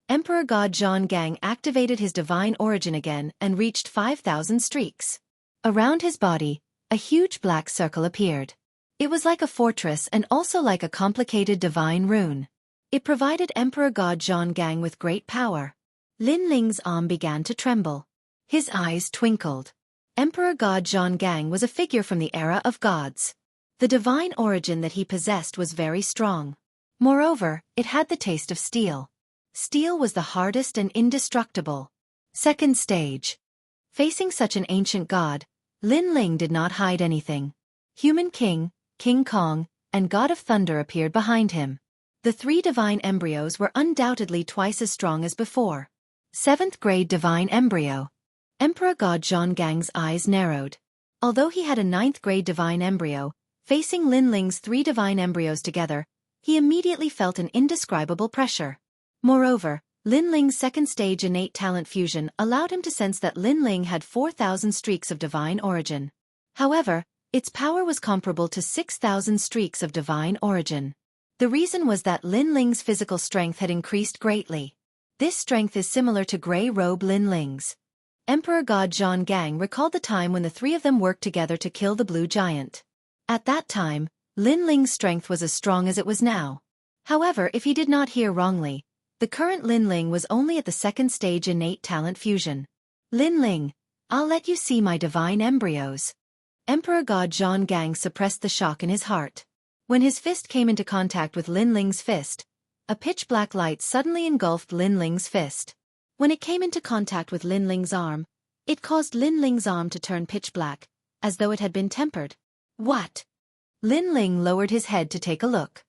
Emperor God Zhonggang activated his divine origin again and reached 5,000 streaks. Around his body, a huge black circle appeared. It was like a fortress and also like a complicated divine rune. It provided Emperor God Zhonggang with great power. Lin Ling's arm began to tremble. His eyes twinkled. Emperor God Zhonggang was a figure from the era of gods. The divine origin that he possessed was very strong. Moreover, it had the taste of steel. Steel was the hardest and indestructible. Second stage. Facing such an ancient god, Lin Ling did not hide anything. Human King, King Kong, and God of Thunder appeared behind him. The three divine embryos were undoubtedly twice as strong as before. 7th grade divine embryo. Emperor God Zhonggang's eyes narrowed. Although he had a 9th grade divine embryo, facing Lin Ling's 3 divine embryos together, he immediately felt an indescribable pressure. Moreover, Lin Ling's second stage innate talent fusion allowed him to sense that Lin Ling had 4,000 streaks of divine origin. However, its power was comparable to 6,000 streaks of divine origin. The reason was that Lin Ling's physical strength had increased greatly. This strength is similar to Grey Robe Lin Ling's. Emperor God Zhonggang recalled the time when the three of them worked together to kill the blue giant. At that time, Lin Ling's strength was as strong as it was now. However, if he did not hear wrongly, the current Lin Ling was only at the second stage innate talent fusion. Lin Ling, I'll let you see my divine embryos. Emperor God Zhonggang suppressed the shock in his heart. When his fist came into contact with Lin Ling's fist, a pitch-black light suddenly engulfed Lin Ling's fist. When it came into contact with Lin Ling's arm, it caused Lin Ling's arm to turn pitch-black, as though it had been tempered. What? Lin Ling lowered his head to take a look.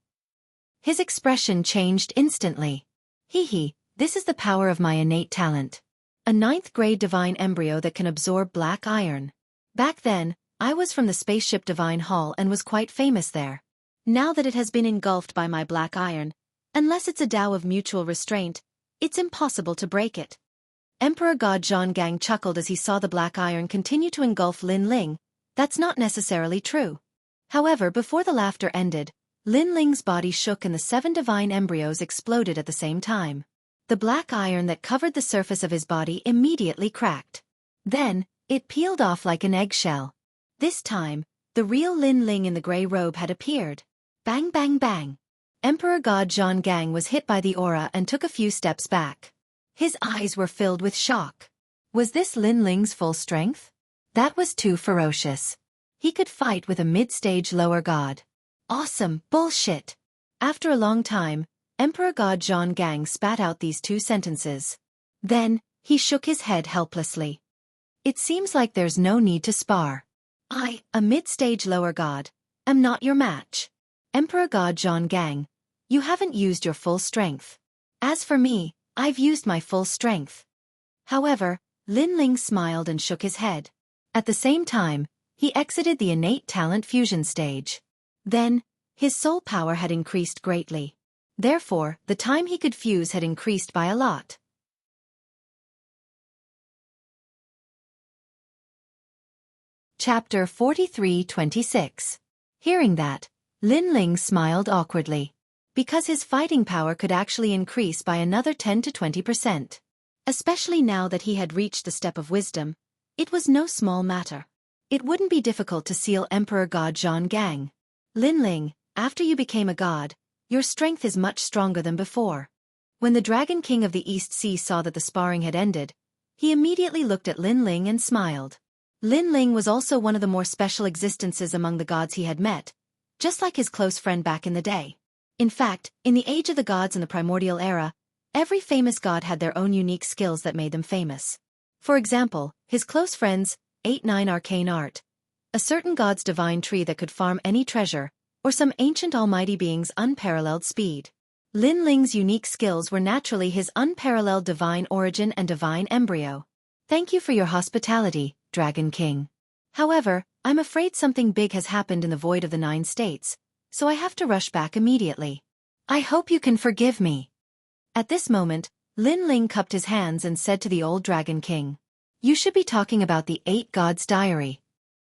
His expression changed instantly. This is the power of my innate talent. A 9th-grade divine embryo that can absorb black iron. Back then, I was from the spaceship Divine Hall and was quite famous there. Now that it has been engulfed by my black iron, unless it's a Tao of mutual restraint, it's impossible to break it. Emperor God Zhonggang chuckled as he saw the black iron continue to engulf Lin Ling. That's not necessarily true. However, before the laughter ended, Lin Ling's body shook and the 7 divine embryos exploded at the same time. The black iron that covered the surface of his body immediately cracked. Then, it peeled off like an eggshell. This time, the real Lin Ling in the gray robe had appeared. Bang bang bang. Emperor God Zhonggang was hit by the aura and took a few steps back. His eyes were filled with shock. Was this Lin Ling's full strength? That was too ferocious. He could fight with a mid-stage lower god. Awesome bullshit. After a long time, Emperor God Zhonggang spat out these 2 sentences. Then, he shook his head helplessly. It seems like there's no need to spar. I, a mid-stage lower god, am not your match. Emperor God Zhonggang, you haven't used your full strength. As for me, I've used my full strength. However, Lin Ling smiled and shook his head. At the same time, he exited the innate talent fusion stage. Then, his soul power had increased greatly. Therefore, the time he could fuse had increased by a lot. Chapter 43-26. Hearing that, Lin Ling smiled awkwardly. Because his fighting power could actually increase by another 10 to 20%. Especially now that he had reached the step of wisdom, it was no small matter. It wouldn't be difficult to seal Emperor God Zhonggang. Lin Ling, after you became a god, your strength is much stronger than before. When the Dragon King of the East Sea saw that the sparring had ended, he immediately looked at Lin Ling and smiled. Lin Ling was also one of the more special existences among the gods he had met, just like his close friend back in the day. In fact, in the age of the gods in the primordial era, every famous god had their own unique skills that made them famous. For example, his close friends, 8-9 arcane art, a certain god's divine tree that could farm any treasure, or some ancient almighty being's unparalleled speed. Lin Ling's unique skills were naturally his unparalleled divine origin and divine embryo. Thank you for your hospitality, Dragon King. However, I'm afraid something big has happened in the void of the 9 states, so I have to rush back immediately. I hope you can forgive me. At this moment, Lin Ling cupped his hands and said to the old Dragon King, You should be talking about the 8 Gods' Diary.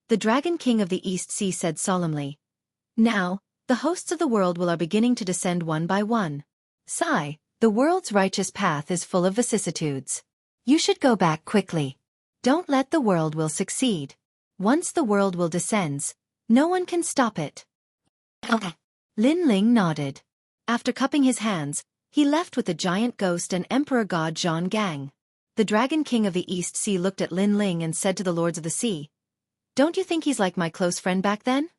The Dragon King of the East Sea said solemnly, Now, the hosts of the world are beginning to descend one by one. Sigh, the world's righteous path is full of vicissitudes. You should go back quickly. Don't let the world will succeed. Once the world will descends, no one can stop it. Lin Ling nodded. After cupping his hands, he left with the giant ghost and Emperor God Zhonggang. The Dragon King of the East Sea looked at Lin Ling and said to the Lords of the Sea, Don't you think he's like my close friend back then?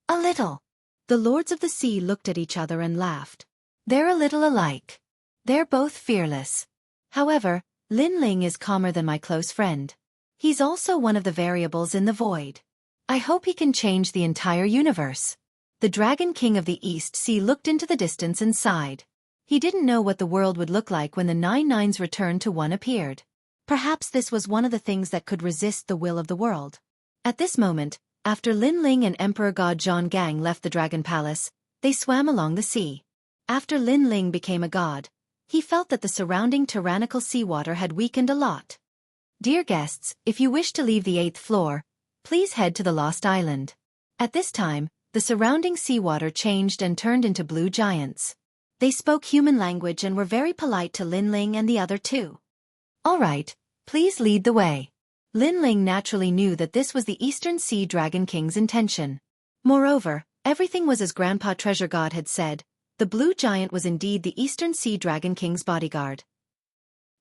A little. The Lords of the Sea looked at each other and laughed. They're a little alike. They're both fearless. However, Lin Ling is calmer than my close friend. He's also one of the variables in the void. I hope he can change the entire universe. The Dragon King of the East Sea looked into the distance and sighed. He didn't know what the world would look like when the 9 nines returned to 1 appeared. Perhaps this was one of the things that could resist the will of the world. At this moment, after Lin Ling and Emperor God Zhonggang left the Dragon Palace, they swam along the sea. After Lin Ling became a god, he felt that the surrounding tyrannical seawater had weakened a lot. Dear guests, if you wish to leave the 8th floor, please head to the Lost Island. At this time, the surrounding seawater changed and turned into blue giants. They spoke human language and were very polite to Lin Ling and the other 2. All right, please lead the way. Lin Ling naturally knew that this was the Eastern Sea Dragon King's intention. Moreover, everything was as Grandpa Treasure God had said. The blue giant was indeed the Eastern Sea Dragon King's bodyguard.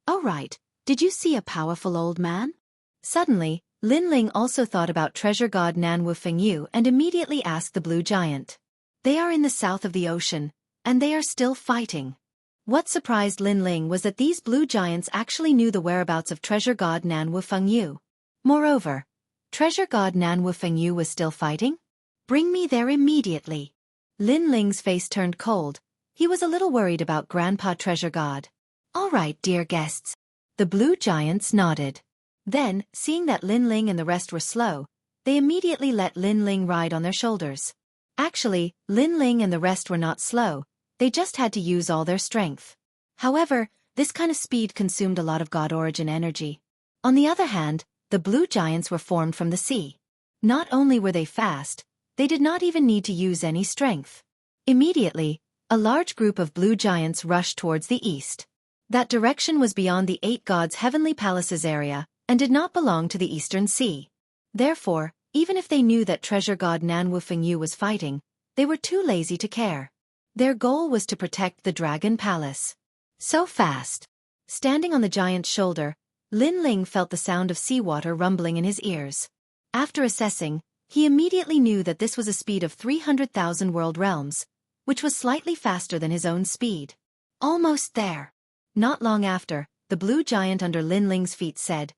Oh right, did you see a powerful old man? Suddenly, Lin Ling also thought about Treasure God Nanwu Fengyu and immediately asked the blue giant. They are in the south of the ocean, and they are still fighting. What surprised Lin Ling was that these blue giants actually knew the whereabouts of Treasure God Nanwu Fengyu. Moreover, Treasure God Nanwu Fengyu was still fighting? Bring me there immediately. Lin Ling's face turned cold. He was a little worried about Grandpa Treasure God. All right, dear guests. The blue giants nodded. Then, seeing that Lin Ling and the rest were slow, they immediately let Lin Ling ride on their shoulders. Actually, Lin Ling and the rest were not slow, they just had to use all their strength. However, this kind of speed consumed a lot of God origin energy. On the other hand, the blue giants were formed from the sea. Not only were they fast, they did not even need to use any strength. Immediately, a large group of blue giants rushed towards the east. That direction was beyond the 8 gods' heavenly palaces area, and did not belong to the eastern sea. Therefore, even if they knew that treasure god Nanwu Fengyu was fighting, they were too lazy to care. Their goal was to protect the Dragon Palace. So fast. Standing on the giant's shoulder, Lin Ling felt the sound of seawater rumbling in his ears. After assessing, he immediately knew that this was a speed of 300,000 world realms, which was slightly faster than his own speed. Almost there. Not long after, the blue giant under Lin Ling's feet said,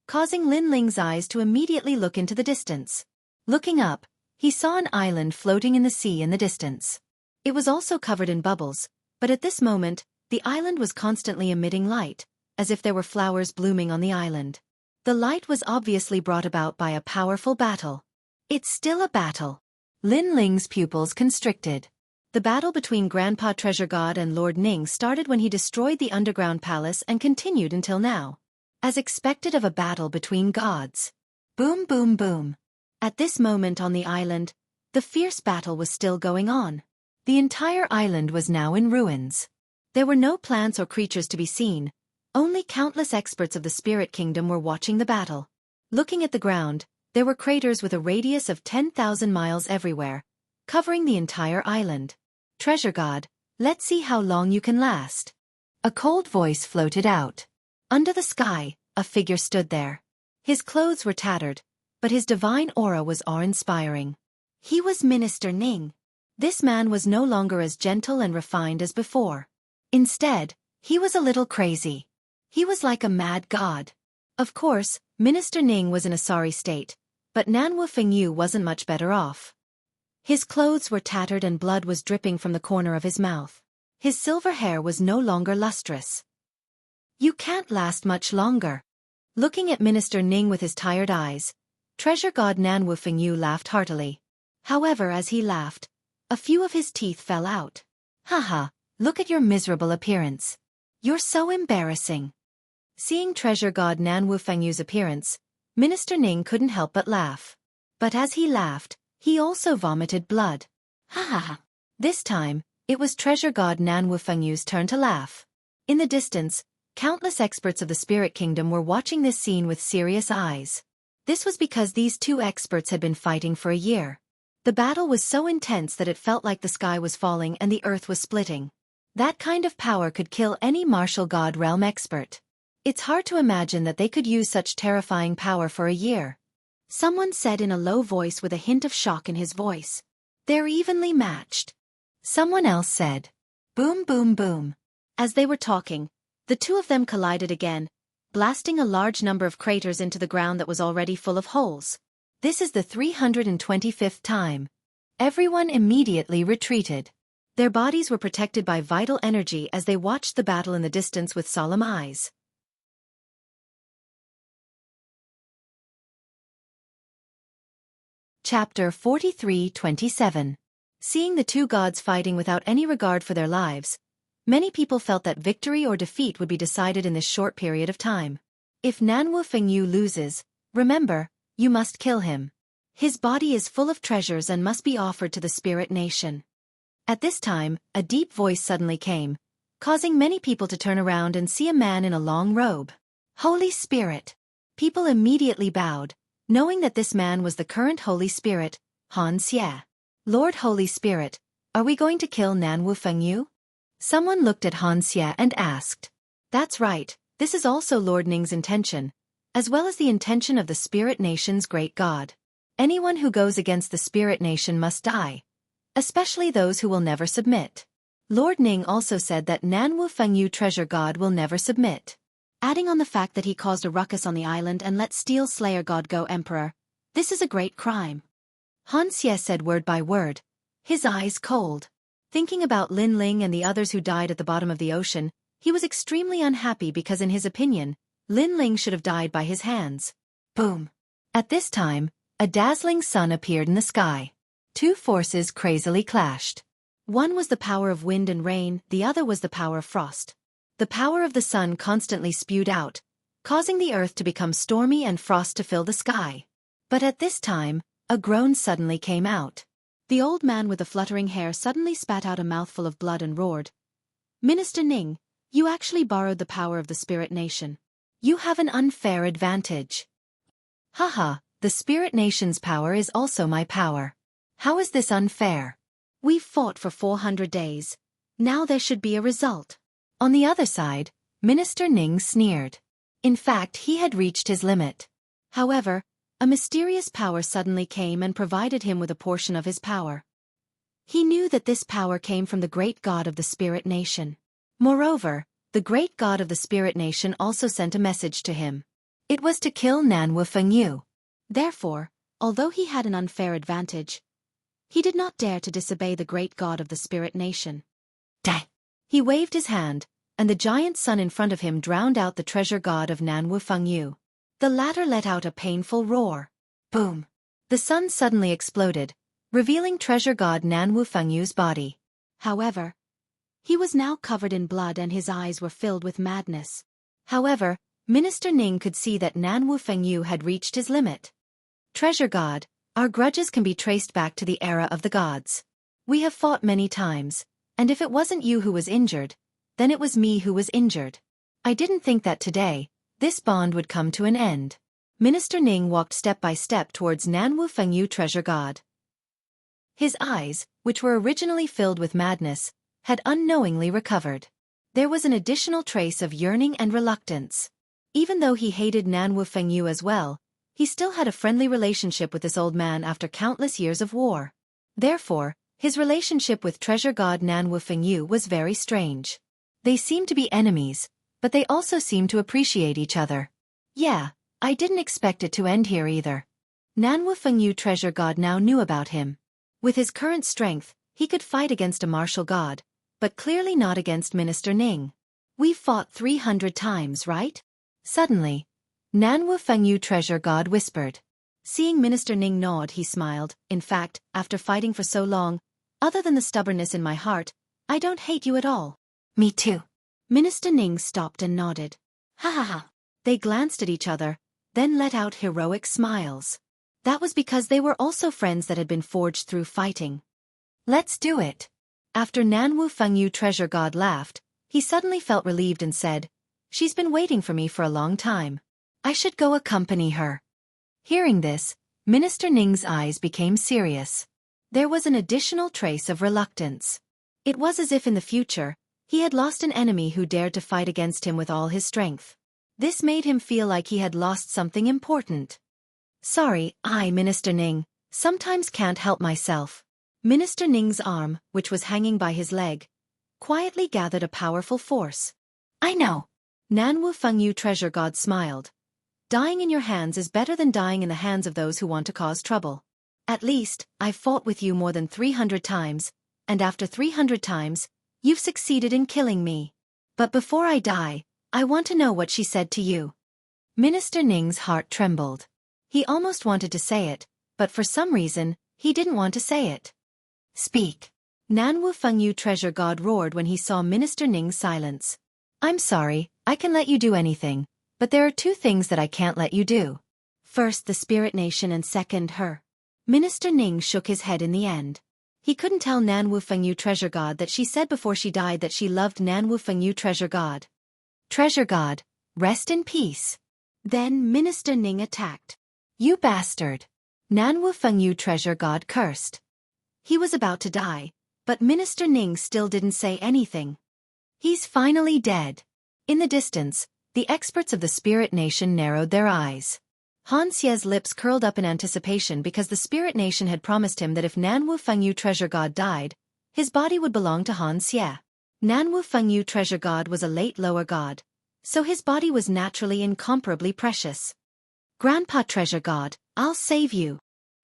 causing Lin Ling's eyes to immediately look into the distance. Looking up, he saw an island floating in the sea in the distance. It was also covered in bubbles, but at this moment, the island was constantly emitting light, as if there were flowers blooming on the island. The light was obviously brought about by a powerful battle. It's still a battle. Lin Ling's pupils constricted. The battle between Grandpa Treasure God and Lord Ning started when he destroyed the underground palace and continued until now. As expected of a battle between gods. Boom boom boom. At this moment on the island, the fierce battle was still going on. The entire island was now in ruins. There were no plants or creatures to be seen, only countless experts of the spirit kingdom were watching the battle. Looking at the ground, there were craters with a radius of 10,000 miles everywhere, covering the entire island. Treasure God, let's see how long you can last. A cold voice floated out. Under the sky, a figure stood there. His clothes were tattered, but his divine aura was awe-inspiring. He was Minister Ning. This man was no longer as gentle and refined as before. Instead, he was a little crazy. He was like a mad god. Of course, Minister Ning was in a sorry state, but Nanwu Fengyu wasn't much better off. His clothes were tattered and blood was dripping from the corner of his mouth. His silver hair was no longer lustrous. You can't last much longer. Looking at Minister Ning with his tired eyes, Treasure God Nanwu Fengyu laughed heartily. However, as he laughed, a few of his teeth fell out. Haha, look at your miserable appearance. You're so embarrassing. Seeing Treasure God Nanwu Fengyu's appearance, Minister Ning couldn't help but laugh. But as he laughed, he also vomited blood. Ha ha ha. This time, it was Treasure God Nanwu Fengyu's turn to laugh. In the distance, countless experts of the spirit kingdom were watching this scene with serious eyes. This was because these two experts had been fighting for a year. The battle was so intense that it felt like the sky was falling and the earth was splitting. That kind of power could kill any martial god realm expert. It's hard to imagine that they could use such terrifying power for a year. Someone said in a low voice with a hint of shock in his voice. They're evenly matched. Someone else said. Boom boom boom. As they were talking, the two of them collided again, blasting a large number of craters into the ground that was already full of holes. This is the 325th time. Everyone immediately retreated. Their bodies were protected by vital energy as they watched the battle in the distance with solemn eyes. Chapter 43:27. Seeing the two gods fighting without any regard for their lives, many people felt that victory or defeat would be decided in this short period of time. If Nanwu Fengyu loses, remember, you must kill him. His body is full of treasures and must be offered to the spirit nation. At this time, a deep voice suddenly came, causing many people to turn around and see a man in a long robe. Holy Spirit! People immediately bowed, knowing that this man was the current Holy Spirit, Han Xie. Lord Holy Spirit, are we going to kill Nanwu Fengyu? Someone looked at Han Xie and asked. That's right, this is also Lord Ning's intention, as well as the intention of the Spirit Nation's great god. Anyone who goes against the Spirit Nation must die, especially those who will never submit. Lord Ning also said that Nanwu Fengyu Treasure God will never submit. Adding on the fact that he caused a ruckus on the island and let Steel Slayer God go Emperor, this is a great crime. Han Xie said word by word, his eyes cold. Thinking about Lin Ling and the others who died at the bottom of the ocean, He was extremely unhappy because in his opinion, Lin Ling should have died by his hands. Boom! At this time, a dazzling sun appeared in the sky. Two forces crazily clashed. One was the power of wind and rain, the other was the power of frost. The power of the sun constantly spewed out, causing the earth to become stormy and frost to fill the sky. But at this time, a groan suddenly came out. The old man with the fluttering hair suddenly spat out a mouthful of blood and roared, "Minister Ning, you actually borrowed the power of the Spirit Nation. You have an unfair advantage." "Haha, the Spirit Nation's power is also my power. How is this unfair? We've fought for 400 days. Now there should be a result." On the other side, Minister Ning sneered. In fact, he had reached his limit. However, a mysterious power suddenly came and provided him with a portion of his power. He knew that this power came from the great god of the Spirit Nation. Moreover, the great god of the Spirit Nation also sent a message to him. It was to kill Nanwu Fengyu. Therefore, although he had an unfair advantage, he did not dare to disobey the great god of the Spirit Nation. Dai! He waved his hand, and the giant sun in front of him drowned out the treasure god of Nanwu Fengyu. The latter let out a painful roar. Boom! The sun suddenly exploded, revealing treasure god Nanwu Fengyu's body. However, he was now covered in blood and his eyes were filled with madness. However, Minister Ning could see that Nanwu Fengyu had reached his limit. "Treasure god, our grudges can be traced back to the era of the gods. We have fought many times, and if it wasn't you who was injured, then it was me who was injured. I didn't think that today, this bond would come to an end." Minister Ning walked step by step towards Nanwu Fengyu treasure god. His eyes, which were originally filled with madness, had unknowingly recovered. There was an additional trace of yearning and reluctance. Even though he hated Nanwu Fengyu as well, he still had a friendly relationship with this old man after countless years of war. Therefore, his relationship with treasure god Nanwu Fengyu was very strange. They seemed to be enemies, but they also seemed to appreciate each other. Yeah, I didn't expect it to end here either. Nanwu Fengyu treasure god now knew about him. With his current strength, he could fight against a martial god, but clearly not against Minister Ning. "We fought 300 times, right?" Suddenly, Nanwu Fengyu treasure god whispered. Seeing Minister Ning nod, he smiled. "In fact, after fighting for so long, other than the stubbornness in my heart, I don't hate you at all." "Me too." Minister Ning stopped and nodded. "Ha ha ha." They glanced at each other, then let out heroic smiles. That was because they were also friends that had been forged through fighting. "Let's do it." After Nanwu Fengyu treasure god laughed, he suddenly felt relieved and said, "She's been waiting for me for a long time. I should go accompany her." Hearing this, Minister Ning's eyes became serious. There was an additional trace of reluctance. It was as if in the future, he had lost an enemy who dared to fight against him with all his strength. This made him feel like he had lost something important. "Sorry, Minister Ning, sometimes can't help myself." Minister Ning's arm, which was hanging by his leg, quietly gathered a powerful force. "I know." Nanwu Fengyu treasure god smiled. "Dying in your hands is better than dying in the hands of those who want to cause trouble. At least, I've fought with you more than 300 times, and after 300 times, you've succeeded in killing me. But before I die, I want to know what she said to you." Minister Ning's heart trembled. He almost wanted to say it, but for some reason, he didn't want to say it. "Speak." Nanwu Fengyu treasure god roared when he saw Minister Ning's silence. "I'm sorry, I can let you do anything, but there are two things that I can't let you do. First the Spirit Nation and second her." Minister Ning shook his head in the end. He couldn't tell Nanwu Fengyu treasure god that she said before she died that she loved Nanwu Fengyu treasure god. "Treasure god, rest in peace." Then Minister Ning attacked. "You bastard!" Nanwu Fengyu treasure god cursed. He was about to die, but Minister Ning still didn't say anything. "He's finally dead." In the distance, the experts of the Spirit Nation narrowed their eyes. Han Xie's lips curled up in anticipation because the Spirit Nation had promised him that if Nanwu Fengyu treasure god died, his body would belong to Han Xie. Nanwu Fengyu treasure god was a late lower god, so his body was naturally incomparably precious. "Grandpa treasure god, I'll save you."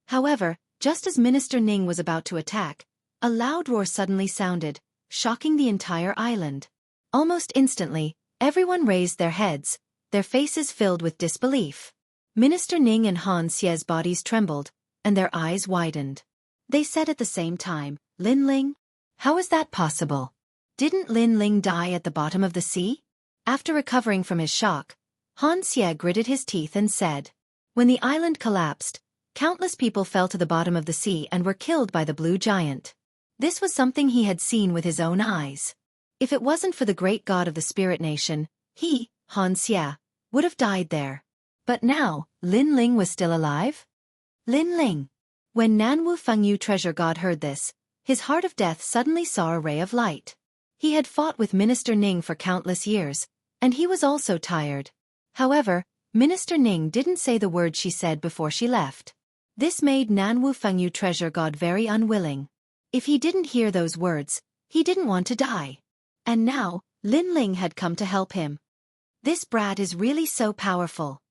However, just as Minister Ning was about to attack, a loud roar suddenly sounded, shocking the entire island. Almost instantly, everyone raised their heads, their faces filled with disbelief. Minister Ning and Han Xie's bodies trembled, and their eyes widened. They said at the same time, "Lin Ling? How is that possible? Didn't Lin Ling die at the bottom of the sea?" After recovering from his shock, Han Xie gritted his teeth and said, "When the island collapsed, countless people fell to the bottom of the sea and were killed by the blue giant. This was something he had seen with his own eyes. If it wasn't for the great god of the spirit nation, he, Han Xie, would have died there. But now, Lin Ling was still alive? Lin Ling." When Nanwu Fengyu treasure god heard this, his heart of death suddenly saw a ray of light. He had fought with Minister Ning for countless years, and he was also tired. However, Minister Ning didn't say the words she said before she left. This made Nanwu Fengyu treasure god very unwilling. If he didn't hear those words, he didn't want to die. And now, Lin Ling had come to help him. This brat is really so powerful.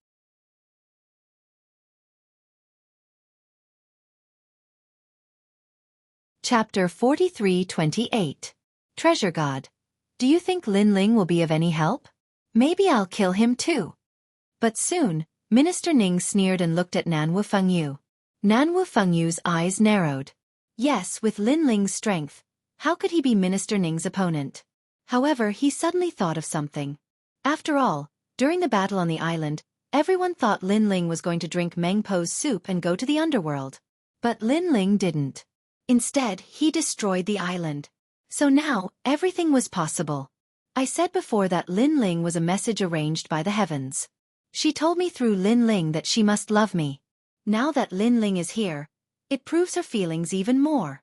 Chapter 43-28. Treasure God. Do you think Lin Ling will be of any help? Maybe I'll kill him too. But soon, Minister Ning sneered and looked at Nanwu Fengyu. Nanwu Fengyu's eyes narrowed. Yes, with Lin Ling's strength, how could he be Minister Ning's opponent? However, he suddenly thought of something. After all, during the battle on the island, everyone thought Lin Ling was going to drink Meng Po's soup and go to the underworld. But Lin Ling didn't. Instead, he destroyed the island. So now, everything was possible. I said before that Lin Ling was a message arranged by the heavens. She told me through Lin Ling that she must love me. Now that Lin Ling is here, it proves her feelings even more.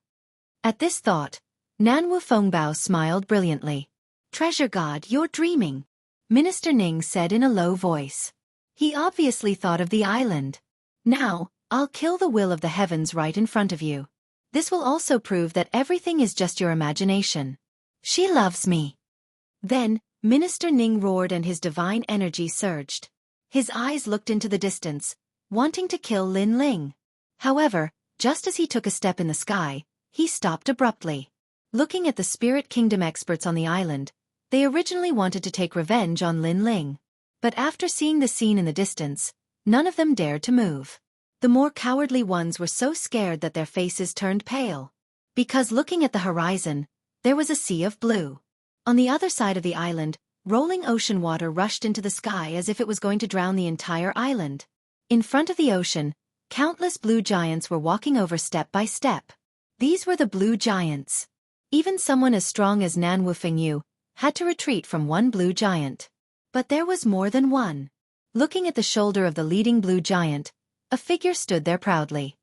At this thought, Nanwu Fengbao smiled brilliantly. Treasure God, you're dreaming, Minister Ning said in a low voice. He obviously thought of the island. Now, I'll kill the will of the heavens right in front of you. This will also prove that everything is just your imagination. She loves me. Then, Minister Ning roared and his divine energy surged. His eyes looked into the distance, wanting to kill Lin Ling. However, just as he took a step in the sky, he stopped abruptly. Looking at the Spirit Kingdom experts on the island, they originally wanted to take revenge on Lin Ling. But after seeing the scene in the distance, none of them dared to move. The more cowardly ones were so scared that their faces turned pale. Because looking at the horizon, there was a sea of blue. On the other side of the island, rolling ocean water rushed into the sky as if it was going to drown the entire island. In front of the ocean, countless blue giants were walking over step by step. These were the blue giants. Even someone as strong as Nanwu Fengyu had to retreat from one blue giant. But there was more than one. Looking at the shoulder of the leading blue giant, a figure stood there proudly.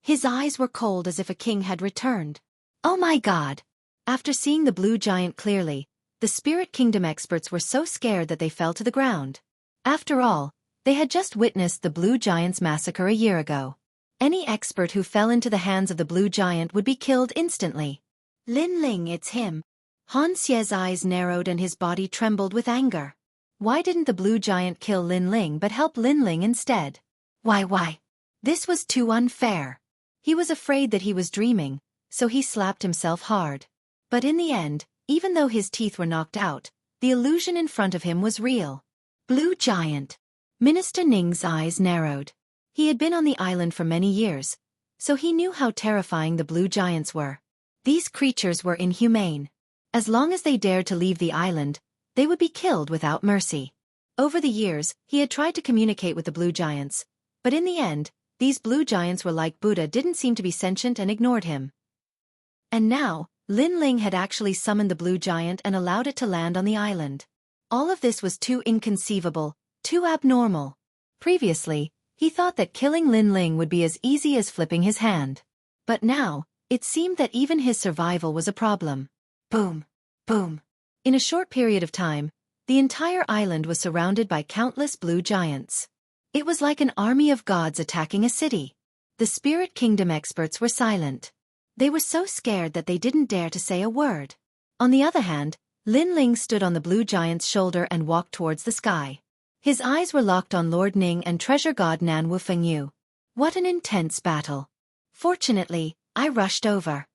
His eyes were cold as if a king had returned. Oh my God! After seeing the blue giant clearly, the Spirit Kingdom experts were so scared that they fell to the ground. After all, they had just witnessed the blue giant's massacre a year ago. Any expert who fell into the hands of the blue giant would be killed instantly. Lin Ling, it's him. Han Xie's eyes narrowed and his body trembled with anger. Why didn't the blue giant kill Lin Ling but help Lin Ling instead? Why? This was too unfair. He was afraid that he was dreaming, so he slapped himself hard. But in the end, even though his teeth were knocked out, the illusion in front of him was real. Blue giant. Minister Ning's eyes narrowed. He had been on the island for many years, so he knew how terrifying the blue giants were. These creatures were inhumane. As long as they dared to leave the island, they would be killed without mercy. Over the years, he had tried to communicate with the blue giants, but in the end, these blue giants were like Buddha, didn't seem to be sentient and ignored him. And now, Lin Ling had actually summoned the blue giant and allowed it to land on the island. All of this was too inconceivable, too abnormal. Previously, he thought that killing Lin Ling would be as easy as flipping his hand. But now, it seemed that even his survival was a problem. Boom! Boom! In a short period of time, the entire island was surrounded by countless blue giants. It was like an army of gods attacking a city. The Spirit Kingdom experts were silent. They were so scared that they didn't dare to say a word. On the other hand, Lin Ling stood on the blue giant's shoulder and walked towards the sky. His eyes were locked on Lord Ning and treasure god Nanwu Fengyu. What an intense battle. Fortunately, I rushed over.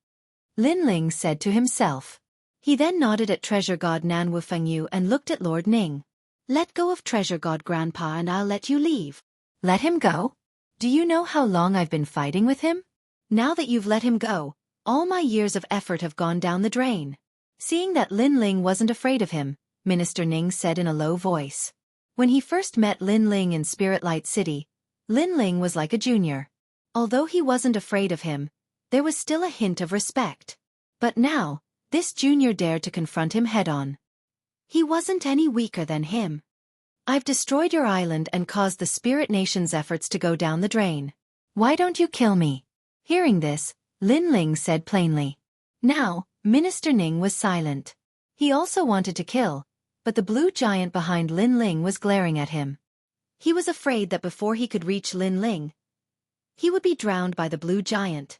Lin Ling said to himself. He then nodded at Treasure God Nan Wufengyu and looked at Lord Ning. Let go of Treasure God Grandpa and I'll let you leave. Let him go? Do you know how long I've been fighting with him? Now that you've let him go, all my years of effort have gone down the drain. Seeing that Lin Ling wasn't afraid of him, Minister Ning said in a low voice. When he first met Lin Ling in Spirit Light City, Lin Ling was like a junior. Although he wasn't afraid of him, there was still a hint of respect. But now, this junior dared to confront him head-on. He wasn't any weaker than him. I've destroyed your island and caused the Spirit Nation's efforts to go down the drain. Why don't you kill me? Hearing this, Lin Ling said plainly. Now, Minister Ning was silent. He also wanted to kill, but the blue giant behind Lin Ling was glaring at him. He was afraid that before he could reach Lin Ling, he would be drowned by the blue giant.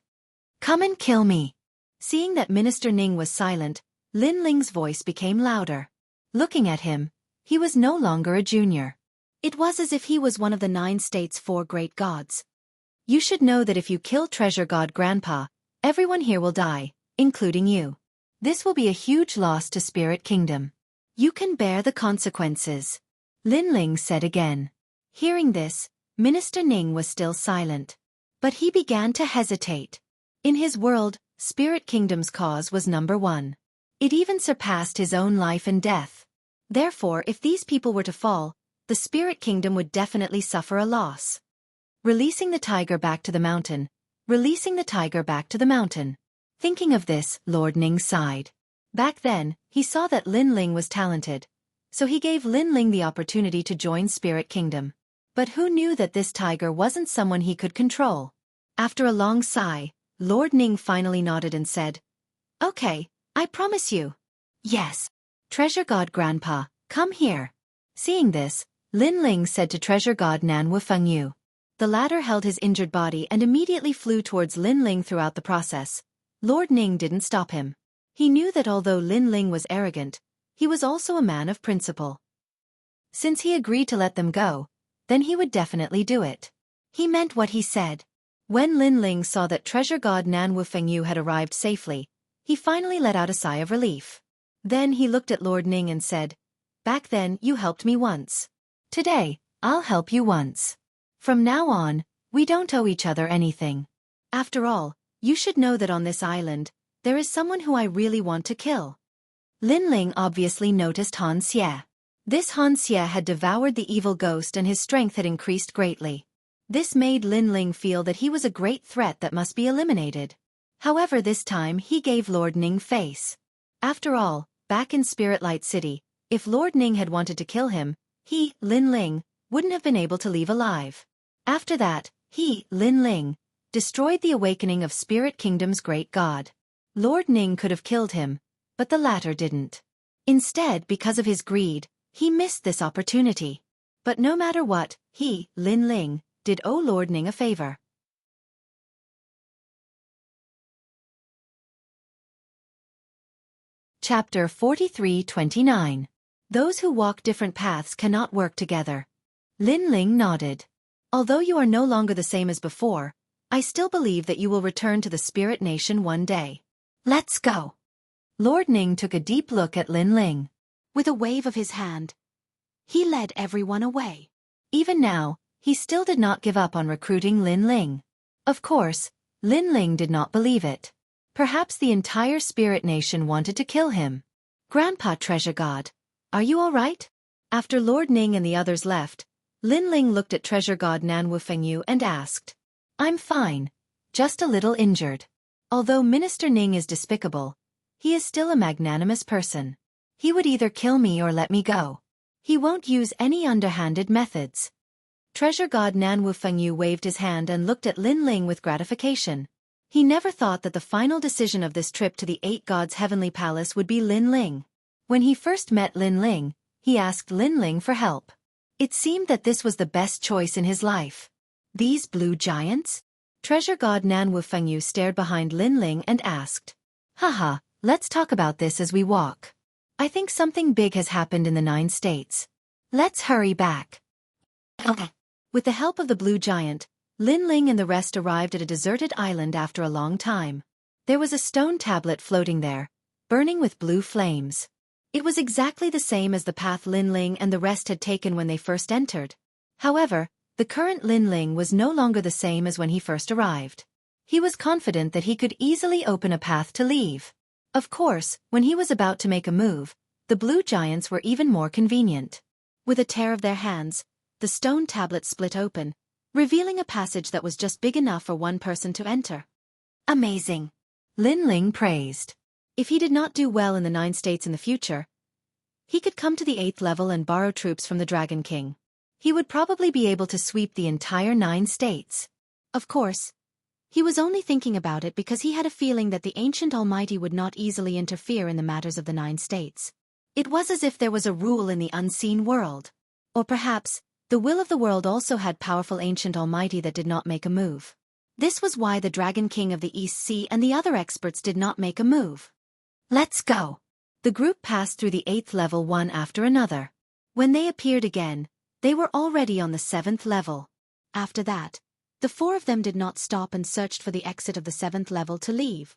Come and kill me. Seeing that Minister Ning was silent, Lin Ling's voice became louder. Looking at him, he was no longer a junior. It was as if he was one of the 9 states' 4 great gods. You should know that if you kill Treasure God Grandpa, everyone here will die, including you. This will be a huge loss to Spirit Kingdom. You can bear the consequences. Lin Ling said again. Hearing this, Minister Ning was still silent. But he began to hesitate. In his world, Spirit Kingdom's cause was number 1. It even surpassed his own life and death. Therefore, if these people were to fall, the Spirit Kingdom would definitely suffer a loss. Releasing the tiger back to the mountain. Releasing the tiger back to the mountain. Thinking of this, Lord Ning sighed. Back then, he saw that Lin Ling was talented, so he gave Lin Ling the opportunity to join Spirit Kingdom. But who knew that this tiger wasn't someone he could control? After a long sigh, Lord Ning finally nodded and said, Okay, I promise you. Yes. Treasure God Grandpa, come here. Seeing this, Lin Ling said to Treasure God Nan Wufengyu. The latter held his injured body and immediately flew towards Lin Ling. Throughout the process, Lord Ning didn't stop him. He knew that although Lin Ling was arrogant, he was also a man of principle. Since he agreed to let them go, then he would definitely do it. He meant what he said. When Lin Ling saw that Treasure God Nan Wufengyu had arrived safely, he finally let out a sigh of relief. Then he looked at Lord Ning and said, Back then you helped me once. Today, I'll help you once. From now on, we don't owe each other anything. After all, you should know that on this island, there is someone who I really want to kill. Lin Ling obviously noticed Han Xie. This Han Xie had devoured the evil ghost and his strength had increased greatly. This made Lin Ling feel that he was a great threat that must be eliminated. However, this time he gave Lord Ning face. After all, back in Spirit Light City, if Lord Ning had wanted to kill him, he, Lin Ling, wouldn't have been able to leave alive. After that, he, Lin Ling, destroyed the awakening of Spirit Kingdom's great god. Lord Ning could have killed him, but the latter didn't. Instead, because of his greed, he missed this opportunity. But no matter what, he, Lin Ling, did owe Lord Ning a favor. Chapter 43-29. Those who walk different paths cannot work together. Lin Ling nodded. Although you are no longer the same as before, I still believe that you will return to the Spirit Nation one day. Let's go. Lord Ning took a deep look at Lin Ling. With a wave of his hand, he led everyone away. Even now, he still did not give up on recruiting Lin Ling. Of course, Lin Ling did not believe it. Perhaps the entire Spirit Nation wanted to kill him. Grandpa Treasure God, are you all right? After Lord Ning and the others left, Lin Ling looked at Treasure God Nan Wufengyu and asked, I'm fine, just a little injured. Although Minister Ning is despicable, he is still a magnanimous person. He would either kill me or let me go. He won't use any underhanded methods. Treasure God Nan Wufengyu waved his hand and looked at Lin Ling with gratification. He never thought that the final decision of this trip to the 8 Gods' Heavenly Palace would be Lin Ling. When he first met Lin Ling, he asked Lin Ling for help. It seemed that this was the best choice in his life. These blue giants? Treasure God Nan Wufengyu stared behind Lin Ling and asked. Haha, let's talk about this as we walk. I think something big has happened in the 9 states. Let's hurry back. Okay. With the help of the blue giant, Lin Ling and the rest arrived at a deserted island after a long time. There was a stone tablet floating there, burning with blue flames. It was exactly the same as the path Lin Ling and the rest had taken when they first entered. However, the current Lin Ling was no longer the same as when he first arrived. He was confident that he could easily open a path to leave. Of course, when he was about to make a move, the blue giants were even more convenient. With a tear of their hands, the stone tablet split open, revealing a passage that was just big enough for one person to enter. Amazing! Lin Ling praised. If he did not do well in the 9 states in the future, he could come to the 8th level and borrow troops from the Dragon King. He would probably be able to sweep the entire 9 states. Of course, he was only thinking about it because he had a feeling that the Ancient Almighty would not easily interfere in the matters of the 9 states. It was as if there was a rule in the unseen world. Or perhaps, the will of the world also had powerful Ancient Almighty that did not make a move. This was why the Dragon King of the East Sea and the other experts did not make a move. Let's go! The group passed through the 8th level one after another. When they appeared again, they were already on the 7th level. After that, the 4 of them did not stop and searched for the exit of the 7th level to leave.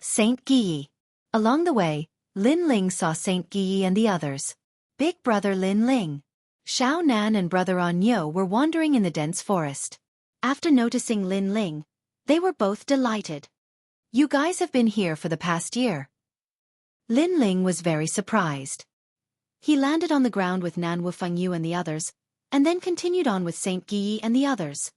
Saint Guyi. Along the way, Lin Ling saw Saint Guyi and the others. Big brother Lin Ling, Xiao Nan and brother An Yo were wandering in the dense forest. After noticing Lin Ling, they were both delighted. You guys have been here for the past year. Lin Ling was very surprised. He landed on the ground with Nan Wufeng Yu and the others, and then continued on with Saint Guyi and the others.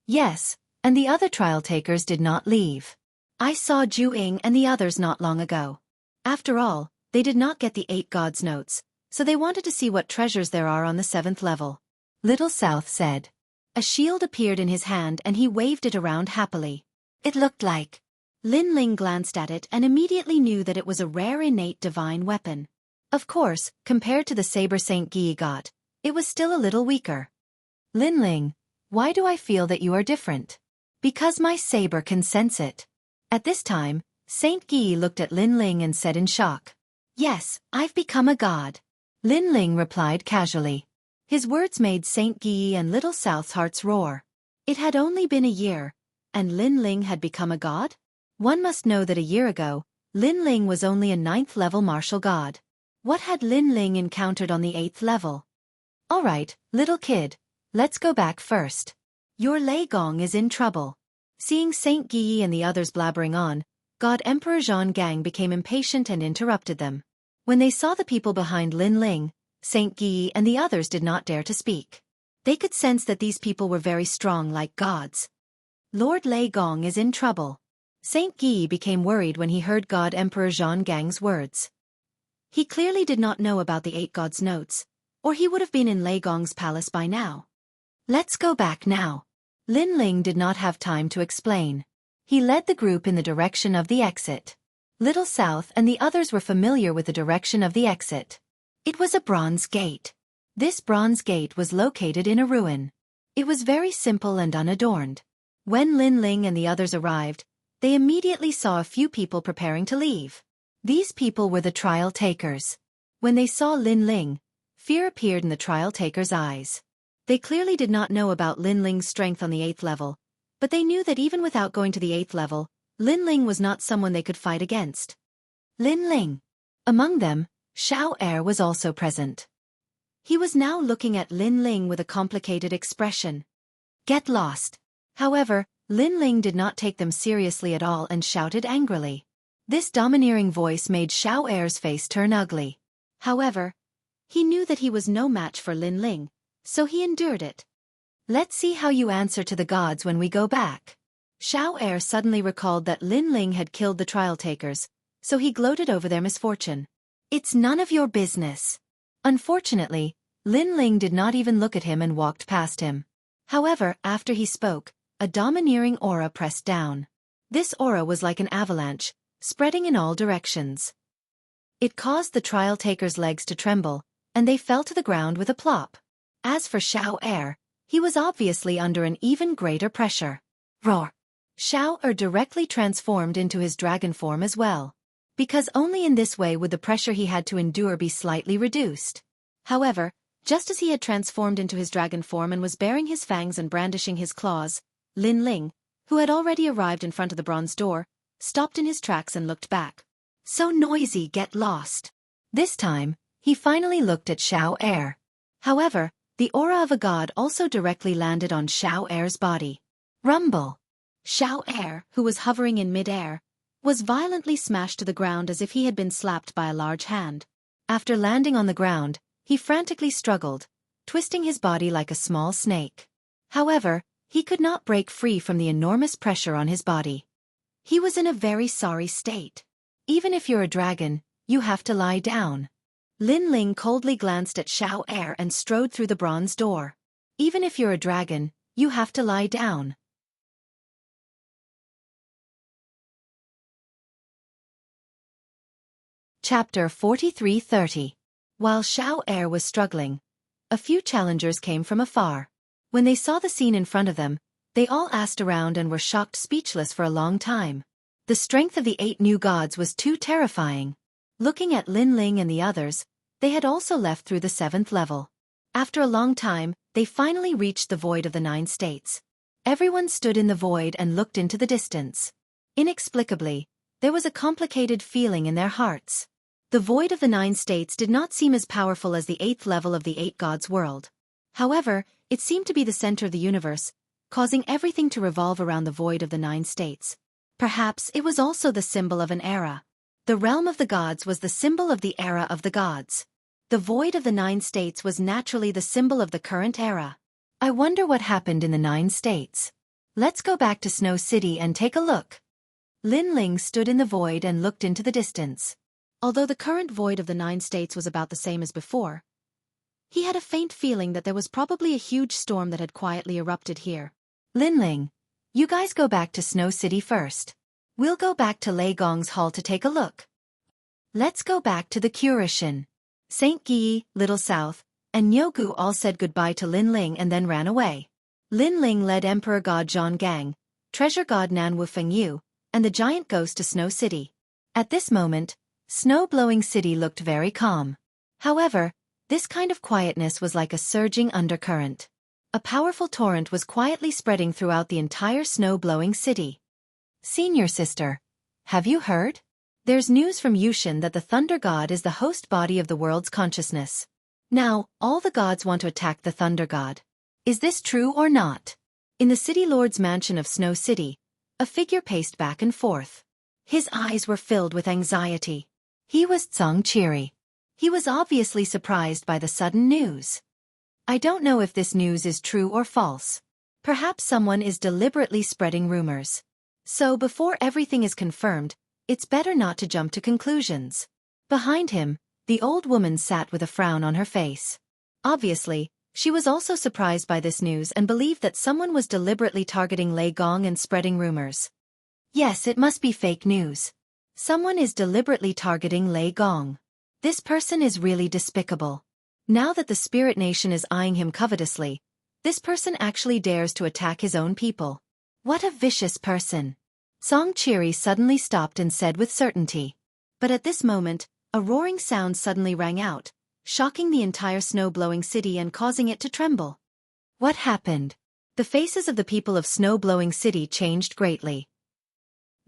Yes, and the other trial takers did not leave. I saw Ju Ying and the others not long ago. After all, they did not get the 8 gods' notes, so they wanted to see what treasures there are on the 7th level. Little South said. A shield appeared in his hand and he waved it around happily. It looked like. Lin Ling glanced at it and immediately knew that it was a rare innate divine weapon. Of course, compared to the saber Saint Guyi got, it was still a little weaker. Lin Ling, why do I feel that you are different? Because my saber can sense it. At this time, Saint Guyi looked at Lin Ling and said in shock. Yes, I've become a god. Lin Ling replied casually. His words made Saint Guyi and Little South's hearts roar. It had only been a year, and Lin Ling had become a god? One must know that a year ago, Lin Ling was only a 9th level martial god. What had Lin Ling encountered on the 8th level? Alright, little kid, let's go back first. Your Lei Gong is in trouble. Seeing Saint Guyi and the others blabbering on, God Emperor Zhang Gang became impatient and interrupted them. When they saw the people behind Lin Ling, Saint Guyi and the others did not dare to speak. They could sense that these people were very strong like gods. Lord Lei Gong is in trouble. Saint Guyi became worried when he heard God Emperor Zhang Gang's words. He clearly did not know about the 8 gods' notes, or he would have been in Lei Gong's palace by now. Let's go back now. Lin Ling did not have time to explain. He led the group in the direction of the exit. Little South and the others were familiar with the direction of the exit. It was a bronze gate. This bronze gate was located in a ruin. It was very simple and unadorned. When Lin Ling and the others arrived, they immediately saw a few people preparing to leave. These people were the trial takers. When they saw Lin Ling, fear appeared in the trial takers' eyes. They clearly did not know about Lin Ling's strength on the 8th level, but they knew that even without going to the 8th level, Lin Ling was not someone they could fight against. Lin Ling. Among them, Xiao Er was also present. He was now looking at Lin Ling with a complicated expression. Get lost. However, Lin Ling did not take them seriously at all and shouted angrily. This domineering voice made Xiao Er's face turn ugly. However, he knew that he was no match for Lin Ling, so he endured it. Let's see how you answer to the gods when we go back. Xiao Er suddenly recalled that Lin Ling had killed the trial takers, so he gloated over their misfortune. It's none of your business. Unfortunately, Lin Ling did not even look at him and walked past him. However, after he spoke, a domineering aura pressed down. This aura was like an avalanche, spreading in all directions. It caused the trial takers' legs to tremble, and they fell to the ground with a plop. As for Xiao Er, he was obviously under an even greater pressure. Roar! Xiao Er directly transformed into his dragon form as well. Because only in this way would the pressure he had to endure be slightly reduced. However, just as he had transformed into his dragon form and was baring his fangs and brandishing his claws, Lin Ling, who had already arrived in front of the bronze door, stopped in his tracks and looked back. So noisy, get lost. This time, he finally looked at Xueqi. However, the aura of a god also directly landed on Xueqi's body. Rumble. Xueqi, who was hovering in mid-air, was violently smashed to the ground as if he had been slapped by a large hand. After landing on the ground, he frantically struggled, twisting his body like a small snake. However, he could not break free from the enormous pressure on his body. He was in a very sorry state. Even if you're a dragon, you have to lie down. Lin Ling coldly glanced at Xueqi and strode through the bronze door. Even if you're a dragon, you have to lie down. Chapter 43:30. While Xueqi was struggling, a few challengers came from afar. When they saw the scene in front of them, they all asked around and were shocked speechless for a long time. The strength of the 8 new gods was too terrifying. Looking at Lin Ling and the others, they had also left through the 7th level. After a long time, they finally reached the void of the 9 states. Everyone stood in the void and looked into the distance. Inexplicably, there was a complicated feeling in their hearts. The void of the 9 states did not seem as powerful as the 8th level of the 8 gods world. However, it seemed to be the center of the universe, causing everything to revolve around the void of the 9 states. Perhaps it was also the symbol of an era. The realm of the gods was the symbol of the era of the gods. The void of the 9 states was naturally the symbol of the current era. I wonder what happened in the 9 states. Let's go back to Snow City and take a look. Lin Ling stood in the void and looked into the distance. Although the current void of the 9 states was about the same as before, he had a faint feeling that there was probably a huge storm that had quietly erupted here. Lin Ling, you guys go back to Snow City first. We'll go back to Lei Gong's hall to take a look. Let's go back to the Curishin. Saint Yi, Little South, and Nyogu all said goodbye to Lin Ling and then ran away. Lin Ling led Emperor God Zhang Gang, Treasure God Nan Wu Fengyu, and the giant ghost to Snow City. At this moment, Snow-Blowing City looked very calm. However, this kind of quietness was like a surging undercurrent. A powerful torrent was quietly spreading throughout the entire Snow-Blowing City. Senior sister, have you heard? There's news from Yushin that the Thunder God is the host body of the world's consciousness. Now, all the gods want to attack the Thunder God. Is this true or not? In the City Lord's mansion of Snow City, a figure paced back and forth. His eyes were filled with anxiety. He was Xueqi. He was obviously surprised by the sudden news. I don't know if this news is true or false. Perhaps someone is deliberately spreading rumors. So before everything is confirmed, it's better not to jump to conclusions. Behind him, the old woman sat with a frown on her face. Obviously, she was also surprised by this news and believed that someone was deliberately targeting Lei Gong and spreading rumors. Yes, it must be fake news. Someone is deliberately targeting Lei Gong. This person is really despicable. Now that the Spirit Nation is eyeing him covetously, this person actually dares to attack his own people. What a vicious person. Xueqi suddenly stopped and said with certainty. But at this moment, a roaring sound suddenly rang out, shocking the entire Snow-Blowing City and causing it to tremble. What happened? The faces of the people of Snow-Blowing City changed greatly.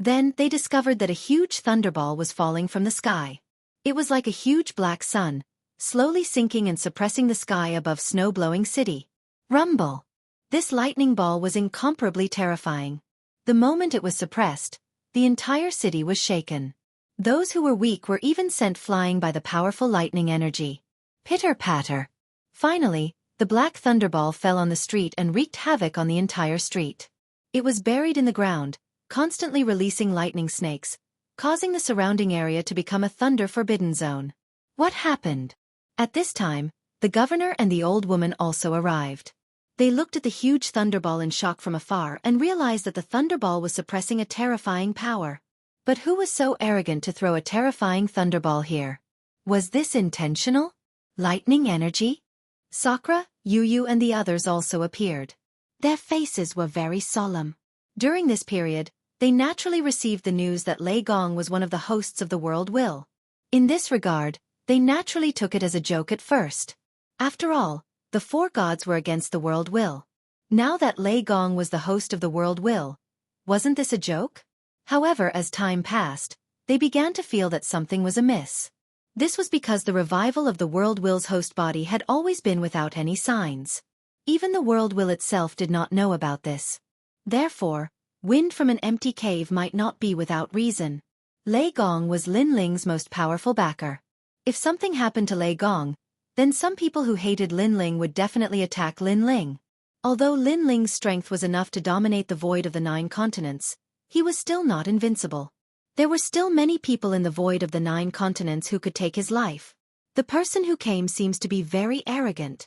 Then they discovered that a huge thunderball was falling from the sky. It was like a huge black sun, slowly sinking and suppressing the sky above Snow-Blowing City. Rumble! This lightning ball was incomparably terrifying. The moment it was suppressed, the entire city was shaken. Those who were weak were even sent flying by the powerful lightning energy. Pitter-patter. Finally, the black thunderball fell on the street and wreaked havoc on the entire street. It was buried in the ground, constantly releasing lightning snakes, causing the surrounding area to become a thunder-forbidden zone. What happened? At this time, the governor and the old woman also arrived. They looked at the huge thunderball in shock from afar and realized that the thunderball was suppressing a terrifying power. But who was so arrogant to throw a terrifying thunderball here? Was this intentional? Lightning energy? Sakura, Yu and the others also appeared. Their faces were very solemn. During this period, they naturally received the news that Lei Gong was one of the hosts of the world will. In this regard, they naturally took it as a joke at first. After all, the 4 gods were against the world will. Now that Lei Gong was the host of the world will, wasn't this a joke? However, as time passed, they began to feel that something was amiss. This was because the revival of the world will's host body had always been without any signs. Even the world will itself did not know about this. Therefore, wind from an empty cave might not be without reason. Lei Gong was Lin Ling's most powerful backer. If something happened to Lei Gong, then some people who hated Lin Ling would definitely attack Lin Ling. Although Lin Ling's strength was enough to dominate the void of the 9 continents, he was still not invincible. There were still many people in the void of the 9 continents who could take his life. The person who came seems to be very arrogant.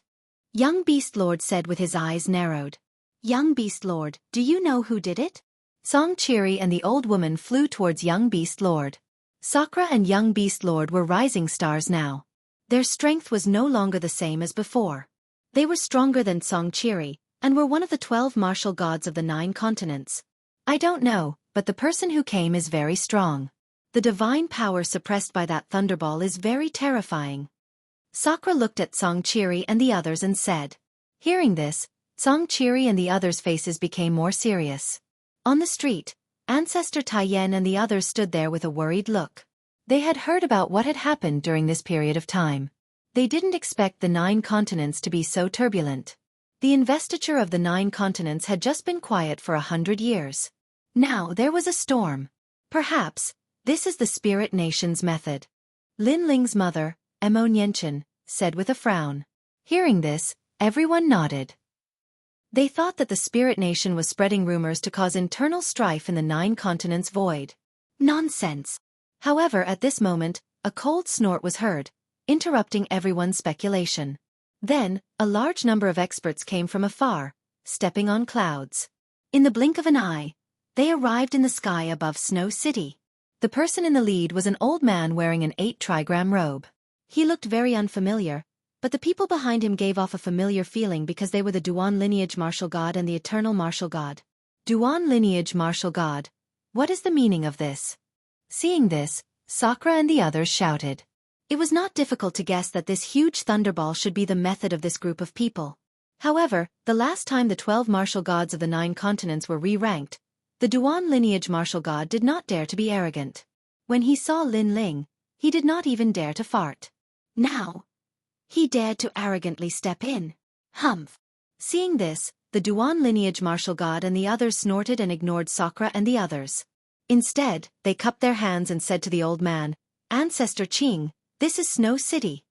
Young Beast Lord said with his eyes narrowed. Young Beast Lord, do you know who did it? Xueqi and the old woman flew towards Young Beast Lord. Sakura and Young Beast Lord were rising stars now. Their strength was no longer the same as before. They were stronger than Xueqi, and were one of the 12 martial gods of the 9 continents. I don't know, but the person who came is very strong. The divine power suppressed by that thunderball is very terrifying. Sakura looked at Xueqi and the others and said. Hearing this, Xueqi and the others' faces became more serious. On the street, Ancestor Taiyan and the others stood there with a worried look. They had heard about what had happened during this period of time. They didn't expect the 9 continents to be so turbulent. The investiture of the 9 continents had just been quiet for 100 years. Now there was a storm. Perhaps, this is the Spirit Nation's method. Lin Ling's mother, Mo Nianchen, said with a frown. Hearing this, everyone nodded. They thought that the Spirit Nation was spreading rumors to cause internal strife in the 9 continents void. Nonsense. However, at this moment, a cold snort was heard, interrupting everyone's speculation. Then, a large number of experts came from afar, stepping on clouds. In the blink of an eye, they arrived in the sky above Snow City. The person in the lead was an old man wearing an 8-trigram robe. He looked very unfamiliar, but the people behind him gave off a familiar feeling because they were the Duan lineage martial god and the eternal martial god. Duan lineage martial god. What is the meaning of this? Seeing this, Sakura and the others shouted. It was not difficult to guess that this huge thunderball should be the method of this group of people. However, the last time the 12 martial gods of the 9 continents were re-ranked, the Duan lineage martial god did not dare to be arrogant. When he saw Lin Ling, he did not even dare to fart. Now, he dared to arrogantly step in. Humph. Seeing this, the Duan lineage martial god and the others snorted and ignored Sakura and the others. Instead, they cupped their hands and said to the old man, Ancestor Qing, this is Snow City.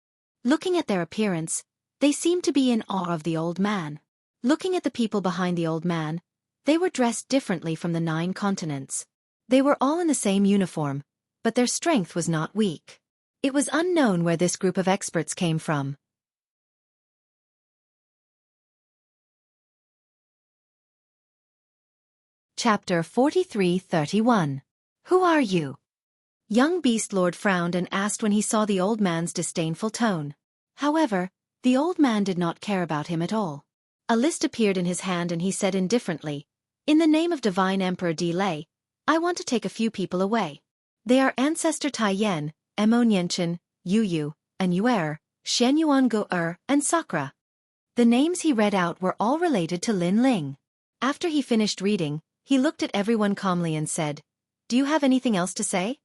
Looking at their appearance, they seemed to be in awe of the old man. Looking at the people behind the old man, they were dressed differently from the 9 continents. They were all in the same uniform, but their strength was not weak. It was unknown where this group of experts came from. Chapter 43-31. Who are you? Young Beast Lord frowned and asked when he saw the old man's disdainful tone. However, the old man did not care about him at all. A list appeared in his hand and he said indifferently, In the name of Divine Emperor Lei, I want to take a few people away. They are Ancestor Taiyan, Mo Nianchen, Yu, and Yuer, Shenyuan Go and Sakura. The names he read out were all related to Lin Ling. After he finished reading, he looked at everyone calmly and said, Do you have anything else to say?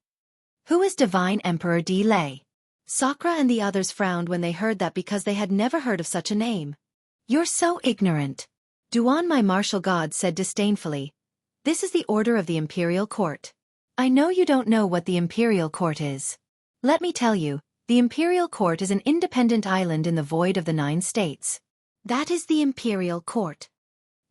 Who is Divine Emperor Lei? Sakura and the others frowned when they heard that because they had never heard of such a name. You're so ignorant. Duan my martial god said disdainfully. This is the order of the Imperial Court. I know you don't know what the Imperial Court is. Let me tell you, the Imperial Court is an independent island in the void of the 9 states. That is the Imperial Court.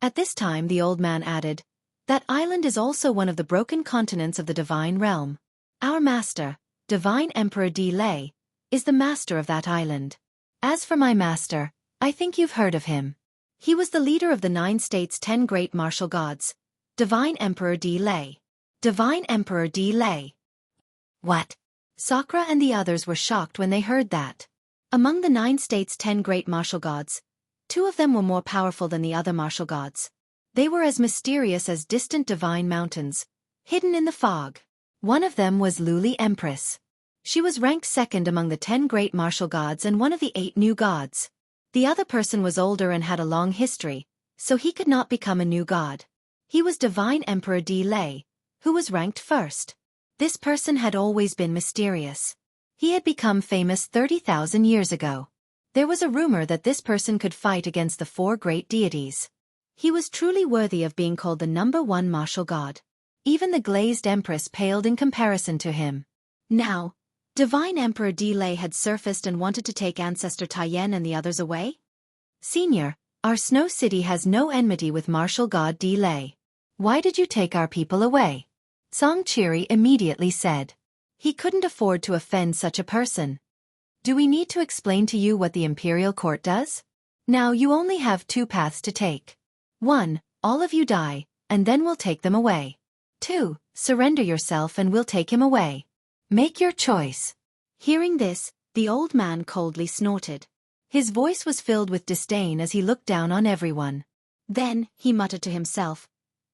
At this time the old man added, That island is also one of the broken continents of the Divine Realm. Our master, Divine Emperor Lei, is the master of that island. As for my master, I think you've heard of him. He was the leader of the 9 states' 10 great martial gods. Divine Emperor Lei. Divine Emperor Lei. What? Sakura and the others were shocked when they heard that. Among the 9 states' 10 great martial gods, 2 of them were more powerful than the other martial gods. They were as mysterious as distant divine mountains, hidden in the fog. One of them was Luli Empress. She was ranked 2nd among the 10 great martial gods and one of the 8 new gods. The other person was older and had a long history, so he could not become a new god. He was Divine Emperor Lei, who was ranked 1st. This person had always been mysterious. He had become famous 30,000 years ago. There was a rumor that this person could fight against the 4 great deities. He was truly worthy of being called the #1 martial god. Even the glazed empress paled in comparison to him. Now, Divine Emperor Delay had surfaced and wanted to take Ancestor Taiyan and the others away? Senior, our Snow City has no enmity with martial god Delay. Why did you take our people away? Song Chiri immediately said. He couldn't afford to offend such a person. Do we need to explain to you what the Imperial Court does? Now you only have 2 paths to take. 1, all of you die, and then we'll take them away. 2, surrender yourself and we'll take him away. Make your choice. Hearing this, the old man coldly snorted. His voice was filled with disdain as he looked down on everyone. Then, he muttered to himself,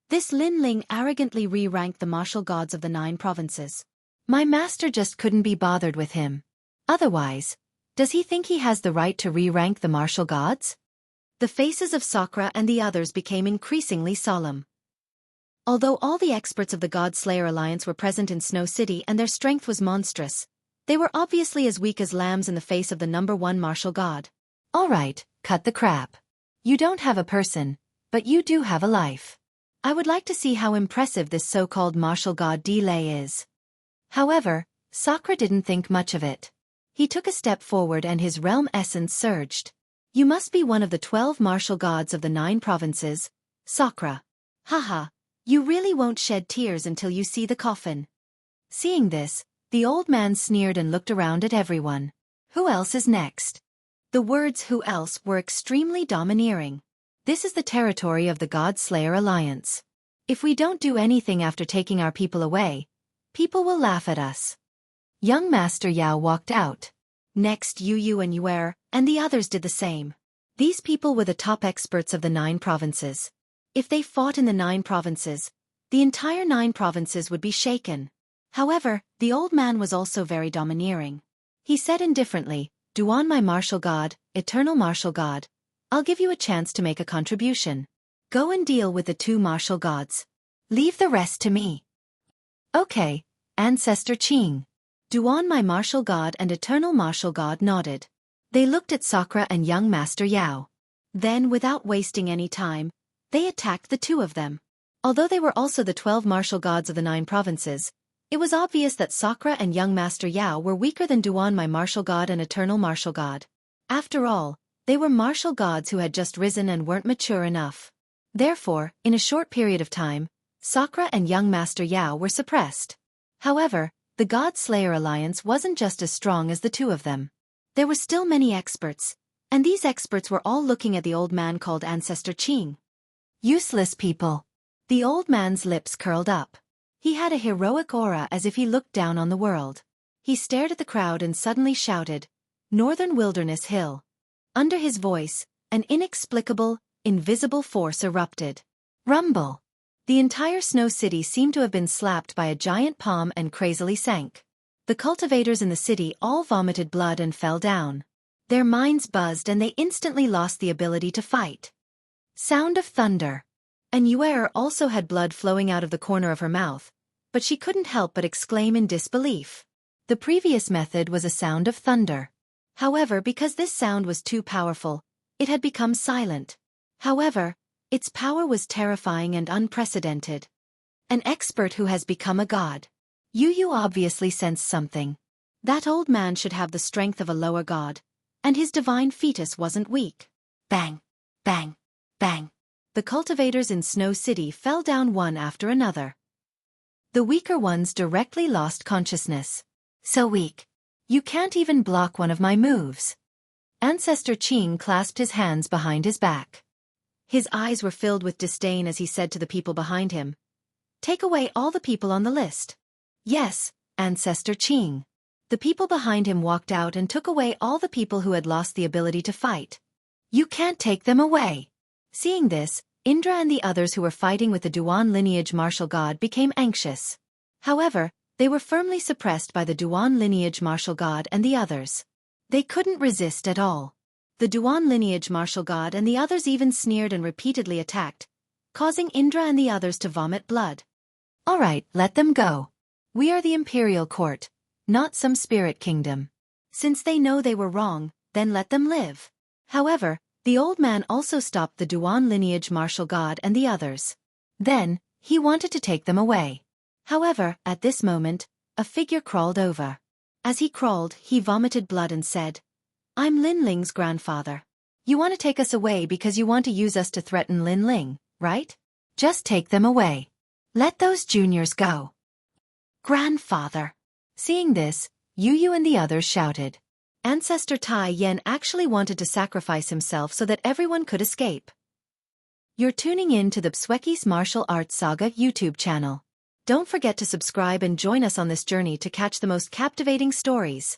this Lin Ling arrogantly re-ranked the martial gods of the 9 provinces. My master just couldn't be bothered with him. Otherwise, does he think he has the right to re-rank the martial gods? The faces of Sakura and the others became increasingly solemn. Although all the experts of the God Slayer Alliance were present in Snow City and their strength was monstrous, they were obviously as weak as lambs in the face of the #1 martial god. Alright, cut the crap. You don't have a person, but you do have a life. I would like to see how impressive this so-called martial god Delay is. However, Sakura didn't think much of it. He took a step forward and his realm essence surged. You must be one of the 12 martial gods of the 9 provinces, Sakura. Haha, you really won't shed tears until you see the coffin. Seeing this, the old man sneered and looked around at everyone. Who else is next? The words who else were extremely domineering. This is the territory of the God Slayer Alliance. If we don't do anything after taking our people away, people will laugh at us. Young Master Yao walked out. Next Yu and Yuer, and the others did the same. These people were the top experts of the 9 provinces. If they fought in the 9 provinces, the entire 9 provinces would be shaken. However, the old man was also very domineering. He said indifferently, Duan my martial god, eternal martial god, I'll give you a chance to make a contribution. Go and deal with the 2 martial gods. Leave the rest to me. Okay, Ancestor Qing. Duan my martial god and eternal martial god nodded. They looked at Sakura and young Master Yao. Then, without wasting any time, they attacked the 2 of them. Although they were also the 12 martial gods of the 9 provinces, it was obvious that Sakura and young Master Yao were weaker than Duan my martial god and eternal martial god. After all, they were martial gods who had just risen and weren't mature enough. Therefore, in a short period of time, Sakura and young Master Yao were suppressed. However, the God Slayer Alliance wasn't just as strong as the 2 of them. There were still many experts, and these experts were all looking at the old man called Ancestor Qing. Useless people. The old man's lips curled up. He had a heroic aura as if he looked down on the world. He stared at the crowd and suddenly shouted, Northern Wilderness Hill. Under his voice, an inexplicable, invisible force erupted. Rumble. The entire Snow City seemed to have been slapped by a giant palm and crazily sank. The cultivators in the city all vomited blood and fell down. Their minds buzzed and they instantly lost the ability to fight. Sound of thunder. And Yuer also had blood flowing out of the corner of her mouth, but she couldn't help but exclaim in disbelief. The previous method was a sound of thunder. However, because this sound was too powerful, it had become silent. However, its power was terrifying and unprecedented. An expert who has become a god. Yu obviously sensed something. That old man should have the strength of a lower god, and his divine fetus wasn't weak. Bang! Bang! Bang! The cultivators in Snow City fell down one after another. The weaker ones directly lost consciousness. So weak. You can't even block one of my moves. Ancestor Qing clasped his hands behind his back. His eyes were filled with disdain as he said to the people behind him, Take away all the people on the list. Yes, Ancestor Qing. The people behind him walked out and took away all the people who had lost the ability to fight. You can't take them away. Seeing this, Indra and the others who were fighting with the Duan lineage martial god became anxious. However, they were firmly suppressed by the Duan lineage martial god and the others. They couldn't resist at all. The Duan lineage martial god and the others even sneered and repeatedly attacked, causing Indra and the others to vomit blood. Alright, let them go. We are the imperial court, not some spirit kingdom. Since they know they were wrong, then let them live. However, the old man also stopped the Duan lineage martial god and the others. Then, he wanted to take them away. However, at this moment, a figure crawled over. As he crawled, he vomited blood and said, "I'm Lin Ling's grandfather. You want to take us away because you want to use us to threaten Lin Ling, right? Just take them away. Let those juniors go." Grandfather. Seeing this, Yu Yu and the others shouted. Ancestor Tai Yen actually wanted to sacrifice himself so that everyone could escape. You're tuning in to the Xueqi's Martial Arts Saga YouTube channel. Don't forget to subscribe and join us on this journey to catch the most captivating stories.